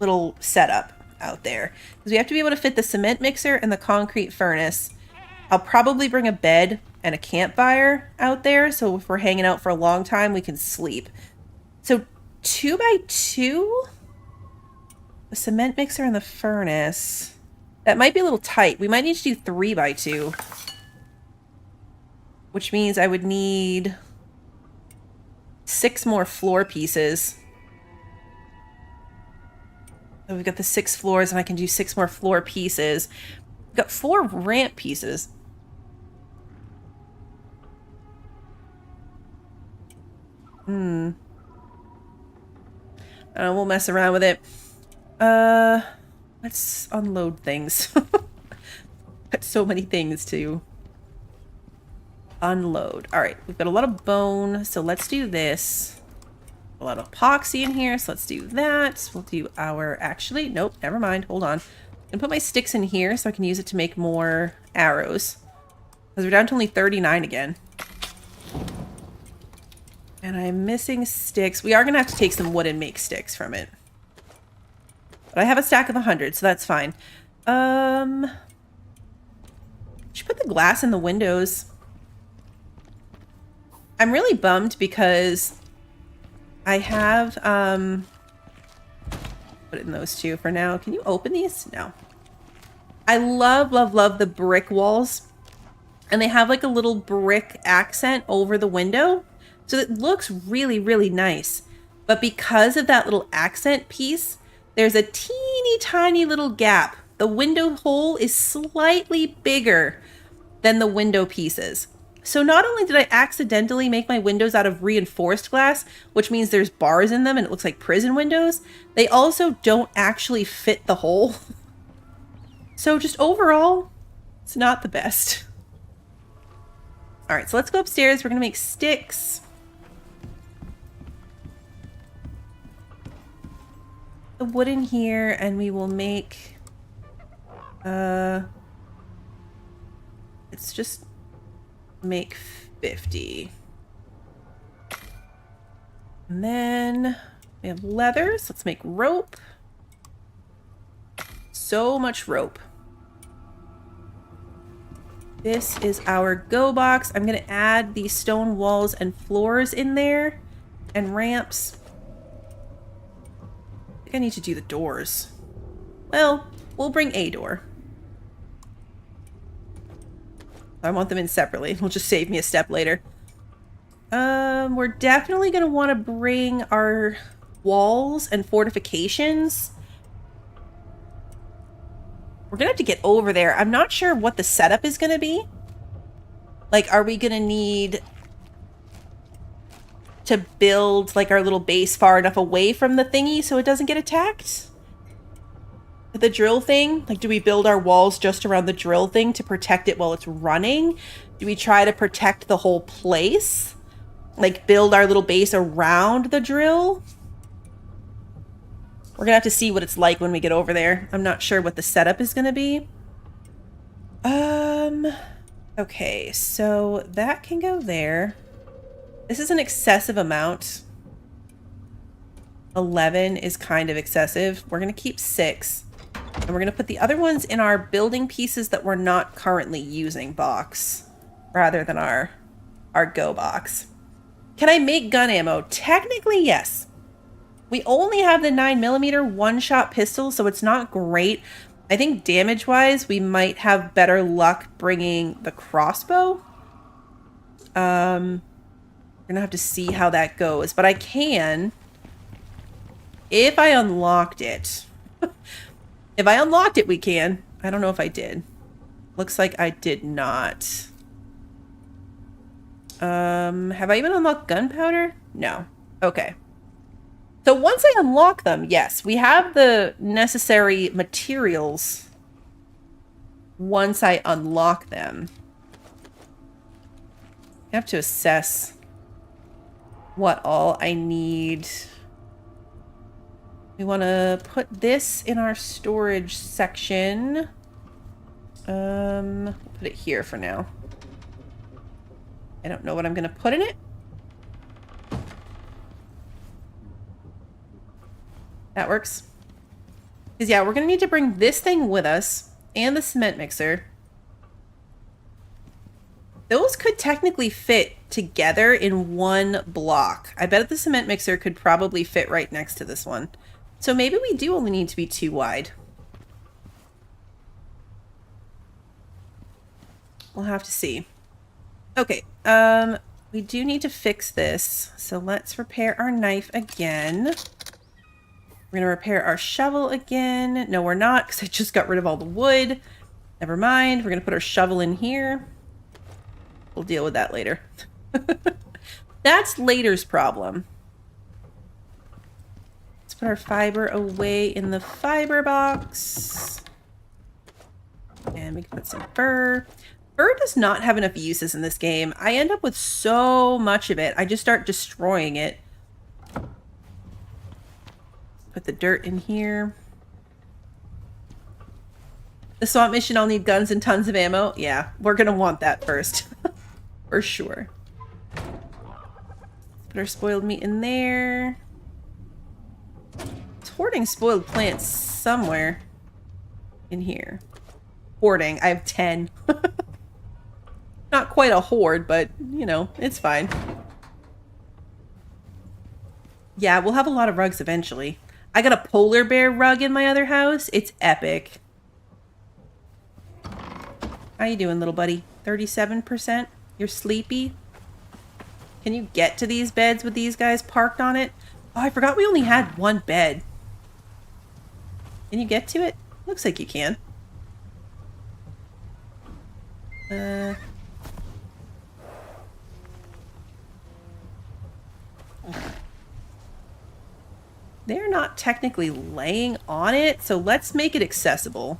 little setup out there, because we have to be able to fit the cement mixer and the concrete furnace. I'll probably bring a bed and a campfire out there, so if we're hanging out for a long time, we can sleep. So 2x2, the cement mixer and the furnace. That might be a little tight. We might need to do 3x2, which means I would need 6 more floor pieces. So we've got the 6 floors, and I can do 6 more floor pieces. We've got 4 ramp pieces. We'll mess around with it. Let's unload things. Got so many things to unload. All right, we've got a lot of bone, so let's do this. A lot of epoxy in here, so let's do that. We'll do our... Actually, nope, never mind. Hold on. I'm gonna put my sticks in here so I can use it to make more arrows. Because we're down to only 39 again. And I'm missing sticks. We are gonna have to take some wood and make sticks from it. But I have a stack of 100, so that's fine. Should put the glass in the windows. I'm really bummed because I have, put it in those two for now. Can you open these? No. I love, love, love the brick walls. And they have like a little brick accent over the window. So it looks really, really nice. But because of that little accent piece, there's a teeny tiny little gap. The window hole is slightly bigger than the window pieces. So not only did I accidentally make my windows out of reinforced glass, which means there's bars in them and it looks like prison windows, they also don't actually fit the hole. So just overall, it's not the best. All right, so let's go upstairs. We're gonna make sticks. The wood in here, and we will make, let's just make 50. And then we have leathers. Let's make rope. So much rope. This is our go box. I'm going to add these stone walls and floors in there and ramps. I think I need to do the doors. Well, we'll bring a door. I want them in separately. It'll just save me a step later. We're definitely going to want to bring our walls and fortifications. We're going to have to get over there. I'm not sure what the setup is going to be. Like, are we going to need to build, like, our little base far enough away from the thingy so it doesn't get attacked? The drill thing? Like, do we build our walls just around the drill thing to protect it while it's running? Do we try to protect the whole place? Like, build our little base around the drill? We're gonna have to see what it's like when we get over there. I'm not sure what the setup is gonna be. Okay, so that can go there. This is an excessive amount. 11 is kind of excessive. We're gonna keep 6. And we're gonna put the other ones in our building pieces that we're not currently using box, rather than our go box. Can I make gun ammo? Technically, yes. We only have the 9mm one-shot pistol, so it's not great. I think damage-wise, we might have better luck bringing the crossbow. We're gonna have to see how that goes, but I can, if I unlocked it. If I unlocked it, we can. I don't know if I did. Looks like I did not. Have I even unlocked gunpowder? No. Okay. So once I unlock them, yes, we have the necessary materials once I unlock them. I have to assess what all I need. We want to put this in our storage section. We'll put it here for now. I don't know what I'm going to put in it. That works. Because yeah, we're going to need to bring this thing with us and the cement mixer. Those could technically fit together in one block. I bet the cement mixer could probably fit right next to this one. So maybe we do only need to be 2 wide. We'll have to see. Okay, we do need to fix this. So let's repair our knife again. We're gonna repair our shovel again. No, we're not, because I just got rid of all the wood. Never mind. We're gonna put our shovel in here. We'll deal with that later. That's later's problem. Let's put our fiber away in the fiber box. And we can put some fur. Fur does not have enough uses in this game. I end up with so much of it. I just start destroying it. Put the dirt in here. The swamp mission, I'll need guns and tons of ammo. Yeah, we're gonna want that first. For sure. Put our spoiled meat in there. It's hoarding spoiled plants somewhere in here. Hoarding. I have 10. Not quite a hoard, but, you know, it's fine. Yeah, we'll have a lot of rugs eventually. I got a polar bear rug in my other house. It's epic. How you doing, little buddy? 37%? You're sleepy? Can you get to these beds with these guys parked on it? Oh, I forgot we only had one bed. Can you get to it? Looks like you can. They're not technically laying on it, so let's make it accessible.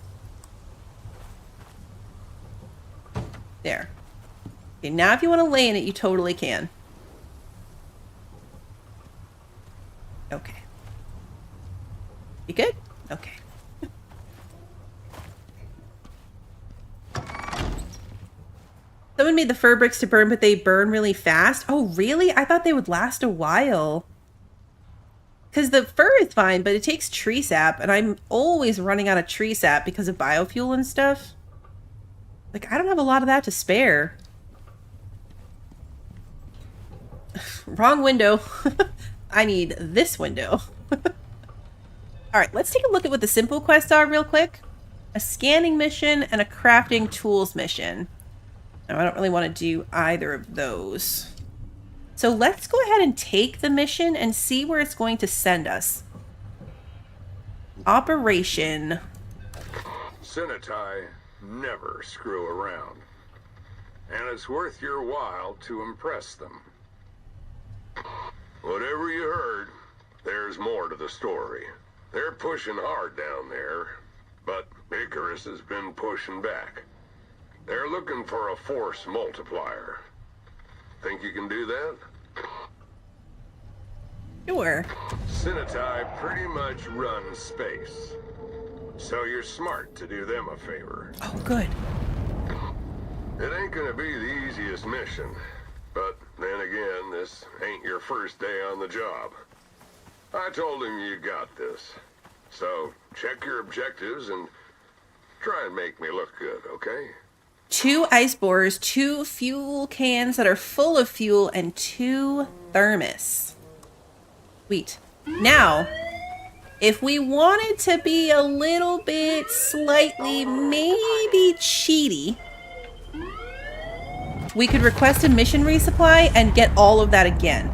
There. Okay, now if you want to lay in it, you totally can. Okay. You good? Okay. Someone made the fir bricks to burn, but they burn really fast. Oh, really? I thought they would last a while. Because the fir is fine, but it takes tree sap, and I'm always running out of tree sap because of biofuel and stuff. Like, I don't have a lot of that to spare. Wrong window. I need this window. Alright, let's take a look at what the simple quests are real quick. A scanning mission and a crafting tools mission. Now, I don't really want to do either of those. So let's go ahead and take the mission and see where it's going to send us. Operation. Sinitai never screw around. And it's worth your while to impress them. Whatever you heard, there's more to the story. They're pushing hard down there, but Icarus has been pushing back. They're looking for a force multiplier. Think you can do that? Sure. Sinitai pretty much runs space. So you're smart to do them a favor. Oh, good. It ain't gonna be the easiest mission. But then again, this ain't your first day on the job. I told him you got this. So check your objectives and try and make me look good, okay? 2 ice borers, 2 fuel cans that are full of fuel, and 2 thermos. Sweet. Now, if we wanted to be a little bit slightly, maybe cheaty, we could request a mission resupply and get all of that again.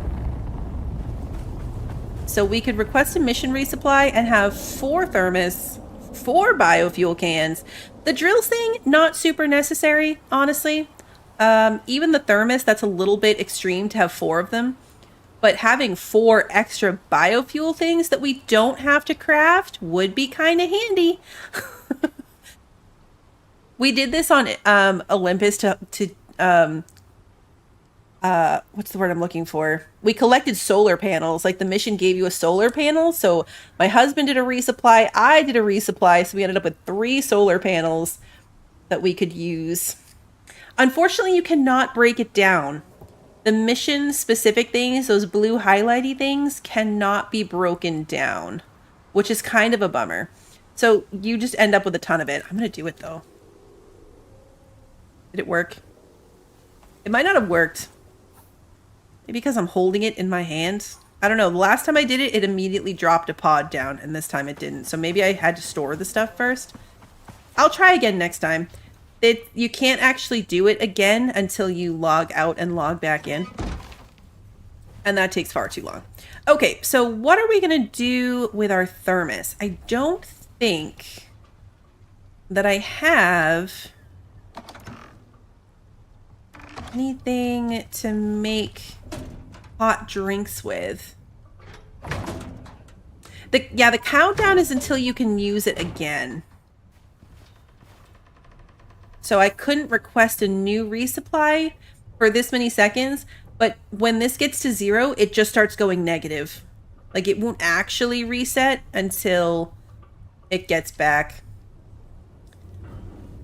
So we could request a mission resupply and have 4 thermos, 4 biofuel cans. The drills thing, not super necessary, honestly. Even the thermos, that's a little bit extreme to have 4 of them. But having 4 extra biofuel things that we don't have to craft would be kind of handy. We did this on Olympus to what's the word I'm looking for? We collected solar panels. Like, the mission gave you a solar panel. So my husband did a resupply. I did a resupply. So we ended up with 3 solar panels that we could use. Unfortunately, you cannot break it down. The mission specific things, those blue highlighty things, cannot be broken down, which is kind of a bummer. So you just end up with a ton of it. I'm going to do it though. Did it work? It might not have worked. Maybe because I'm holding it in my hand. I don't know. The last time I did it, it immediately dropped a pod down, and this time it didn't. So maybe I had to store the stuff first. I'll try again next time. You can't actually do it again until you log out and log back in. And that takes far too long. Okay, so what are we going to do with our thermos? I don't think that I have anything to make hot drinks with. The countdown is until you can use it again. So I couldn't request a new resupply for this many seconds, but when this gets to 0, it just starts going negative. Like, it won't actually reset until it gets back.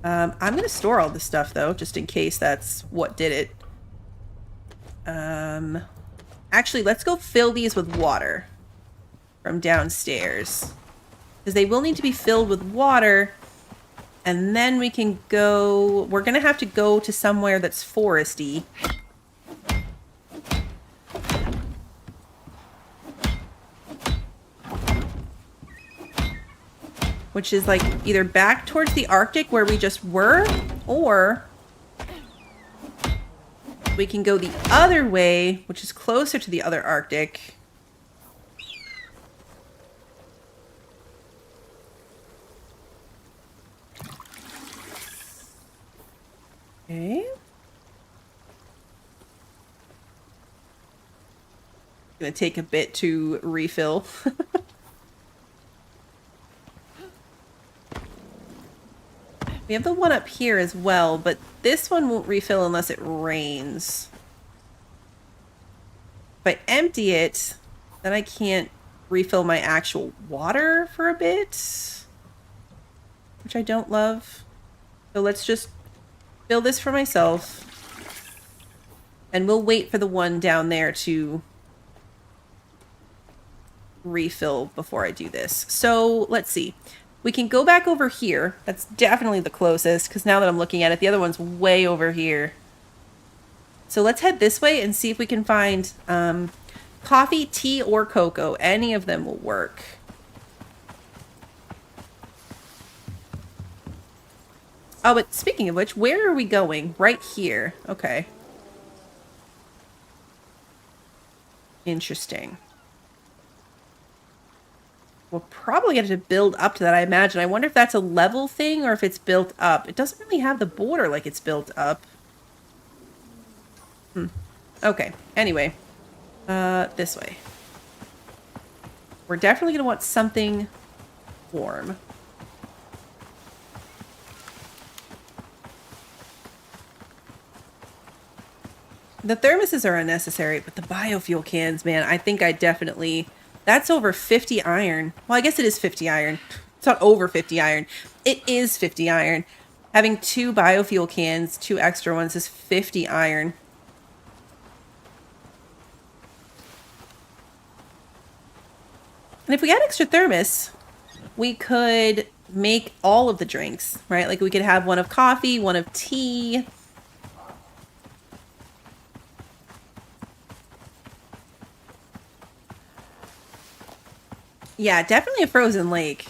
I'm going to store all this stuff, though, just in case that's what did it. Actually, let's go fill these with water from downstairs. Because they will need to be filled with water. And then we can go... We're going to have to go to somewhere that's foresty. Which is like either back towards the Arctic where we just were, or we can go the other way, which is closer to the other Arctic. Okay. Gonna take a bit to refill. We have the one up here as well, but this one won't refill unless it rains. If I empty it, then I can't refill my actual water for a bit, which I don't love. So let's just fill this for myself, and we'll wait for the one down there to refill before I do this. So let's see. We can go back over here. That's definitely the closest, because now that I'm looking at it, the other one's way over here. So let's head this way and see if we can find coffee, tea, or cocoa. Any of them will work. Oh, but speaking of which, where are we going? Right here. Okay. Interesting. We'll probably get to build up to that, I imagine. I wonder if that's a level thing or if it's built up. It doesn't really have the border like it's built up. Okay. Anyway. This way. We're definitely going to want something warm. The thermoses are unnecessary, but the biofuel cans, man, I think I definitely... That's over 50 iron. Well, I guess it is 50 iron. It's not over 50 iron. It is 50 iron. Having 2 biofuel cans, 2 extra ones, is 50 iron. And if we had extra thermos, we could make all of the drinks, right? Like we could have one of coffee, one of tea. Yeah, definitely a frozen lake.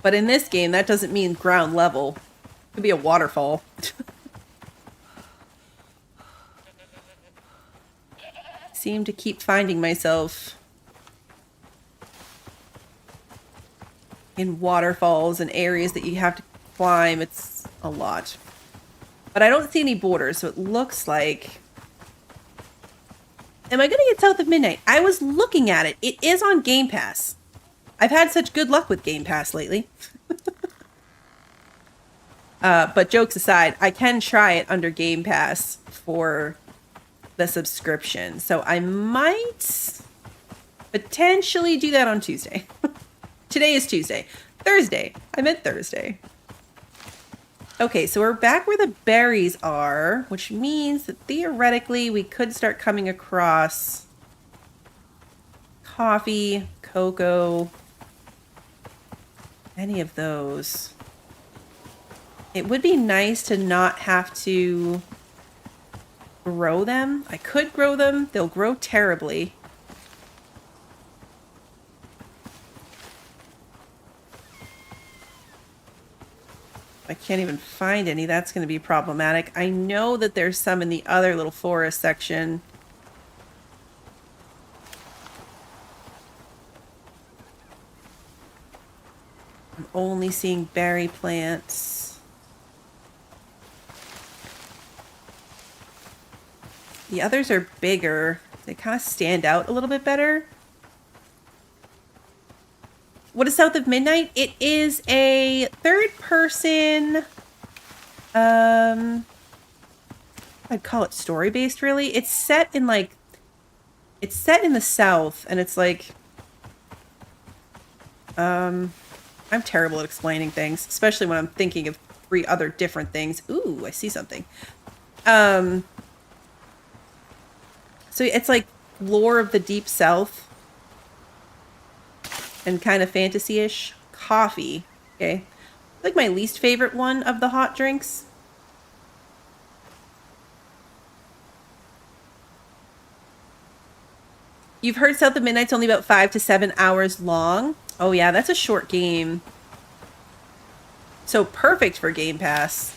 But in this game, that doesn't mean ground level. It could be a waterfall. Seem to keep finding myself in waterfalls and areas that you have to climb. It's a lot. But I don't see any borders, so it looks like... Am I going to get South of Midnight? I was looking at it. It is on Game Pass. I've had such good luck with Game Pass lately. But jokes aside, I can try it under Game Pass for the subscription. So I might potentially do that on Tuesday. Today is Tuesday. Thursday. I meant Thursday. Okay, so we're back where the berries are, which means that theoretically we could start coming across coffee, cocoa, any of those. It would be nice to not have to grow them. I could grow them. They'll grow terribly. I can't even find any. That's going to be problematic. I know that there's some in the other little forest section. I'm only seeing berry plants. The others are bigger. They kind of stand out a little bit better. What is South of Midnight? It is a third-person, I'd call it story-based, really. It's set in, like, It's set in the south, and it's like... I'm terrible at explaining things, especially when I'm thinking of 3 other different things. Ooh, I see something. So it's like lore of the deep south and kind of fantasy-ish. Coffee, okay? Like my least favorite one of the hot drinks. You've heard South of Midnight's only about 5 to 7 hours long. Oh yeah, that's a short game. So perfect for Game Pass.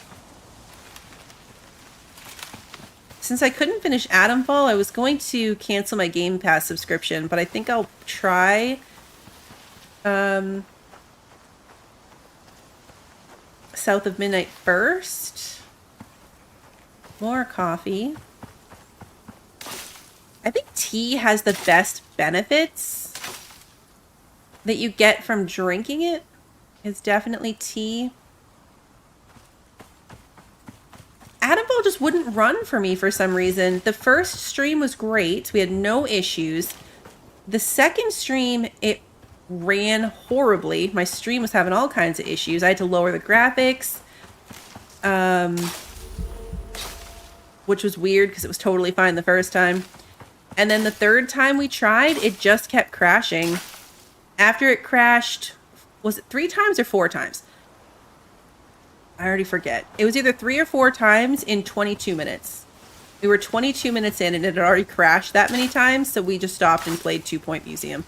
Since I couldn't finish Atomfall, I was going to cancel my Game Pass subscription, but I think I'll try South of Midnight first. More coffee. I think tea has the best benefits that you get from drinking it. It's definitely tea. Atomfall just wouldn't run for me for some reason. The first stream was great. We had no issues. The second stream, it ran horribly. My stream was having all kinds of issues. I had to lower the graphics. Which was weird because it was totally fine the first time. And then the third time we tried, it just kept crashing. After it crashed, was it 3 times or 4 times? I already forget. It was either 3 or 4 times in 22 minutes. We were 22 minutes in and it had already crashed that many times, so we just stopped and played 2 Point Museum.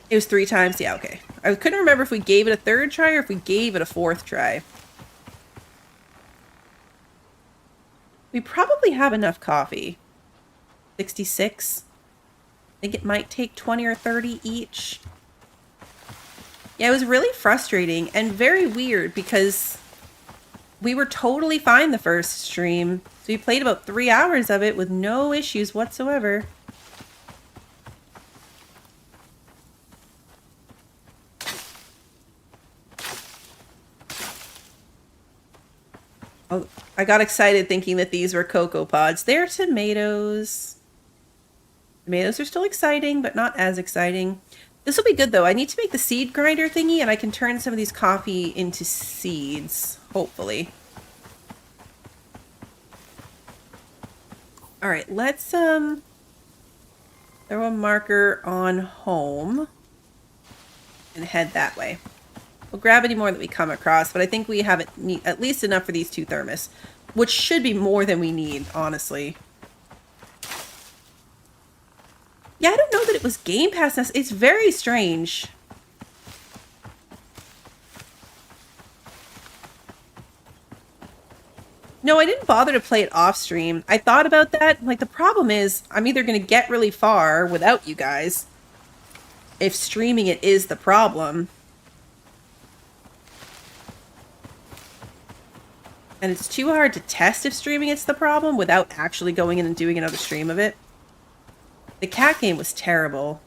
It was 3 times? Yeah, okay. I couldn't remember if we gave it a 3rd try or if we gave it a 4th try. We probably have enough coffee. 66. I think it might take 20 or 30 each. Yeah, it was really frustrating and very weird because we were totally fine the first stream. So we played about 3 hours of it with no issues whatsoever. Oh, I got excited thinking that these were cocoa pods. They're tomatoes. Tomatoes are still exciting, but not as exciting. This will be good, though. I need to make the seed grinder thingy, and I can turn some of these coffee into seeds, hopefully. All right, let's throw a marker on home and head that way. We'll grab any more that we come across, but I think we have at least enough for these 2 thermos, which should be more than we need, honestly. Yeah, I don't know that it was Game Pass. It's very strange. No, I didn't bother to play it off stream. I thought about that. Like, the problem is, I'm either going to get really far without you guys, if streaming it is the problem. And it's too hard to test if streaming it's the problem without actually going in and doing another stream of it. The cat game was terrible.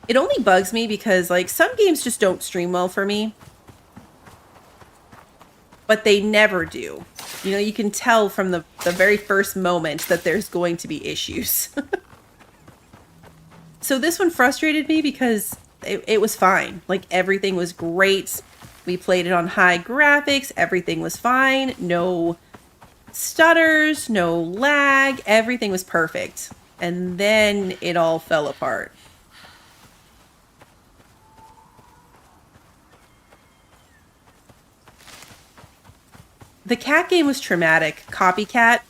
It only bugs me because, like, some games just don't stream well for me. But they never do. You know, you can tell from the very first moment that there's going to be issues. So this one frustrated me because it was fine. Like, everything was great. We played it on high graphics. Everything was fine. No stutters, no lag. Everything was perfect. And then it all fell apart. The cat game was traumatic. Copycat.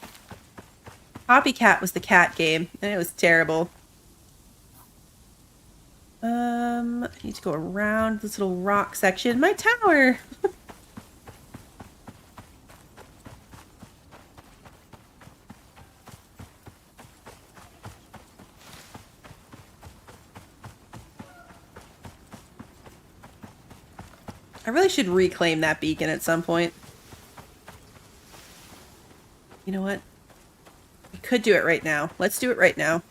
Copycat was the cat game, and it was terrible. I need to go around this little rock section. My tower! I really should reclaim that beacon at some point. You know what? We could do it right now. Let's do it right now.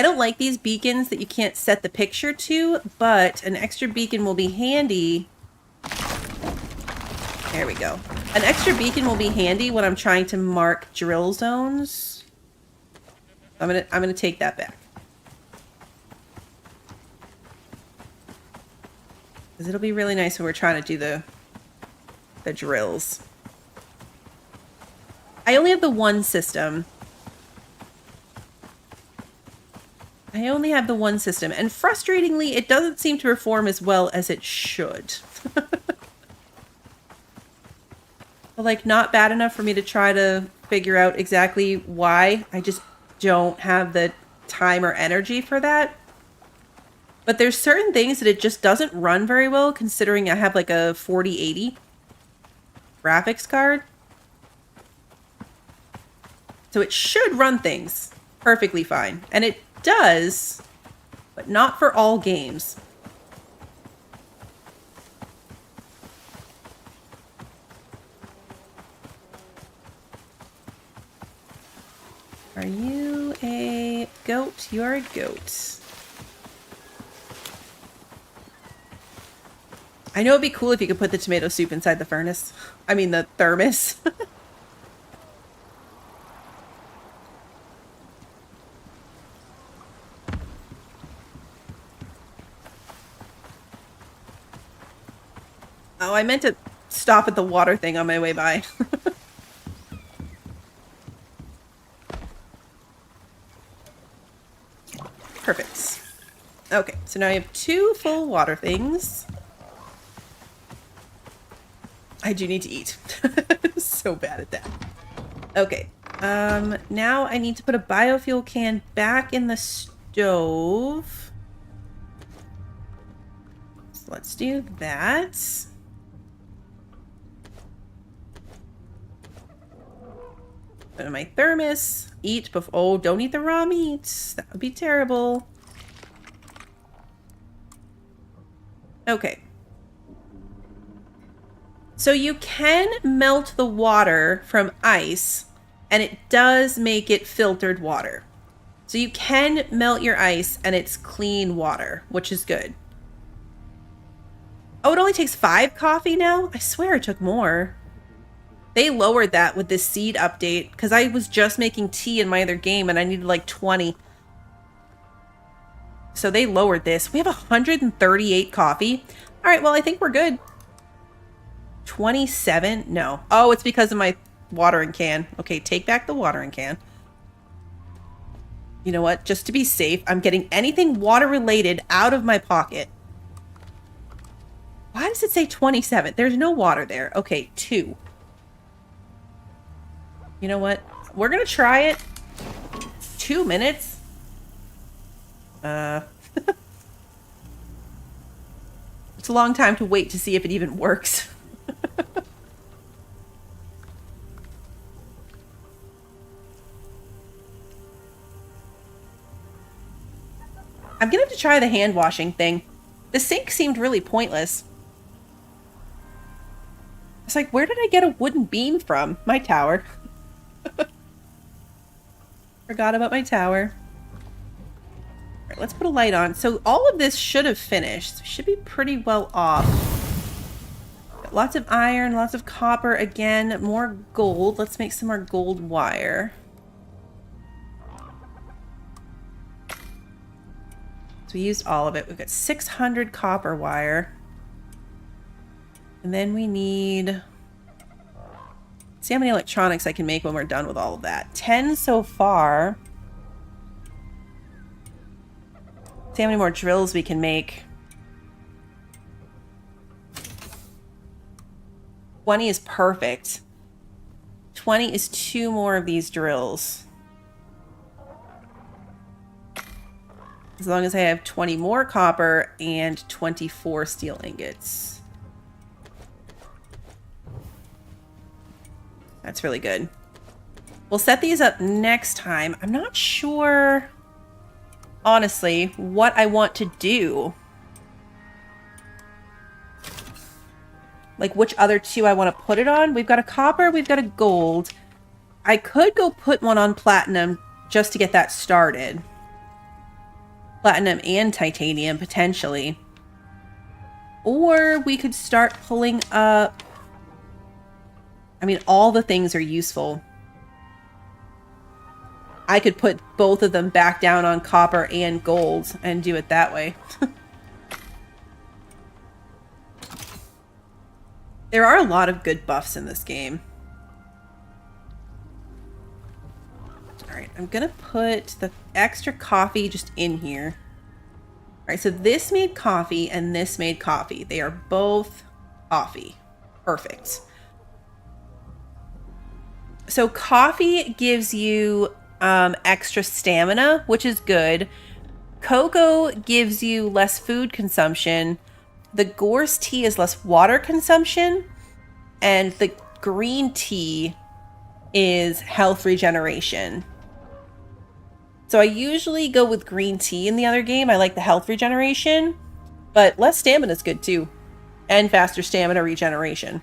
I don't like these beacons that you can't set the picture to, but an extra beacon will be handy. There we go. An extra beacon will be handy when I'm trying to mark drill zones. I'm gonna take that back. Because it'll be really nice when we're trying to do the drills. I only have the one system. I only have the one system, and frustratingly, it doesn't seem to perform as well as it should. But, like, not bad enough for me to try to figure out exactly why. I just don't have the time or energy for that. But there's certain things that it just doesn't run very well, considering I have, like, a 4080 graphics card. So it should run things perfectly fine. And it does, but not for all games. Are you a goat? You are a goat. I know it'd be cool if you could put the tomato soup inside the furnace. I mean, the thermos. Oh, I meant to stop at the water thing on my way by. Perfect. Okay, so now I have 2 full water things. I do need to eat. So bad at that. Okay. Now I need to put a biofuel can back in the stove. So let's do that. Put in my thermos. Eat before. Oh, don't eat the raw meat. That would be terrible. Okay. So you can melt the water from ice, and it does make it filtered water. So you can melt your ice, and it's clean water, which is good. Oh, it only takes 5 coffee now? I swear it took more. They lowered that with this seed update, because I was just making tea in my other game, and I needed like 20. So they lowered this. We have 138 coffee. All right, well, I think we're good. 27? No. Oh, it's because of my watering can. Okay, take back the watering can. You know what? Just to be safe, I'm getting anything water-related out of my pocket. Why does it say 27? There's no water there. Okay, 2. You know what? We're gonna try it. 2 minutes? It's a long time to wait to see if it even works. I'm gonna have to try the hand washing thing. The sink seemed really pointless. It's like, where did I get a wooden beam from? My tower. Forgot about my tower. All right, let's put a light on. So all of this should have finished. Should be pretty well off. Got lots of iron, lots of copper. Again, more gold. Let's make some more gold wire. So we used all of it. We've got 600 copper wire. And then we need... see how many electronics I can make when we're done with all of that. 10 so far. See how many more drills we can make. 20 is perfect. 20 is 2 more of these drills. As long as I have 20 more copper and 24 steel ingots. That's really good. We'll set these up next time. I'm not sure, honestly, what I want to do. Like which other 2 I want to put it on. We've got a copper, we've got a gold. I could go put one on platinum just to get that started. Platinum and titanium, potentially. Or we could start pulling up... I mean, all the things are useful. I could put both of them back down on copper and gold and do it that way. There are a lot of good buffs in this game. Alright, I'm gonna put the extra coffee just in here. Alright, so this made coffee and this made coffee. They are both coffee. Perfect. So coffee gives you extra stamina, which is good. Cocoa gives you less food consumption. The gorse tea is less water consumption. And the green tea is health regeneration. So I usually go with green tea in the other game. I like the health regeneration, but less stamina is good too. And faster stamina regeneration.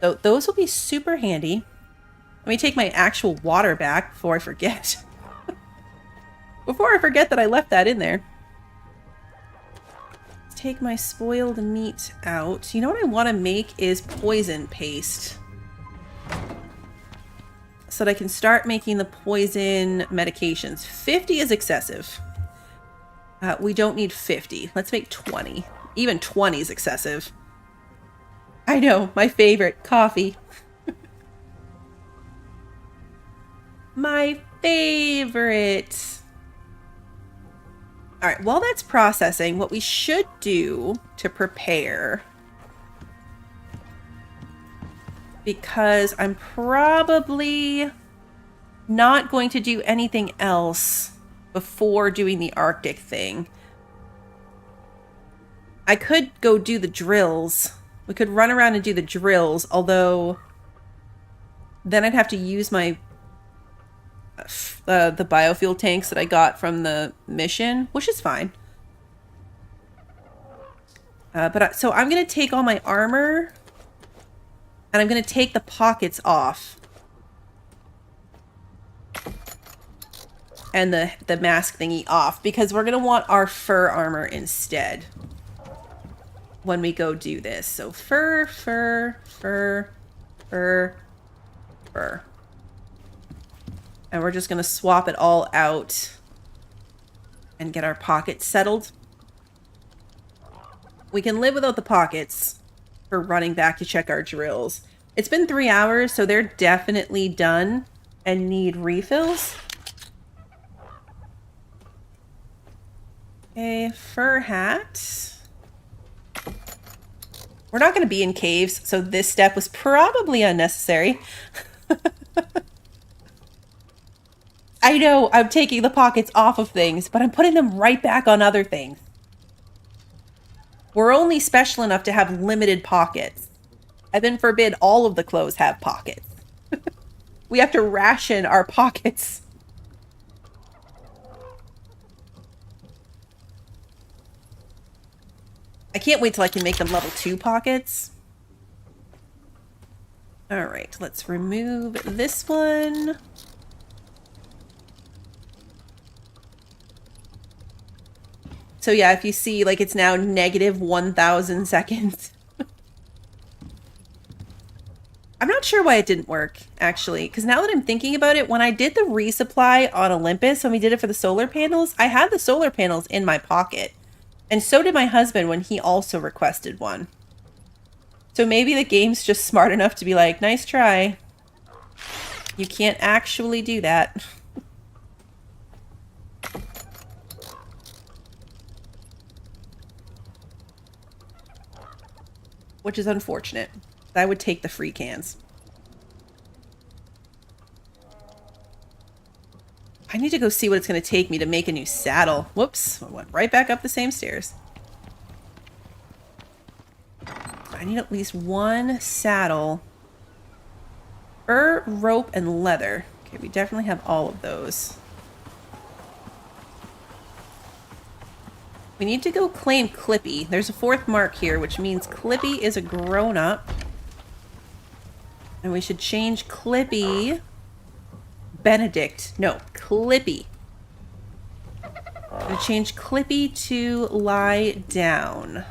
So those will be super handy. Let me take my actual water back before I forget. Before I forget that I left that in there. Let's take my spoiled meat out. You know what I want to make is poison paste. So that I can start making the poison medications. 50 is excessive. We don't need 50. Let's make 20. Even 20 is excessive. I know, my favorite, coffee. My favorite. All right, while that's processing, what we should do to prepare, because I'm probably not going to do anything else before doing the Arctic thing. I could go do the drills. We could run around and do the drills, although then I'd have to use my the biofuel tanks that I got from the mission, which is fine. So I'm going to take all my armor and I'm going to take the pockets off. And the mask thingy off because we're going to want our fur armor instead when we go do this. So fur, fur, fur, fur, fur. And we're just going to swap it all out and get our pockets settled. We can live without the pockets for running back to check our drills. It's been 3 hours, so they're definitely done and need refills. Okay, fur hat. We're not going to be in caves, so this step was probably unnecessary. I know I'm taking the pockets off of things, but I'm putting them right back on other things. We're only special enough to have limited pockets. And then forbid all of the clothes have pockets. We have to ration our pockets. I can't wait till I can make them level 2 pockets. Alright, let's remove this one. So yeah, if you see, like, it's now negative 1,000 seconds. I'm not sure why it didn't work, actually. Because now that I'm thinking about it, when I did the resupply on Olympus, when we did it for the solar panels, I had the solar panels in my pocket. And so did my husband when he also requested one. So maybe the game's just smart enough to be like, nice try. You can't actually do that. Which is unfortunate. I would take the free cans. I need to go see what it's going to take me to make a new saddle. Whoops. I went right back up the same stairs. I need at least one saddle. Fur, rope, and leather. Okay, we definitely have all of those. We need to go claim Clippy. There's a 4th mark here, which means Clippy is a grown-up. And we should change Clippy... Benedict. No, Clippy. I'm gonna change Clippy to lie down.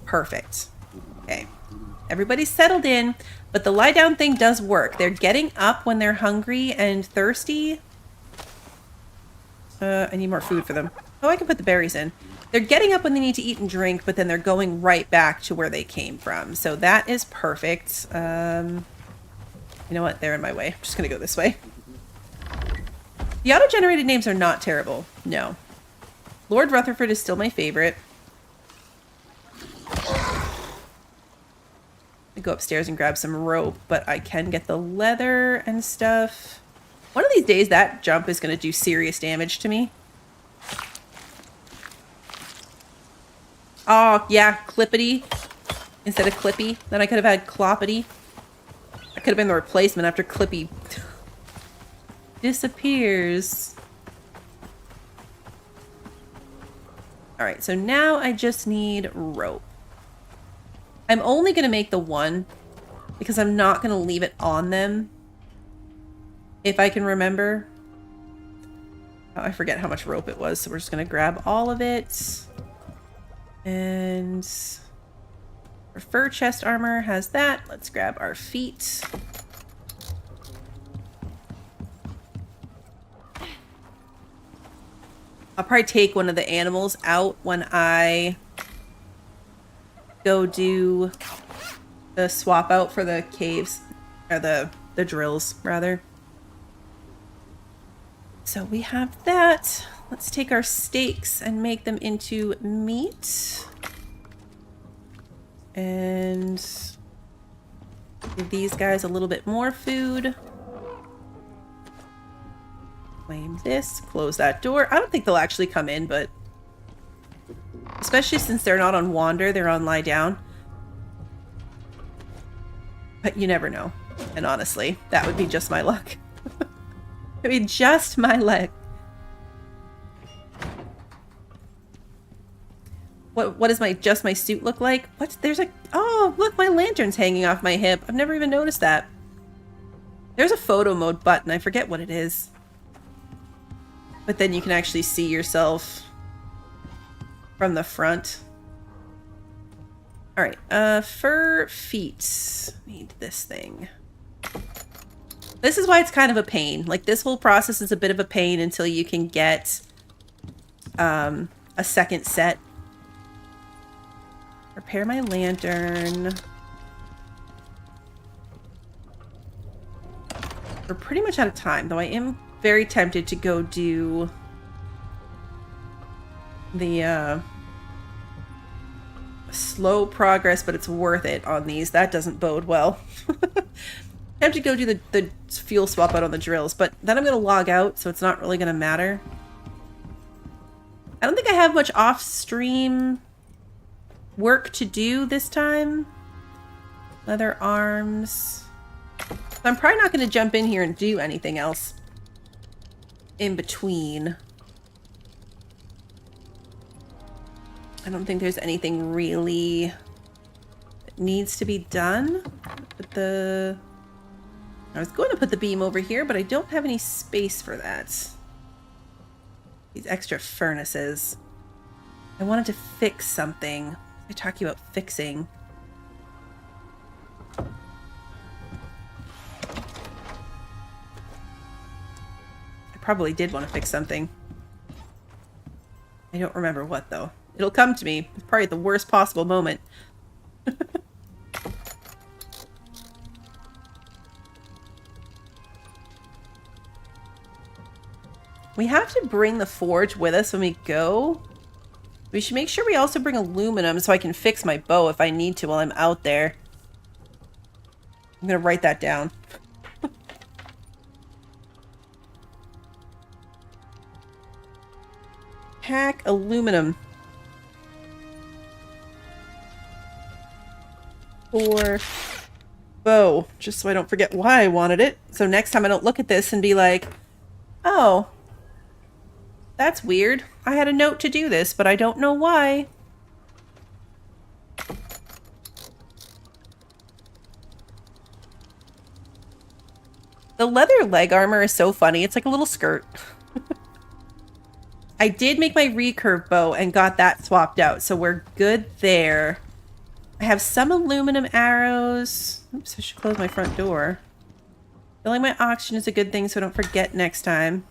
Perfect. Okay. Everybody's settled in, but the lie down thing does work. They're getting up when they're hungry and thirsty. I need more food for them. Oh, I can put the berries in. They're getting up when they need to eat and drink, but then they're going right back to where they came from. So that is perfect. You know what? They're in my way. I'm just going to go this way. The auto-generated names are not terrible. No. Lord Rutherford is still my favorite. I go upstairs and grab some rope, but I can get the leather and stuff. One of these days, that jump is going to do serious damage to me. Oh, yeah, Clippity instead of Clippy. Then I could have had Cloppity. That could have been the replacement after Clippy disappears. Alright, so now I just need rope. I'm only going to make the one because I'm not going to leave it on them. If I can remember. Oh, I forget how much rope it was, so we're just going to grab all of it. And our fur chest armor has that. Let's grab our feet. I'll probably take one of the animals out when I go do the swap out for the caves, or the drills, rather. So we have that. Let's take our steaks and make them into meat. And give these guys a little bit more food. Claim this, close that door. I don't think they'll actually come in, but especially since they're not on wander, they're on lie down. But you never know. And honestly, that would be just my luck. It would be just my luck. What does just my suit look like? What? There's a... Oh, look, my lantern's hanging off my hip. I've never even noticed that. There's a photo mode button. I forget what it is. But then you can actually see yourself from the front. Alright, fur feet. Need this thing. This is why it's kind of a pain. Like, this whole process is a bit of a pain until you can get a second set. Repair my lantern. We're pretty much out of time, though I am very tempted to go do the slow progress, but it's worth it on these. That doesn't bode well. I have to go do the fuel swap out on the drills, but then I'm going to log out, so it's not really going to matter. I don't think I have much off-stream work to do this time. Leather arms. So I'm probably not going to jump in here and do anything else in between. I don't think there's anything really that needs to be done. But I was going to put the beam over here, but I don't have any space for that. These extra furnaces. I wanted to fix something. I talk you about fixing. I probably did want to fix something. I don't remember what, though. It'll come to me. It's probably at the worst possible moment. We have to bring the forge with us when we go. We should make sure we also bring aluminum so I can fix my bow if I need to while I'm out there. I'm going to write that down. Pack aluminum. For bow. Just so I don't forget why I wanted it. So next time I don't look at this and be like, oh, that's weird. I had a note to do this, but I don't know why. The leather leg armor is so funny. It's like a little skirt. I did make my recurve bow and got that swapped out, so we're good there. I have some aluminum arrows. Oops, I should close my front door. Filling my oxygen is a good thing so I don't forget next time.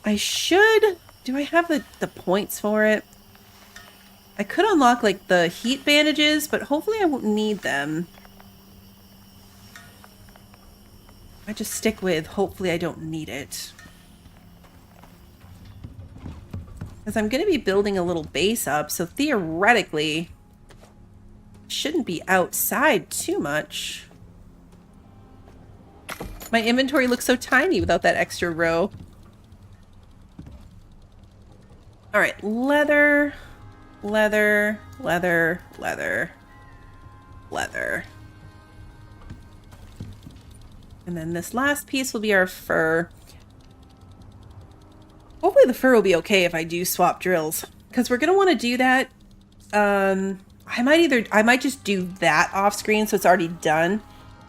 I should... Do I have the points for it? I could unlock, like, the heat bandages, but hopefully I won't need them. I just stick with, hopefully I don't need it. Because I'm going to be building a little base up, so theoretically, shouldn't be outside too much. My inventory looks so tiny without that extra row. All right, leather, leather, leather, leather, leather. And then this last piece will be our fur. Hopefully the fur will be okay if I do swap drills, because we're going to want to do that. I might just do that off screen so it's already done.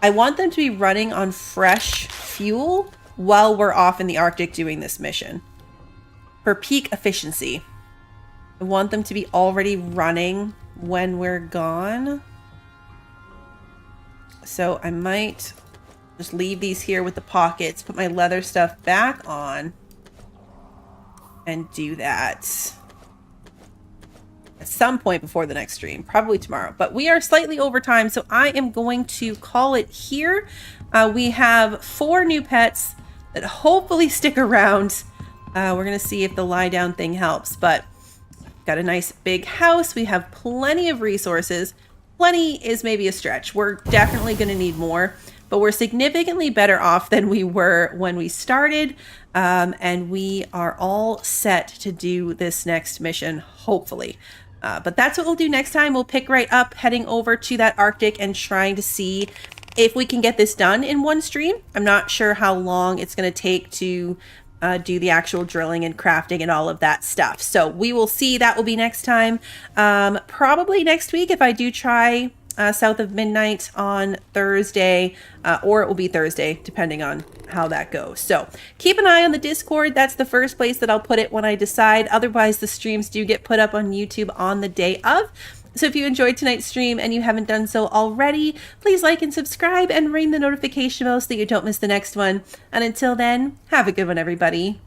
I want them to be running on fresh fuel while we're off in the Arctic doing this mission. For peak efficiency. I want them to be already running when we're gone. So I might just leave these here with the pockets, put my leather stuff back on, and do that at some point before the next stream, probably tomorrow. But we are slightly over time, so I am going to call it here. We have 4 new pets that hopefully stick around. We're going to see if the lie down thing helps, but got a nice big house. We have plenty of resources. Plenty is maybe a stretch. We're definitely going to need more, but we're significantly better off than we were when we started. And we are all set to do this next mission, hopefully. But that's what we'll do next time. We'll pick right up, heading over to that Arctic and trying to see if we can get this done in one stream. I'm not sure how long it's going to take to do the actual drilling and crafting and all of that stuff. So we will see. That will be next time. Probably next week if I do try South of Midnight on Thursday, or it will be Thursday, depending on how that goes. So keep an eye on the Discord. That's the first place that I'll put it when I decide. Otherwise, the streams do get put up on YouTube on the day of. So if you enjoyed tonight's stream and you haven't done so already, please like and subscribe and ring the notification bell so that you don't miss the next one. And until then, have a good one, everybody.